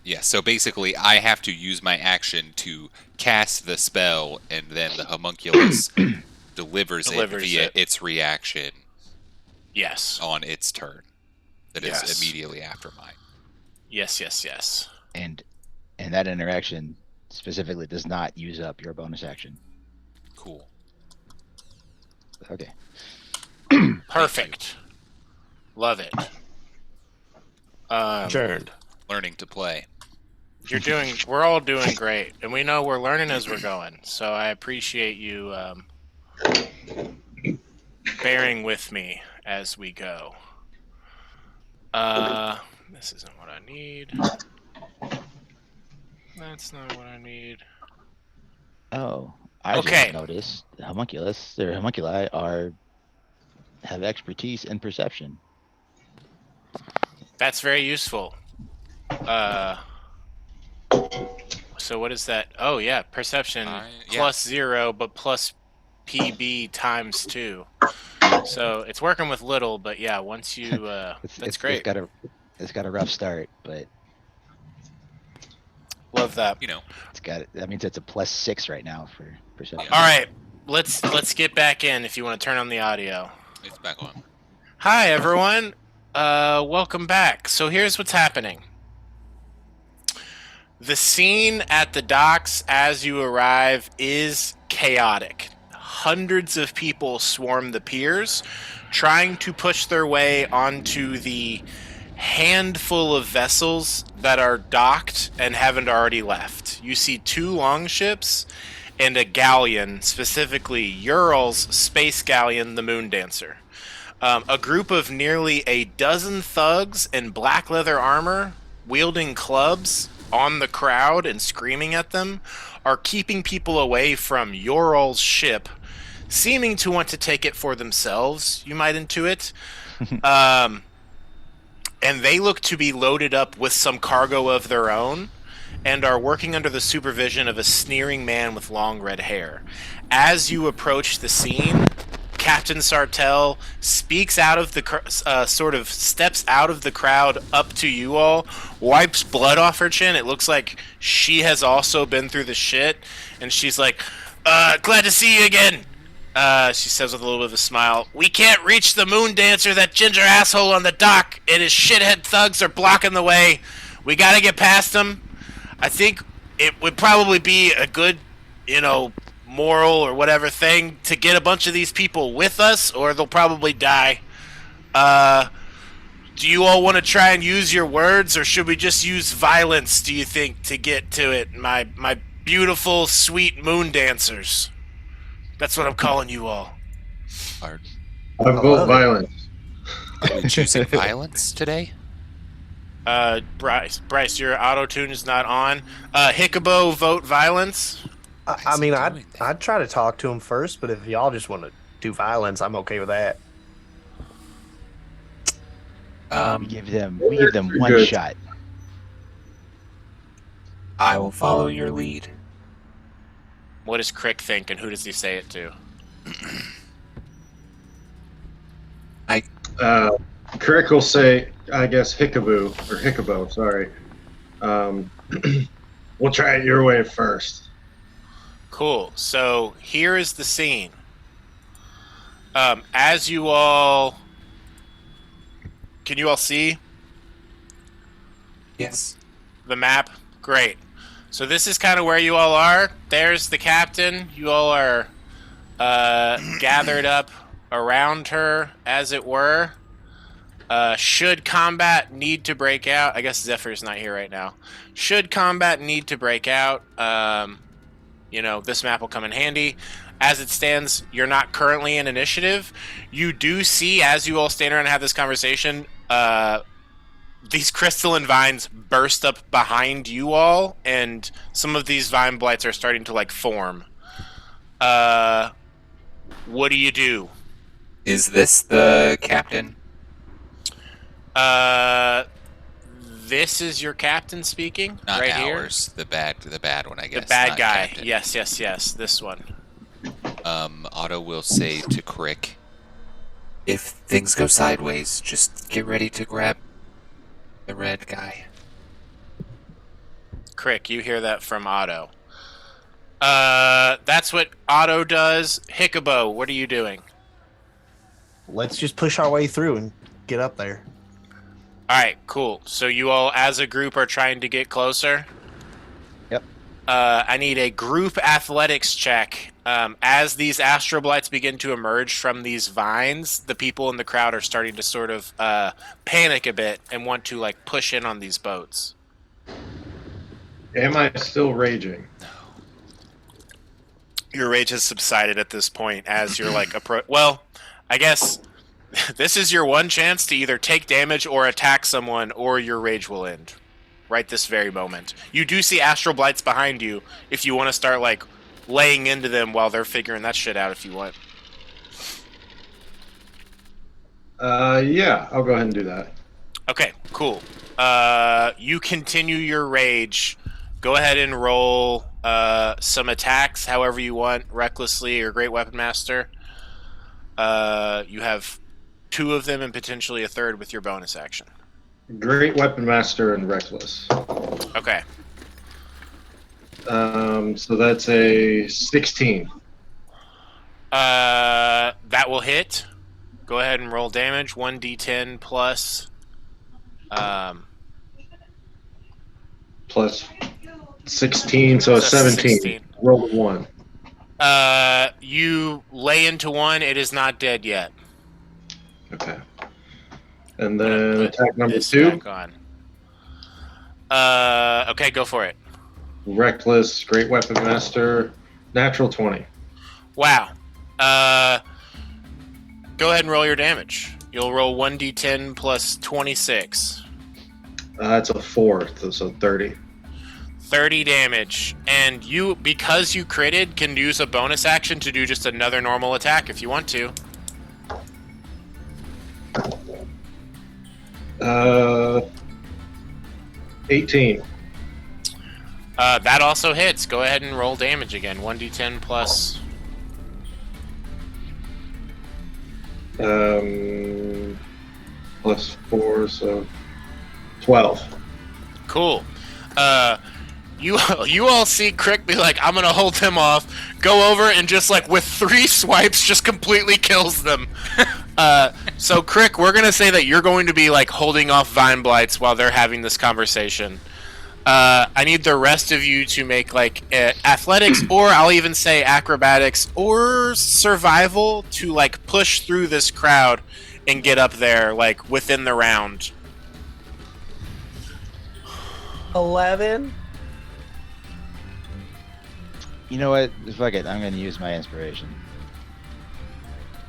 Yeah, so basically I have to use my action to cast the spell, and then the homunculus delivers it via its reaction Yes. on its turn. That is Yes. immediately after mine. Yes. And that interaction specifically does not use up your bonus action. Cool. Okay. Perfect. Love it. Adjourned. Learning to play. We're all doing great, and we know we're learning as we're going. So I appreciate you bearing with me as we go. This isn't what I need. That's not what I need. Oh, I just noticed the homunculi have expertise in perception. That's very useful. So what is that? Oh yeah, perception plus 0, but plus PB times 2. So it's working with little, but yeah, once you that's great. It's got a rough start, but love that. That means it's a +6 right now for perception. All right, let's get back in. If you want to turn on the audio, it's back on. Hi everyone, welcome back. So here's what's happening. The scene at the docks as you arrive is chaotic. Hundreds of people swarm the piers, trying to push their way onto the handful of vessels that are docked and haven't already left. You see 2 longships and a galleon, specifically Ural's space galleon, the Moon Dancer. A group of nearly a dozen thugs in black leather armor, wielding clubs on the crowd and screaming at them, are keeping people away from Ural's ship, seeming to want to take it for themselves, you might intuit. And they look to be loaded up with some cargo of their own and are working under the supervision of a sneering man with long red hair. As you approach the scene, Captain Sartell speaks out of the sort of steps out of the crowd up to you all, wipes blood off her chin. It looks like she has also been through the shit, and she's like, glad to see you again. She says with a little bit of a smile, we can't reach the Moon Dancer, that ginger asshole on the dock, and his shithead thugs are blocking the way. We gotta get past them. I think it would probably be a good, moral or whatever thing to get a bunch of these people with us, or they'll probably die. Do you all want to try and use your words, or should we just use violence, do you think, to get to it? My beautiful, sweet Moon Dancers. That's what I'm calling you all. I vote violence. Are we choosing violence today? Bryce, your auto-tune is not on. Hickabo, vote violence. I'd try to talk to him first, but if y'all just want to do violence, I'm okay with that. We give them one shot. I will follow your lead. What does Crick think, and who does he say it to? Crick will say, I guess, Hickabo, sorry. We'll try it your way first. Cool. So here is the scene. As you all... Can you all see? Yes. The map? Great. So this is kind of where you all are. There's the captain. You all are gathered up around her, as it were. Should combat need to break out... I guess Zephyr's not here right now. Should combat need to break out, this map will come in handy. As it stands, you're not currently in initiative. You do see, as you all stand around and have this conversation, these crystalline vines burst up behind you all, and some of these vine blights are starting to, form. What do you do? Is this the captain? This is your captain speaking? Not right ours. Here? The bad one, I guess. The bad guy. Captain. Yes. This one. Otto will say to Crick, if things go sideways, just get ready to grab the red guy. Crick, you hear that from Otto. That's what Otto does. Hiccubo, what are you doing? Let's just push our way through and get up there. All right, cool. So you all, as a group, are trying to get closer? Yep. I need a group athletics check. As these astroblights begin to emerge from these vines, the people in the crowd are starting to sort of panic a bit and want to like push in on these boats. Am I still raging? Your rage has subsided at this point as you're like well, I guess this is your one chance to either take damage or attack someone, or your rage will end. Right this very moment. You do see astral blights behind you if you want to start like laying into them while they're figuring that shit out if you want. Yeah, I'll go ahead and do that. Okay, cool. You continue your rage. Go ahead and roll some attacks however you want, recklessly or Great Weapon Master. You have 2 of them and potentially a third with your bonus action. Great Weapon Master and Reckless. Okay. So that's a 16. That will hit. Go ahead and roll damage. 1d10 plus. Plus 16, so a 17. 16. Roll a 1. You lay into one. It is not dead yet. Okay. And then Put attack number this 2. back on. Okay, go for it. Reckless, Great Weapon Master, natural 20. Wow. Go ahead and roll your damage. You'll roll 1d10 plus 26. That's a 4, so 30. 30 damage. And you, because you critted, can use a bonus action to do just another normal attack if you want to. 18. That also hits. Go ahead and roll damage again. 1d10 plus... Plus 4, so 12. Cool. You all see Crick be like, I'm gonna hold him off, go over and just like with 3 swipes just completely kills them. So Crick, we're gonna say that you're going to be like holding off Vine Blights while they're having this conversation. I need the rest of you to make like athletics, or I'll even say acrobatics or survival to like push through this crowd and get up there like within the round. 11. You know what? Fuck it. I'm going to use my inspiration.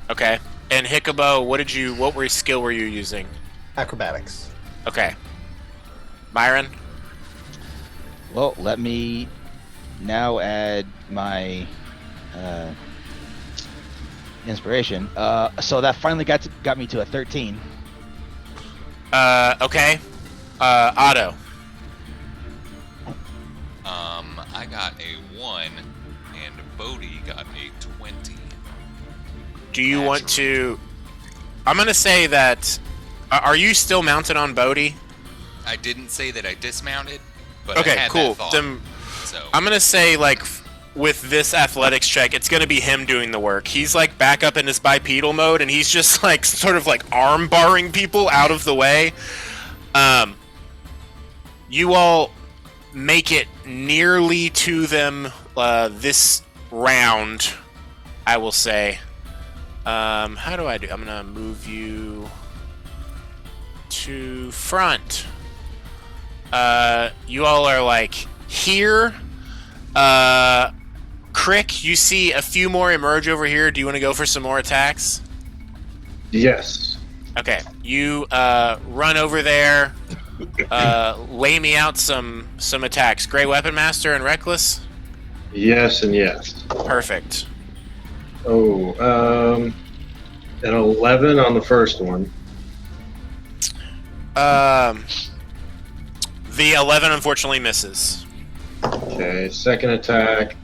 Okay. And Hiccubo, what skill were you using? Acrobatics. Okay. Myron? Well, let me now add my inspiration. So that finally got me to a 13. Okay. Otto. I got a 1, and Bodhi got a 20. Do you want to... I'm going to say that... Are you still mounted on Bodhi? I didn't say that I dismounted, but Okay, I had cool. that thought. Then So I'm going to say, like, with this athletics check, it's going to be him doing the work. He's, like, back up in his bipedal mode, and he's just, like, sort of, like, arm-barring people out of the way. You all make it nearly to them this round, I will say. How do I do? I'm gonna move you to front. You all are like here. Crick, you see a few more emerge over here. Do you want to go for some more attacks? Yes. Okay, you run over there. Lay me out some attacks. Great Weapon Master and Reckless? Yes and yes. Perfect. Oh, an 11 on the first one. The 11 unfortunately misses. Okay, second attack.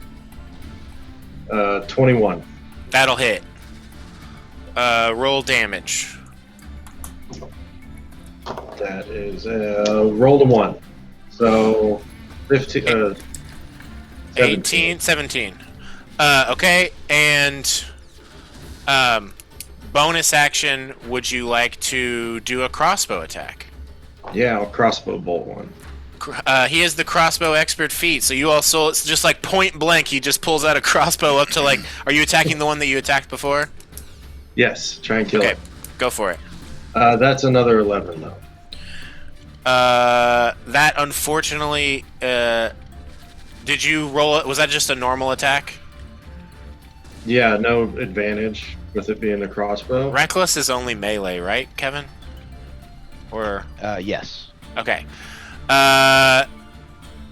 21. That'll hit. Roll damage. That is roll to 1. So 15, 18, 17. Okay, and bonus action, would you like to do a crossbow attack? Yeah, I'll crossbow bolt one. He has the crossbow expert feat, so you also, it's just like point blank, he just pulls out a crossbow up to like, are you attacking the one that you attacked before? Yes, try and kill Okay, it. go for it. That's another 11 though. That unfortunately, did you roll it? Was that just a normal attack? Yeah, no advantage with it being a crossbow. Reckless is only melee, right, Kevin? Or Yes. okay.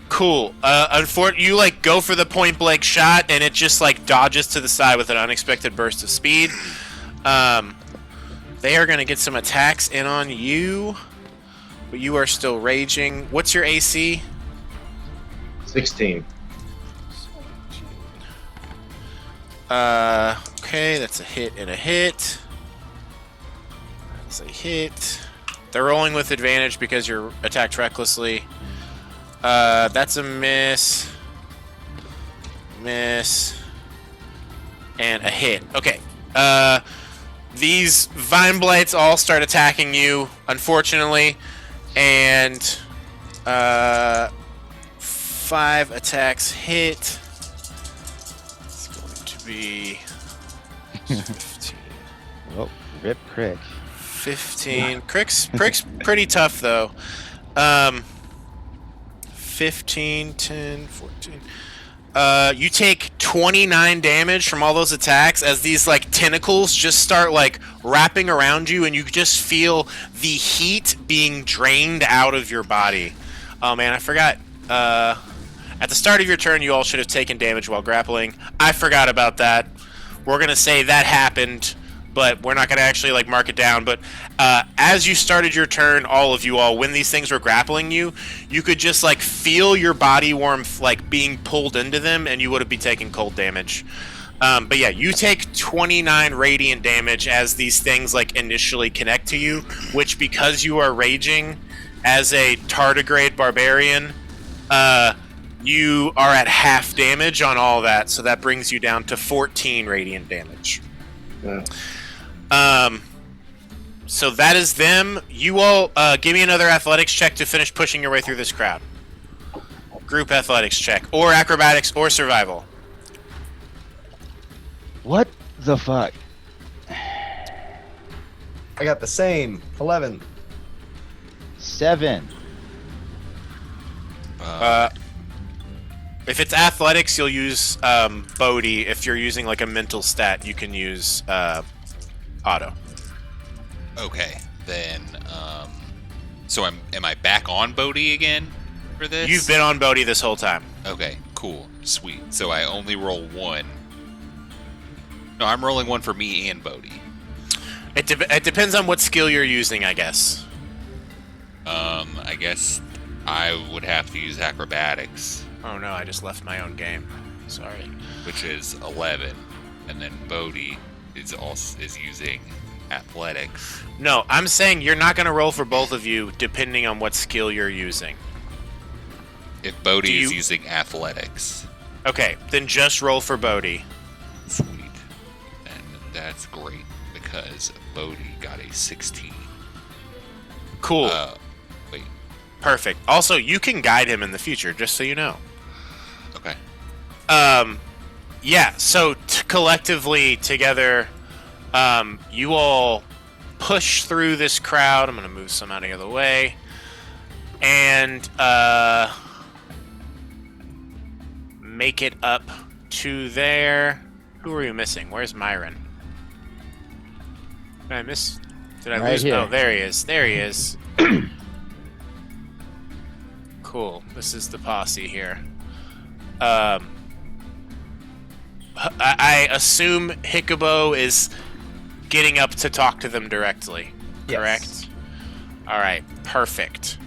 Cool. You like go for the point blank shot, and it just like dodges to the side with an unexpected burst of speed. They are gonna get some attacks in on you, but you are still raging. What's your AC? 16. Okay, that's a hit and a hit. That's a hit. They're rolling with advantage because you're attacked recklessly. That's a miss. Miss. And a hit. Okay. These vine blights all start attacking you, unfortunately. And 5 attacks hit. It's going to be 15. Well, rip Crick. 15. Crick's pretty tough, though. 15, 10, 14. You take 29 damage from all those attacks as these like tentacles just start like wrapping around you, and you just feel the heat being drained out of your body. Oh man, I forgot. At the start of your turn, you all should have taken damage while grappling. I forgot about that. We're gonna say that happened, but we're not gonna actually like mark it down. But as you started your turn, all of you all, when these things were grappling you, you could just like feel your body warmth like being pulled into them, and you would have been taking cold damage. But yeah, you take 29 radiant damage as these things like initially connect to you, which because you are raging as a tardigrade barbarian, you are at half damage on all that, so that brings you down to 14 radiant damage. Yeah. So that is them. You all give me another athletics check to finish pushing your way through this crowd. Group athletics check, or acrobatics, or survival. What the fuck? I got the same 11. 7. If it's athletics, you'll use Bodhi. If you're using like a mental stat, you can use auto. Okay, then. So am I back on Bodhi again for this? You've been on Bodhi this whole time. Okay, cool, sweet. So I only roll 1. No, I'm rolling 1 for me and Bodhi. It depends on what skill you're using, I guess. I guess I would have to use acrobatics, Oh no, I just left my own game. Sorry. which is 11, and then Bodhi is using athletics. No, I'm saying you're not going to roll for both of you, depending on what skill you're using. If Bodhi Do is you- using athletics, Okay, then just roll for Bodhi. sweet, and that's great because Bodhi got a 16. Cool. Wait, Perfect. Also, you can guide him in the future, just so you know. okay. Yeah, so collectively together, you all push through this crowd. I'm going to move some out of the way. And make it up to there. Who are you missing? Where's Myron? Did I miss? Did I Right lose? here. Oh, there he is. There he is. Cool. This is the posse here. I assume Hikubo is getting up to talk to them directly. Yes. Correct? All right. Perfect.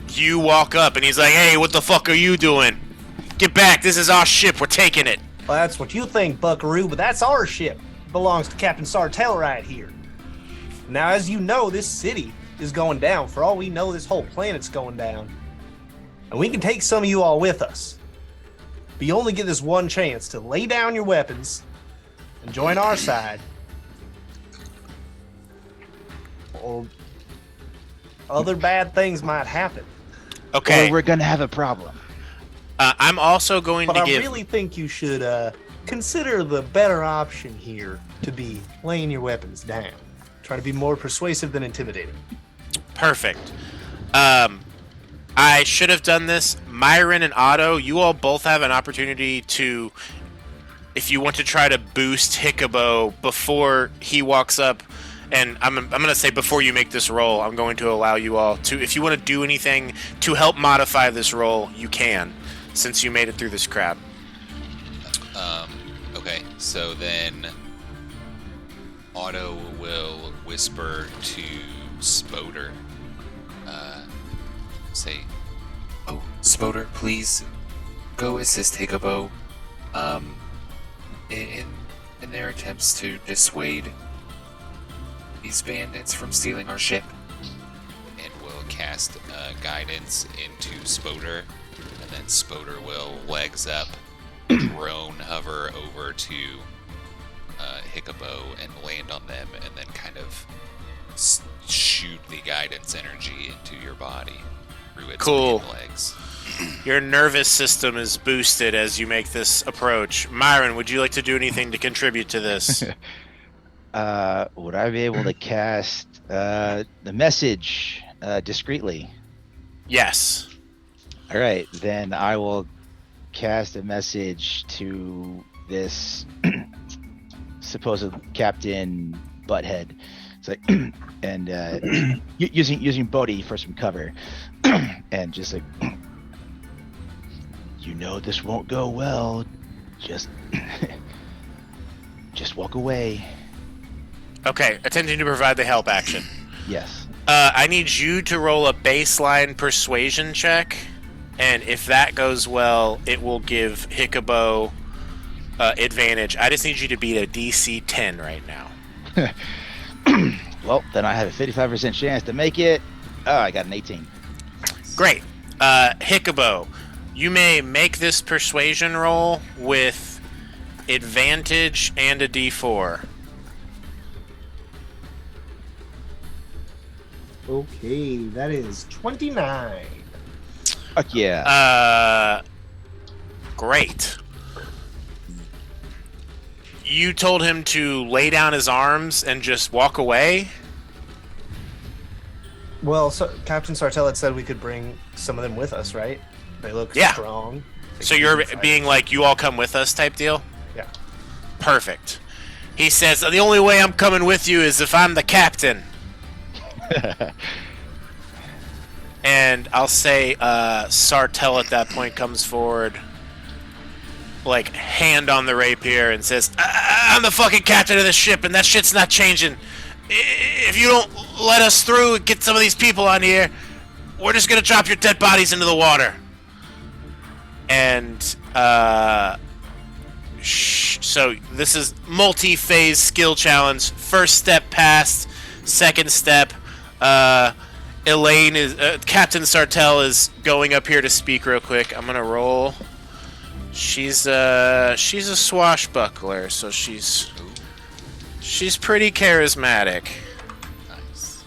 You walk up and he's like, "Hey, what the fuck are you doing? Get back! This is our ship. We're taking it." Well, that's what you think, Buckaroo, but that's our ship. It belongs to Captain Sartell right here. Now, as you know, this city is going down. For all we know, this whole planet's going down. And we can take some of you all with us. But you only get this one chance to lay down your weapons and join our side. Or other bad things might happen. Okay. Or we're gonna have a problem. I'm also going But to I give. really think you should consider the better option here to be laying your weapons down. Try to be more persuasive than intimidating. Perfect. I should have done this. Myron and Otto, you all both have an opportunity to, if you want to try to boost Hiccubo before he walks up, and I'm going to say before you make this roll, I'm going to allow you all to, if you want to do anything to help modify this roll, you can, since you made it through this crowd. Okay, so then Otto will whisper to Spoder. Say, "Oh, Spoder, please go assist Hiccubo. In their attempts to dissuade these bandits from stealing our ship." And will cast guidance into Spoder, and then Spoder will legs up, drone hover over to Hiccubo and land on them, and then kind of shoot the guidance energy into your body through its Cool. legs. Your nervous system is boosted as you make this approach. Myron, would you like to do anything to contribute to this? Would I be able to cast the message discreetly? Yes. All right, then I will cast a message to this supposed Captain Butthead. It's like, and using Bodhi for some cover, and just like, you know, this won't go well. Just walk away. Okay, attempting to provide the help action. Yes. I need you to roll a baseline persuasion check, and if that goes well, it will give Hiccubo advantage. I just need you to beat a DC 10 right now. Well, then I have a 55% chance to make it. Oh, I got an 18. Great. Hiccubo, you may make this persuasion roll with advantage and a D4. Okay, that is 29. Fuck yeah. Great. You told him to lay down his arms and just walk away? Well, so Captain Sartell had said we could bring some of them with us, right? They look Yeah. strong. So you're being like, you all come with us type deal? Yeah. Perfect. He says, the only way I'm coming with you is if I'm the captain. And I'll say Sartell at that point comes forward, like, hand on the rapier, and says, I'm the fucking captain of this ship, and that shit's not changing. If you don't let us through and get some of these people on here, we're just going to drop your dead bodies into the water. And so this is multi-phase skill challenge. First step passed. Second step, Elaine is Captain Sartell is going up here to speak real quick. I'm gonna roll. She's a swashbuckler, so she's pretty charismatic. Nice.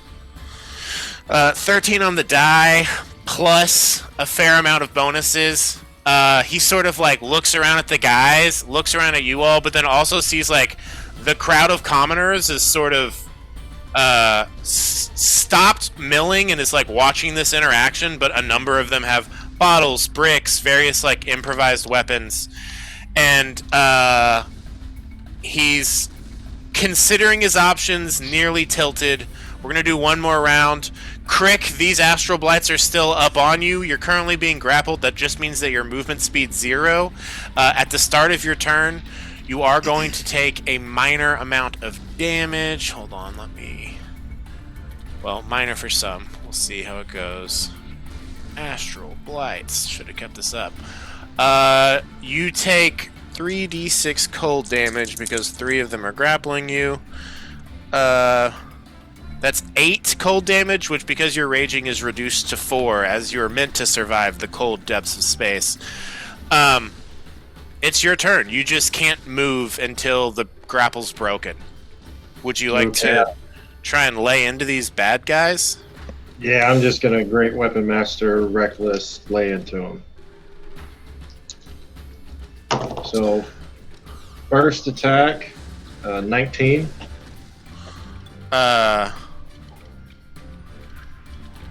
13 on the die, plus a fair amount of bonuses. He sort of like looks around at the guys, looks around at you all, but then also sees like the crowd of commoners is sort of stopped milling and is like watching this interaction, but a number of them have bottles, bricks, various like improvised weapons, and he's considering his options, nearly tilted. We're gonna do one more round. Crick, these astral blights are still up on you. You're currently being grappled. That just means that your movement speed 0. At the start of your turn, you are going to take a minor amount of damage. Hold on, let me... Well, minor for some. We'll see how it goes. Astral blights. Should have kept this up. You take 3d6 cold damage because 3 of them are grappling you. That's 8 cold damage, which because you're raging is reduced to 4, as you're meant to survive the cold depths of space. It's your turn. You just can't move until the grapple's broken. Would you like to try and lay into these bad guys? Yeah, I'm just gonna Great Weapon Master Reckless lay into him. So, first attack, 19.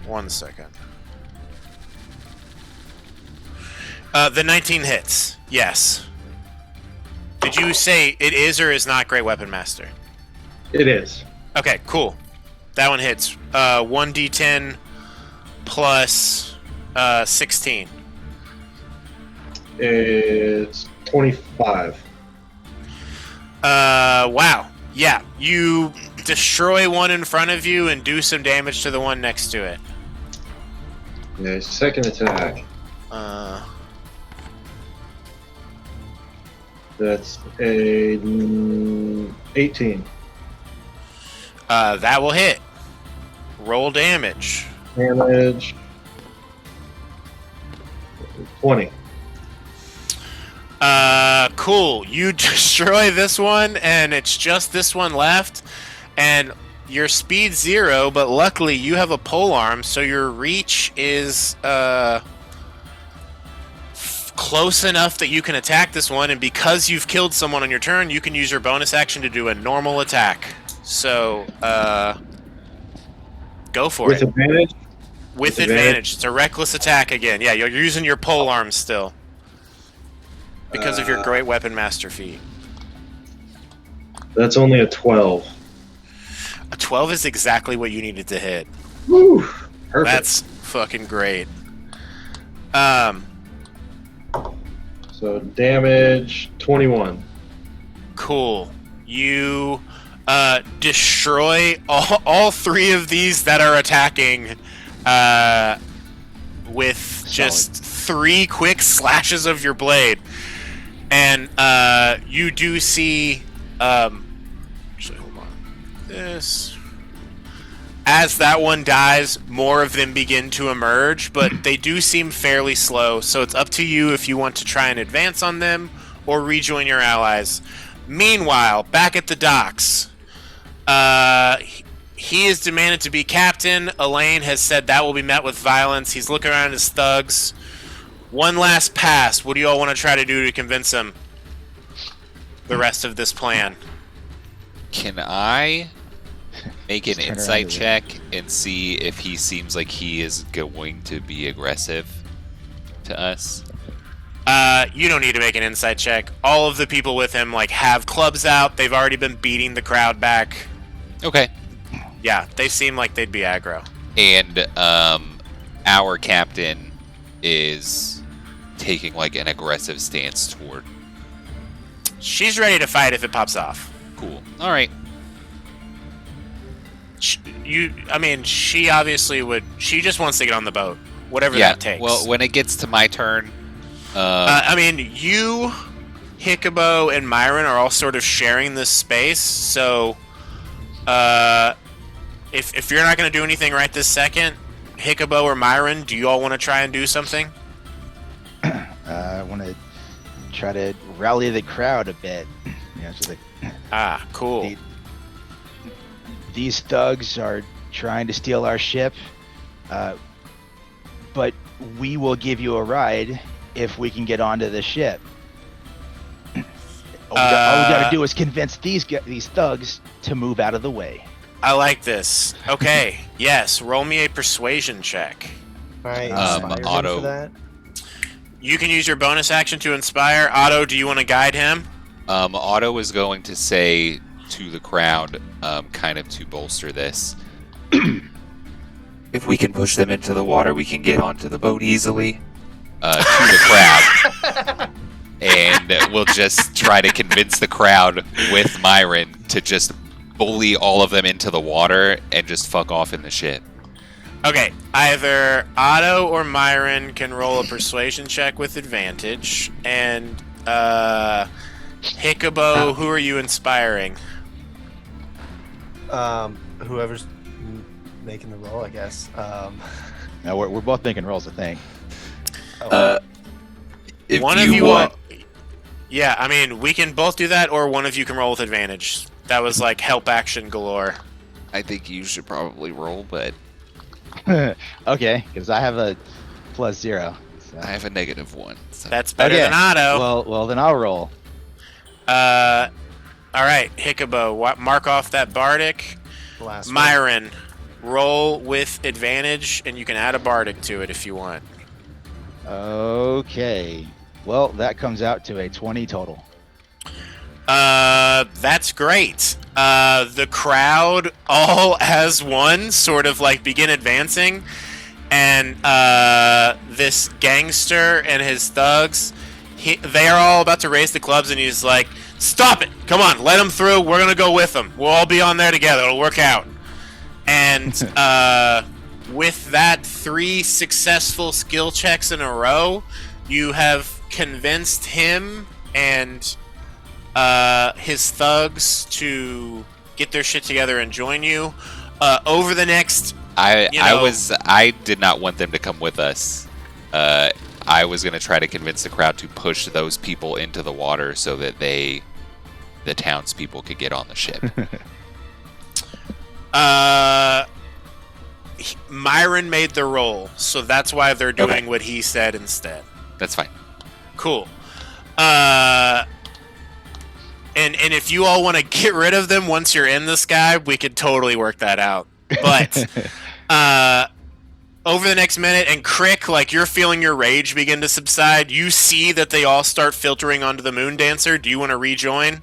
1 second. The 19 hits. Yes. Did you say it is or is not Great Weapon Master? It is. Okay, cool. That one hits. 1d10 plus 16. It's 25. Wow. Yeah, you destroy one in front of you and do some damage to the one next to it. Okay, second attack. That's a 18. That will hit. Roll damage. Damage. 20. Cool. You destroy this one, and it's just this one left. And your speed's 0, but luckily you have a pole arm, so your reach is close enough that you can attack this one. And because you've killed someone on your turn, you can use your bonus action to do a normal attack. So, go for With it. advantage? With advantage. It's a reckless attack again. Yeah, you're using your pole arm still. Because of your Great Weapon Master feat. That's only a 12. A 12 is exactly what you needed to hit. Woo! Perfect. That's fucking great. So damage 21. Cool. You destroy all 3 of these that are attacking with just 3 quick slashes of your blade. And you do see... actually, hold on. This... As that one dies, more of them begin to emerge, but they do seem fairly slow, so it's up to you if you want to try and advance on them or rejoin your allies. Meanwhile, back at the docks, he is demanded to be captain. Elaine has said that will be met with violence. He's looking around his thugs. One last pass. What do you all want to try to do to convince him the rest of this plan? Can I make an Just turn insight around check and see if he seems like he is going to be aggressive to us? You don't need to make an insight check. All of the people with him have clubs out. They've already been beating the crowd back. Okay. Yeah, they seem like they'd be aggro. And our captain is taking an aggressive stance toward. She's ready to fight if it pops off. Cool. All right. She obviously would. She just wants to get on the boat, whatever that takes. Well, when it gets to my turn, you, Hiccubo, and Myron are all sort of sharing this space. So, if you're not going to do anything right this second, Hiccubo or Myron, do you all want to try and do something? I want to try to rally the crowd a bit. Cool. These thugs are trying to steal our ship, but we will give you a ride if we can get onto the ship. All we got to do is convince these thugs to move out of the way. I like this. Okay, yes, roll me a persuasion check. I inspire him Otto. for that. You can use your bonus action to inspire. Otto, do you want to guide him? Otto is going to say to the crowd, kind of to bolster this. If we can push them into the water, we can get onto the boat easily. To the crowd. And we'll just try to convince the crowd with Myron to just bully all of them into the water and just fuck off in the ship. Okay, either Otto or Myron can roll a persuasion check with advantage, and Hiccubo, who are you inspiring? Whoever's making the roll, I guess. No, we're both making rolls, I think. If One you of you want, all. Yeah, I mean, we can both do that, or one of you can roll with advantage. That was like help action galore. I think you should probably roll, but Okay, because I have a +0. So. I have a -1. So. That's better Okay, than Otto. Well, then I'll roll. All right, Hiccubo, mark off that bardic. Last one. Myron, roll with advantage, and you can add a bardic to it if you want. Okay. Well, that comes out to a 20 total. That's great. The crowd, all as one, sort of like begin advancing, and this gangster and his thugs, they are all about to raise the clubs, and he's like, "Stop it! Come on, let them through. We're gonna go with them. We'll all be on there together. It'll work out." And with that 3 successful skill checks in a row, you have convinced him and his thugs to get their shit together and join you. Over the next, I did not want them to come with us. I was going to try to convince the crowd to push those people into the water so that the townspeople could get on the ship. Myron made the roll, so that's why they're doing what he said instead. That's fine. Cool. And if you all want to get rid of them once you're in the sky, we could totally work that out. But over the next minute, and Crick, like, you're feeling your rage begin to subside. You see that they all start filtering onto the Moon Dancer. Do you want to rejoin?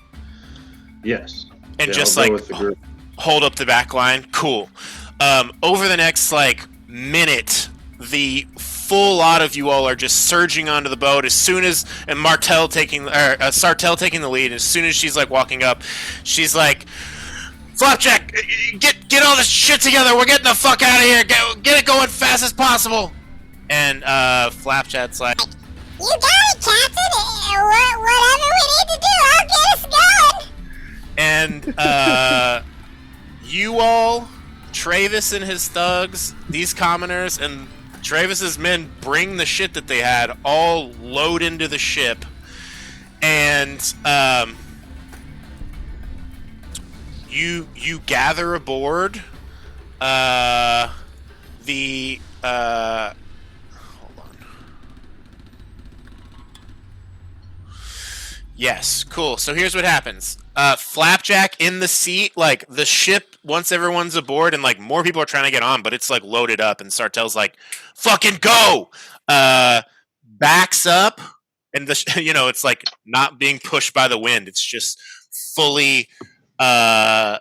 Yes. And Yeah, just I'll go like with the group. hold up the back line? Cool. Over the next like minute, the full lot of you all are just surging onto the boat as soon as, and Sartell taking the lead. As soon as she's like walking up, she's like, "Flapjack, get all this shit together. We're getting the fuck out of here. Get it going fast as possible." And Flapjack's like, "You got it, Captain. Whatever we need to do, I'll get us going." and you all, Travis and his thugs, these commoners, and Travis's men bring the shit that they had, all load into the ship, and you gather aboard the hold on. Yes, cool. So here's what happens. Flapjack in the seat, like the ship, once everyone's aboard and like more people are trying to get on, but it's like loaded up, and Sartell's like, "Fucking go!" Backs up, and the it's like not being pushed by the wind. It's just fully the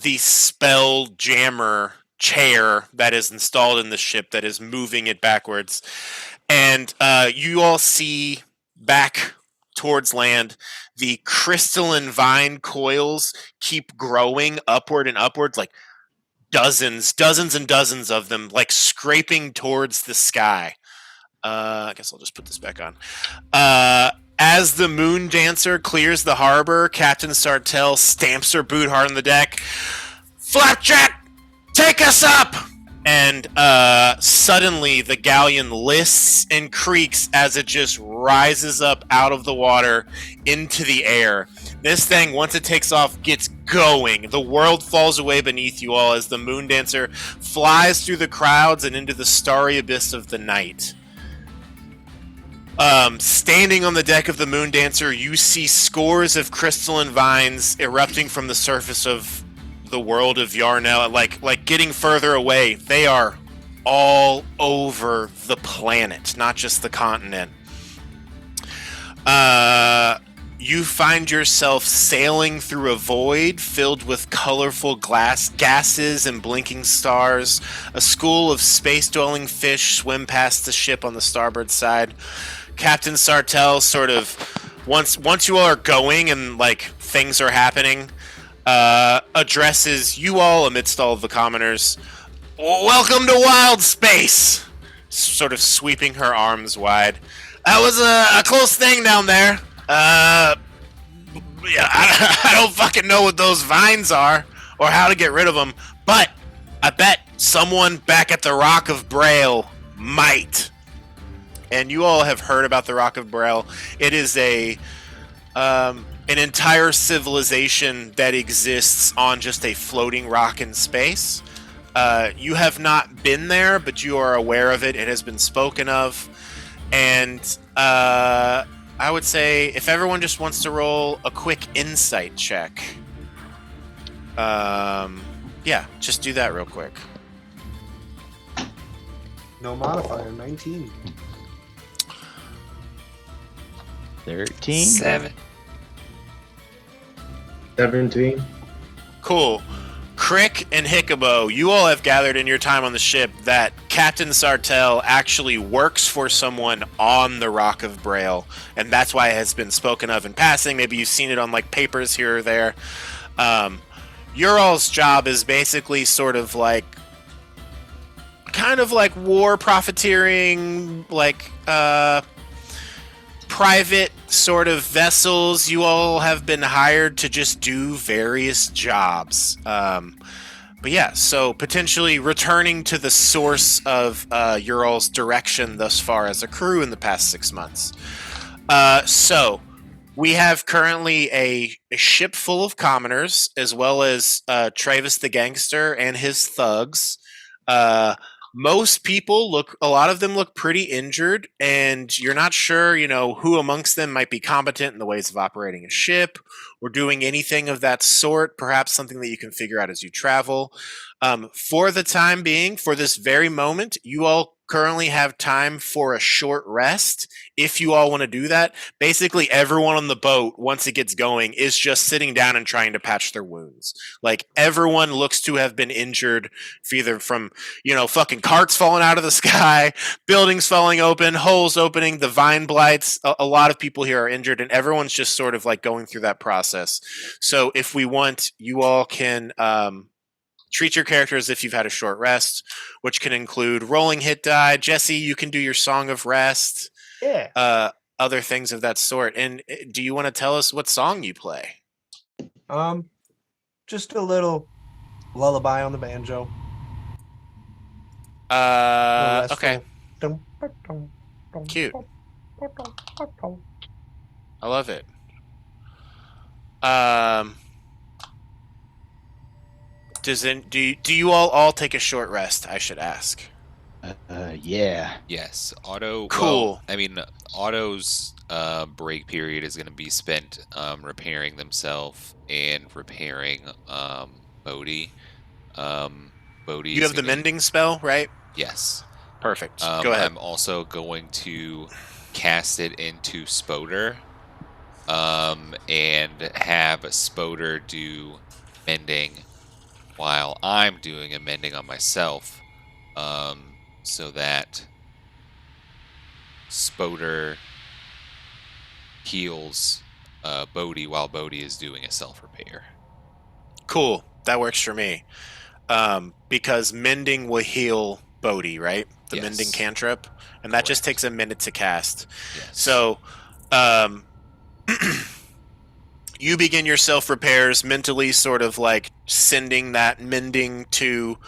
Spelljammer chair that is installed in the ship that is moving it backwards, and you all see back towards land, the crystalline vine coils keep growing upward and upward, like dozens and dozens of them, like scraping towards the sky. I guess I'll just put this back on. As the Moon Dancer clears the harbor, Captain Sartell stamps her boot hard on the deck. "Flapjack, take us up!" And suddenly the galleon lists and creaks as it just rises up out of the water into the air. This thing, once it takes off, gets going. The world falls away beneath you all as the Moon Dancer flies through the crowds and into the starry abyss of the night. Standing on the deck of the Moon Dancer, you see scores of crystalline vines erupting from the surface of the world of Yarnell, like getting further away. They are all over the planet, not just the continent. You find yourself sailing through a void filled with colorful gases and blinking stars. A school of space-dwelling fish swim past the ship on the starboard side. Captain Sartell sort of, once you all are going and like things are happening, addresses you all amidst all of the commoners. "Welcome to Wild Space!" Sort of sweeping her arms wide. "That was a close thing down there. Yeah, I don't fucking know what those vines are or how to get rid of them, but I bet someone back at the Rock of Braille might. And you all have heard about the Rock of Braille. It is an entire civilization that exists on just a floating rock in space. You have not been there, but you are aware of it. It has been spoken of. And I would say if everyone just wants to roll a quick insight check. Yeah, just do that real quick. No modifier, 19. 13. 7. 17. Cool. Crick and Hickabo, you all have gathered in your time on the ship that Captain Sartell actually works for someone on the Rock of Braille, and that's why it has been spoken of in passing. Maybe you've seen it on like papers here or there. Your all's job is basically sort of like kind of like war profiteering, like private sort of vessels. You all have been hired to just do various jobs. But yeah, so potentially returning to the source of your all's direction thus far as a crew in the past 6 months. So we have currently a ship full of commoners, as well as Travis the gangster and his thugs. Most people a lot of them look pretty injured, and you're not sure, who amongst them might be competent in the ways of operating a ship or doing anything of that sort, perhaps something that you can figure out as you travel. For the time being, for this very moment, you all currently have time for a short rest if you all want to do that. Basically, everyone on the boat, once it gets going, is just sitting down and trying to patch their wounds. Like, everyone looks to have been injured, either from, fucking carts falling out of the sky, buildings falling open, holes opening, the vine blights. A lot of people here are injured, and everyone's just sort of like going through that process. So if we want, you all can treat your character as if you've had a short rest, which can include rolling hit die. Jesse, you can do your song of rest. Yeah. Other things of that sort. And do you want to tell us what song you play? Just a little lullaby on the banjo. Okay. Cute. I love it. Do you all take a short rest, I should ask? Yeah. Yes, Otto. Cool. Well, Otto's break period is going to be spent repairing themselves and repairing Bodhi. Bodhi. You have the mending spell, right? Yes. Perfect. Go ahead. I'm also going to cast it into Spoder, and have Spoder do mending while I'm doing a mending on myself, so that Spoder heals Bodhi while Bodhi is doing a self-repair. Cool. That works for me. Because mending will heal Bodhi, right? The mending cantrip. And that just takes a minute to cast. Yes. So, you begin your self-repairs, mentally sort of like sending that mending to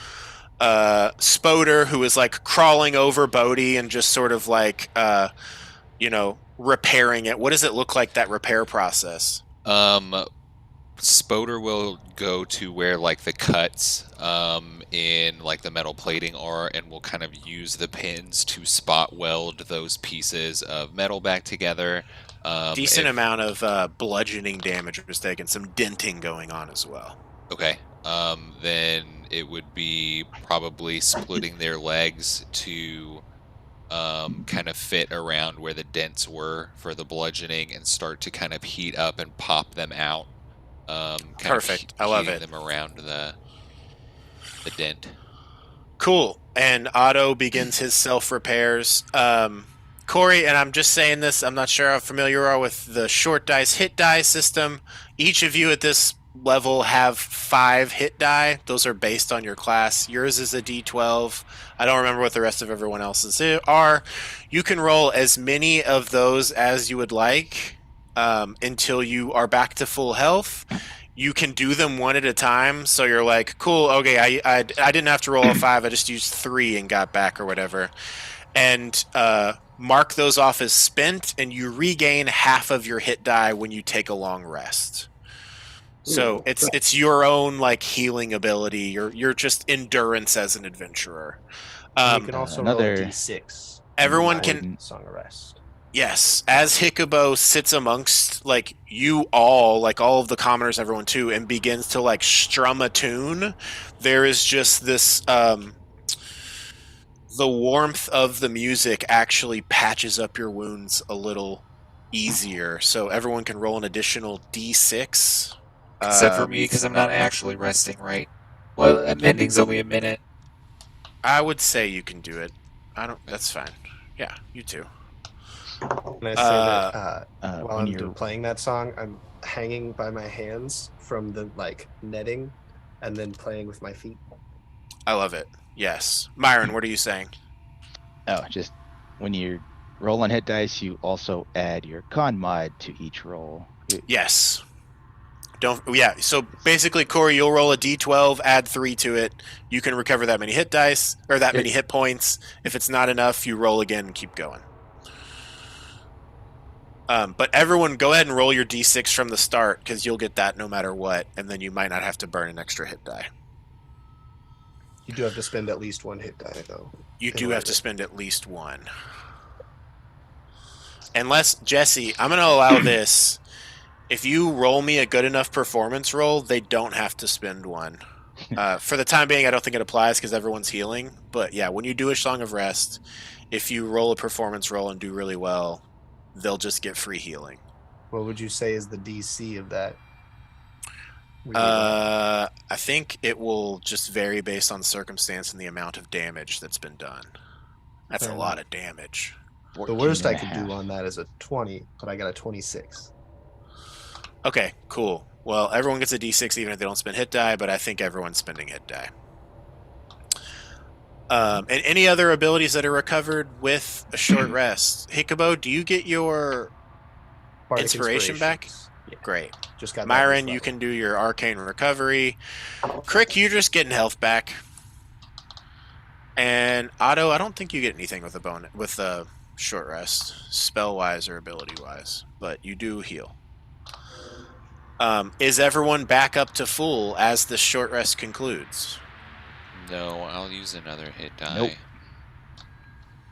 Spoder, who is like crawling over Bodhi and just sort of like, repairing it. What does it look like, that repair process? Spoder will go to where like the cuts in like the metal plating are, and will kind of use the pins to spot weld those pieces of metal back together. Decent amount of bludgeoning damage was taken, some denting going on as well. Okay. Then it would be probably splitting their legs to kind of fit around where the dents were for the bludgeoning, and start to kind of heat up and pop them out. Perfect. I love it. Them around the dent. Cool. And Otto begins his self-repairs. Corey, and I'm just saying this, I'm not sure how familiar you are with the short dice hit die system. Each of you at this level have 5 hit die. Those are based on your class. Yours is a D12. I don't remember what the rest of everyone else's are. You can roll as many of those as you would like. until you are back to full health. You can do them one at a time, so you're like, cool, okay, I didn't have to roll a 5, I just used 3 and got back or whatever. And mark those off as spent, and you regain half of your hit die when you take a long rest. So Ooh, it's your own like healing ability. You're just endurance as an adventurer. And you can also roll a another d6. Everyone by can Song of Rest. Yes, as Hikubo sits amongst like you all, like all of the commoners, everyone too, and begins to like strum a tune, there is just this the warmth of the music actually patches up your wounds a little easier. So everyone can roll an additional d6. Except for me, because I'm not actually resting right. Well, mending's only a minute. I would say you can do it. I don't. That's fine. Yeah, you too. And I say that while when I'm you're playing that song, I'm hanging by my hands from the like netting, and then playing with my feet. I love it. Yes, Myron, what are you saying? just when you're rolling hit dice, you also add your con mod to each roll. Yes. Don't. Yeah. So basically, Corey, you'll roll a d12, add 3 to it. You can recover that many hit dice or that many hit points. If it's not enough, you roll again and keep going. But everyone, go ahead and roll your d6 from the start because you'll get that no matter what, and then you might not have to burn an extra hit die. You do have to spend at least 1 hit die, though. You do have to spend at least 1. Unless, Jesse, I'm going to allow this. If you roll me a good enough performance roll, they don't have to spend 1. For the time being, I don't think it applies because everyone's healing. But yeah, when you do a Song of Rest, if you roll a performance roll and do really well, they'll just get free healing. What would you say is the DC of that? I think it will just vary based on circumstance and the amount of damage that's been done. That's a lot of damage. The worst I could 14.5. do on that is a 20, but I got a 26. Okay, cool. Well, everyone gets a d6 even if they don't spend hit die, but I think everyone's spending hit die. And any other abilities that are recovered with a short rest? Hikubo, do you get your Bardic inspiration back? Inspirations. Yeah, Great. just got that Myron, this you level. can do your arcane recovery. Crick, you're just getting health back. And Otto, I don't think you get anything with a short rest, spell wise or ability wise, but you do heal. Is everyone back up to full as the short rest concludes? No, I'll use another hit die. Nope.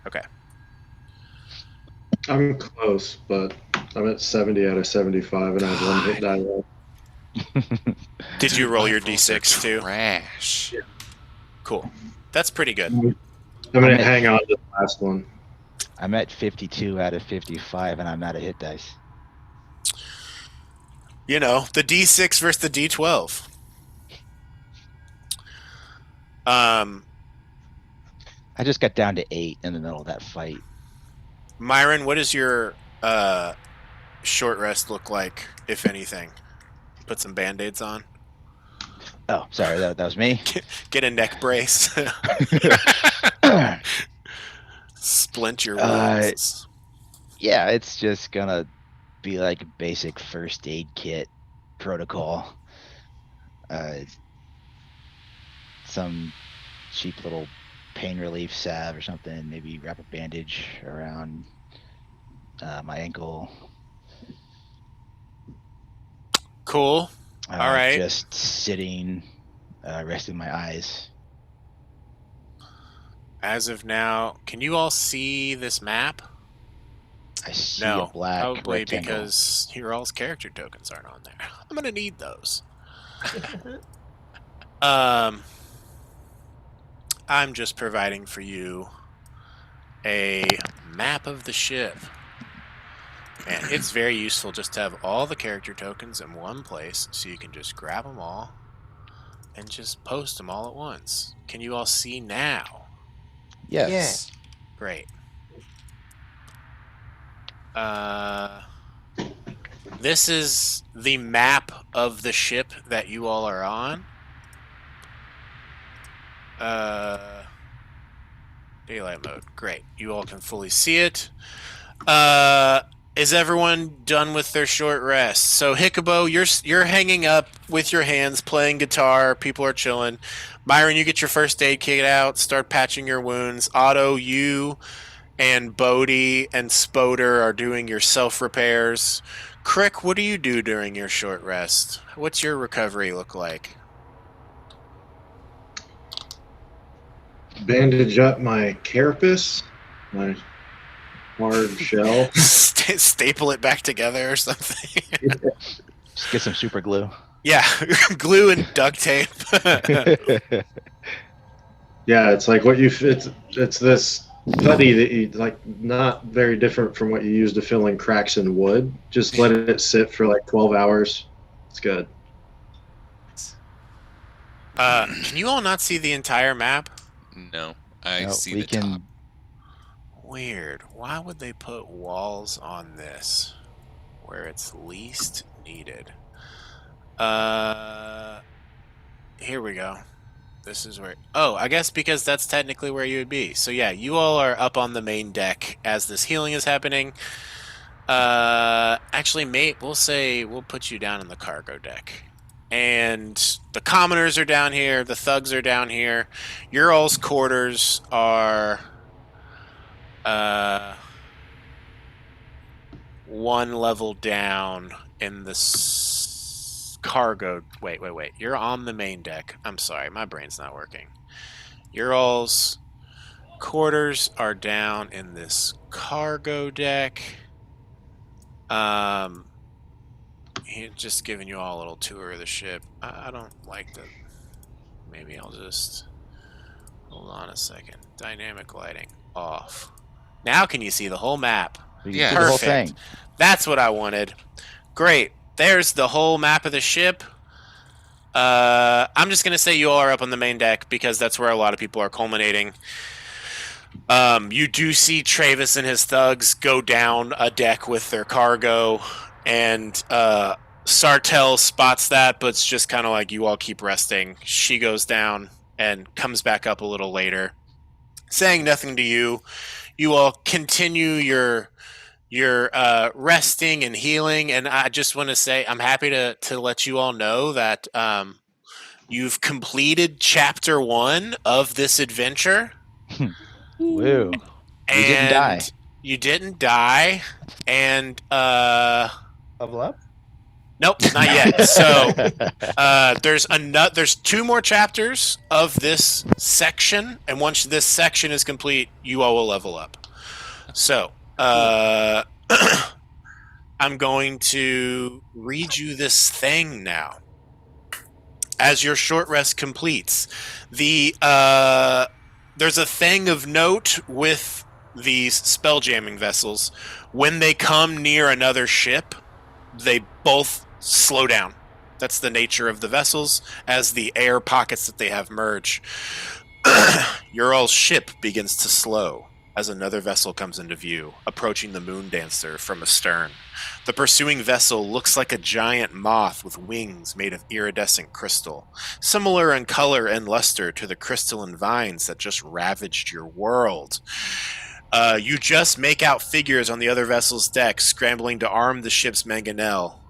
Okay. I'm close, but I'm at 70 out of 75, and I have 1 hit die left. Did you roll My your rolls are d6 too? Trash. Cool. That's pretty good. I'm going to hang on to the last one. I'm at 52 out of 55, and I'm out of hit dice. You know, the d6 versus the d12. I just got down to 8 in the middle of that fight. Myron, what does your short rest look like, if anything? Put some band-aids on. Oh, sorry, that was me. Get a neck brace. Splint your wounds. Yeah, it's just gonna be like a basic first aid kit protocol. Some cheap little pain relief salve or something. Maybe wrap a bandage around my ankle. Cool. All right. Just sitting, resting my eyes. As of now, can you all see this map? I see No, a black probably rectangle. because your all's character tokens aren't on there. I'm gonna need those. I'm just providing for you a map of the ship. And it's very useful just to have all the character tokens in one place so you can just grab them all and just post them all at once. Can you all see now? Yes. Great. This is the map of the ship that you all are on. Daylight mode. Great. You all can fully see it. Is everyone done with their short rest? So Hiccubo, you're hanging up with your hands, playing guitar. People are chilling. Myron, you get your first aid kit out, start patching your wounds. Otto, you and Bodie and Spoder are doing your self repairs. Crick, what do you do during your short rest? What's your recovery look like? Bandage up my carapace, my hard shell. Staple it back together or something. Just get some super glue. Yeah, glue and duct tape. Yeah, it's like what it's this putty that you like, not very different from what you use to fill in cracks in wood. Just let it sit for like 12 hours. It's good. Can you all not see the entire map? No, I No, see we the can. top. Weird. Why would they put walls on this where it's least needed? Here we go. This is where... Oh, I guess because that's technically where you would be. So yeah, you all are up on the main deck as this healing is happening. Actually, mate, we'll put you down on the cargo deck. And the commoners are down here, the thugs are down here. Your all's quarters are... one level down in the cargo. Wait. You're on the main deck. I'm sorry, my brain's not working. Your all's quarters are down in this cargo deck. Just giving you all a little tour of the ship. I don't like the... Maybe I'll just... Hold on a second. Dynamic lighting off. Now can you see the whole map? Yeah. The whole Perfect. thing. That's what I wanted. Great. There's the whole map of the ship. I'm just going to say you all are up on the main deck because that's where a lot of people are culminating. You do see Travis and his thugs go down a deck with their cargo, and Sartell spots that, but it's just kind of like you all keep resting. She goes down and comes back up a little later, saying nothing to you. You all continue your resting and healing, and I just want to say I'm happy to let you all know that you've completed chapter 1 of this adventure. Woo. And We didn't die. You didn't die, and Level up? nope, not yet. So there's 2 more chapters of this section, and once this section is complete, you all will level up. So I'm going to read you this thing now. As your short rest completes, there's a thing of note with these spelljamming vessels. When they come near another ship, they both slow down. That's the nature of the vessels as the air pockets that they have merge. Your all's ship begins to slow as another vessel comes into view, approaching the Moon Dancer from astern. The pursuing vessel looks like a giant moth with wings made of iridescent crystal, similar in color and luster to the crystalline vines that just ravaged your world. You just make out figures on the other vessel's deck, scrambling to arm the ship's mangonel.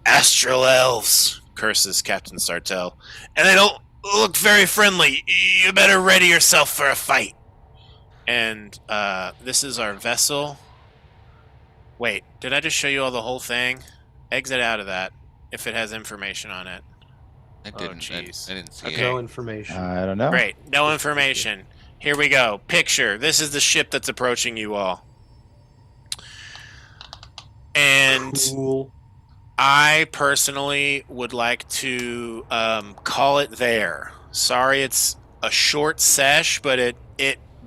Astral elves, curses Captain Sartell, and they don't look very friendly. You better ready yourself for a fight. And this is our vessel. Wait, did I just show you all the whole thing? Exit out of that if it has information on it. I didn't. I didn't see Okay. No information. I don't know. Great, no information. Here we go. Picture. This is the ship that's approaching you all. And Cool. I personally would like to call it there. Sorry it's a short sesh, but it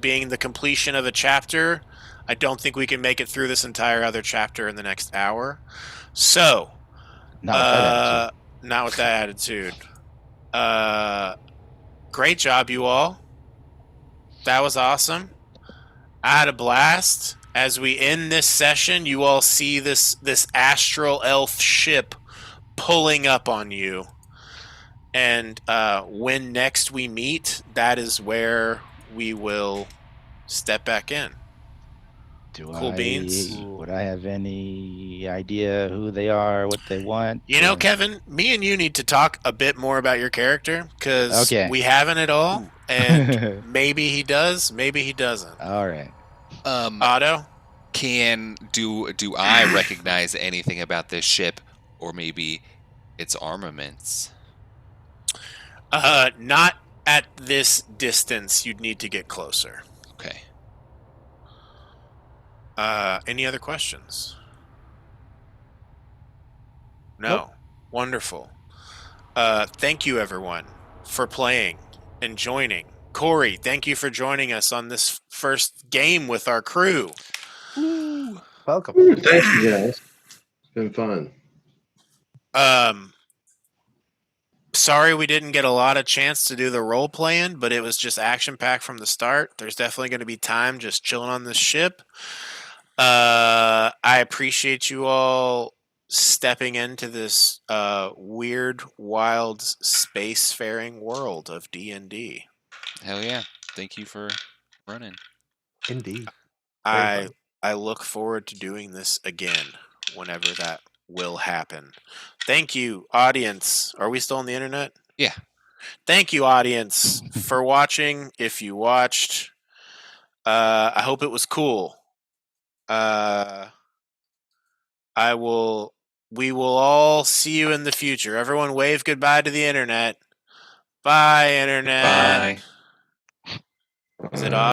being the completion of a chapter, I don't think we can make it through this entire other chapter in the next hour. So, Not with that attitude. Great job, you all. That was awesome. I had a blast. As we end this session, you all see this astral elf ship pulling up on you. And when next we meet, that is where we will step back in. Cool beans. Would I have any idea who they are, what they want? You know, Kevin, me and you need to talk a bit more about your character because Okay. we haven't at all, and maybe he does, maybe he doesn't. All right. Otto, Do I recognize anything about this ship, or maybe its armaments? not at this distance. You'd need to get closer. Okay. Any other questions? No. Nope. Wonderful. Thank you, everyone, for playing and joining. Corey, thank you for joining us on this first game with our crew. Welcome. Thank you guys. It's been fun. Sorry we didn't get a lot of chance to do the role playing, but it was just action packed from the start. There's definitely going to be time just chilling on this ship. I appreciate you all stepping into this weird, wild, spacefaring world of D&D. Hell yeah! Thank you for running. Indeed. I look forward to doing this again whenever that will happen. Thank you, audience. Are we still on the internet? Yeah. Thank you, audience, for watching. If you watched, I hope it was cool. We will all see you in the future. Everyone wave goodbye to the internet. Bye, internet. Bye. Is it off?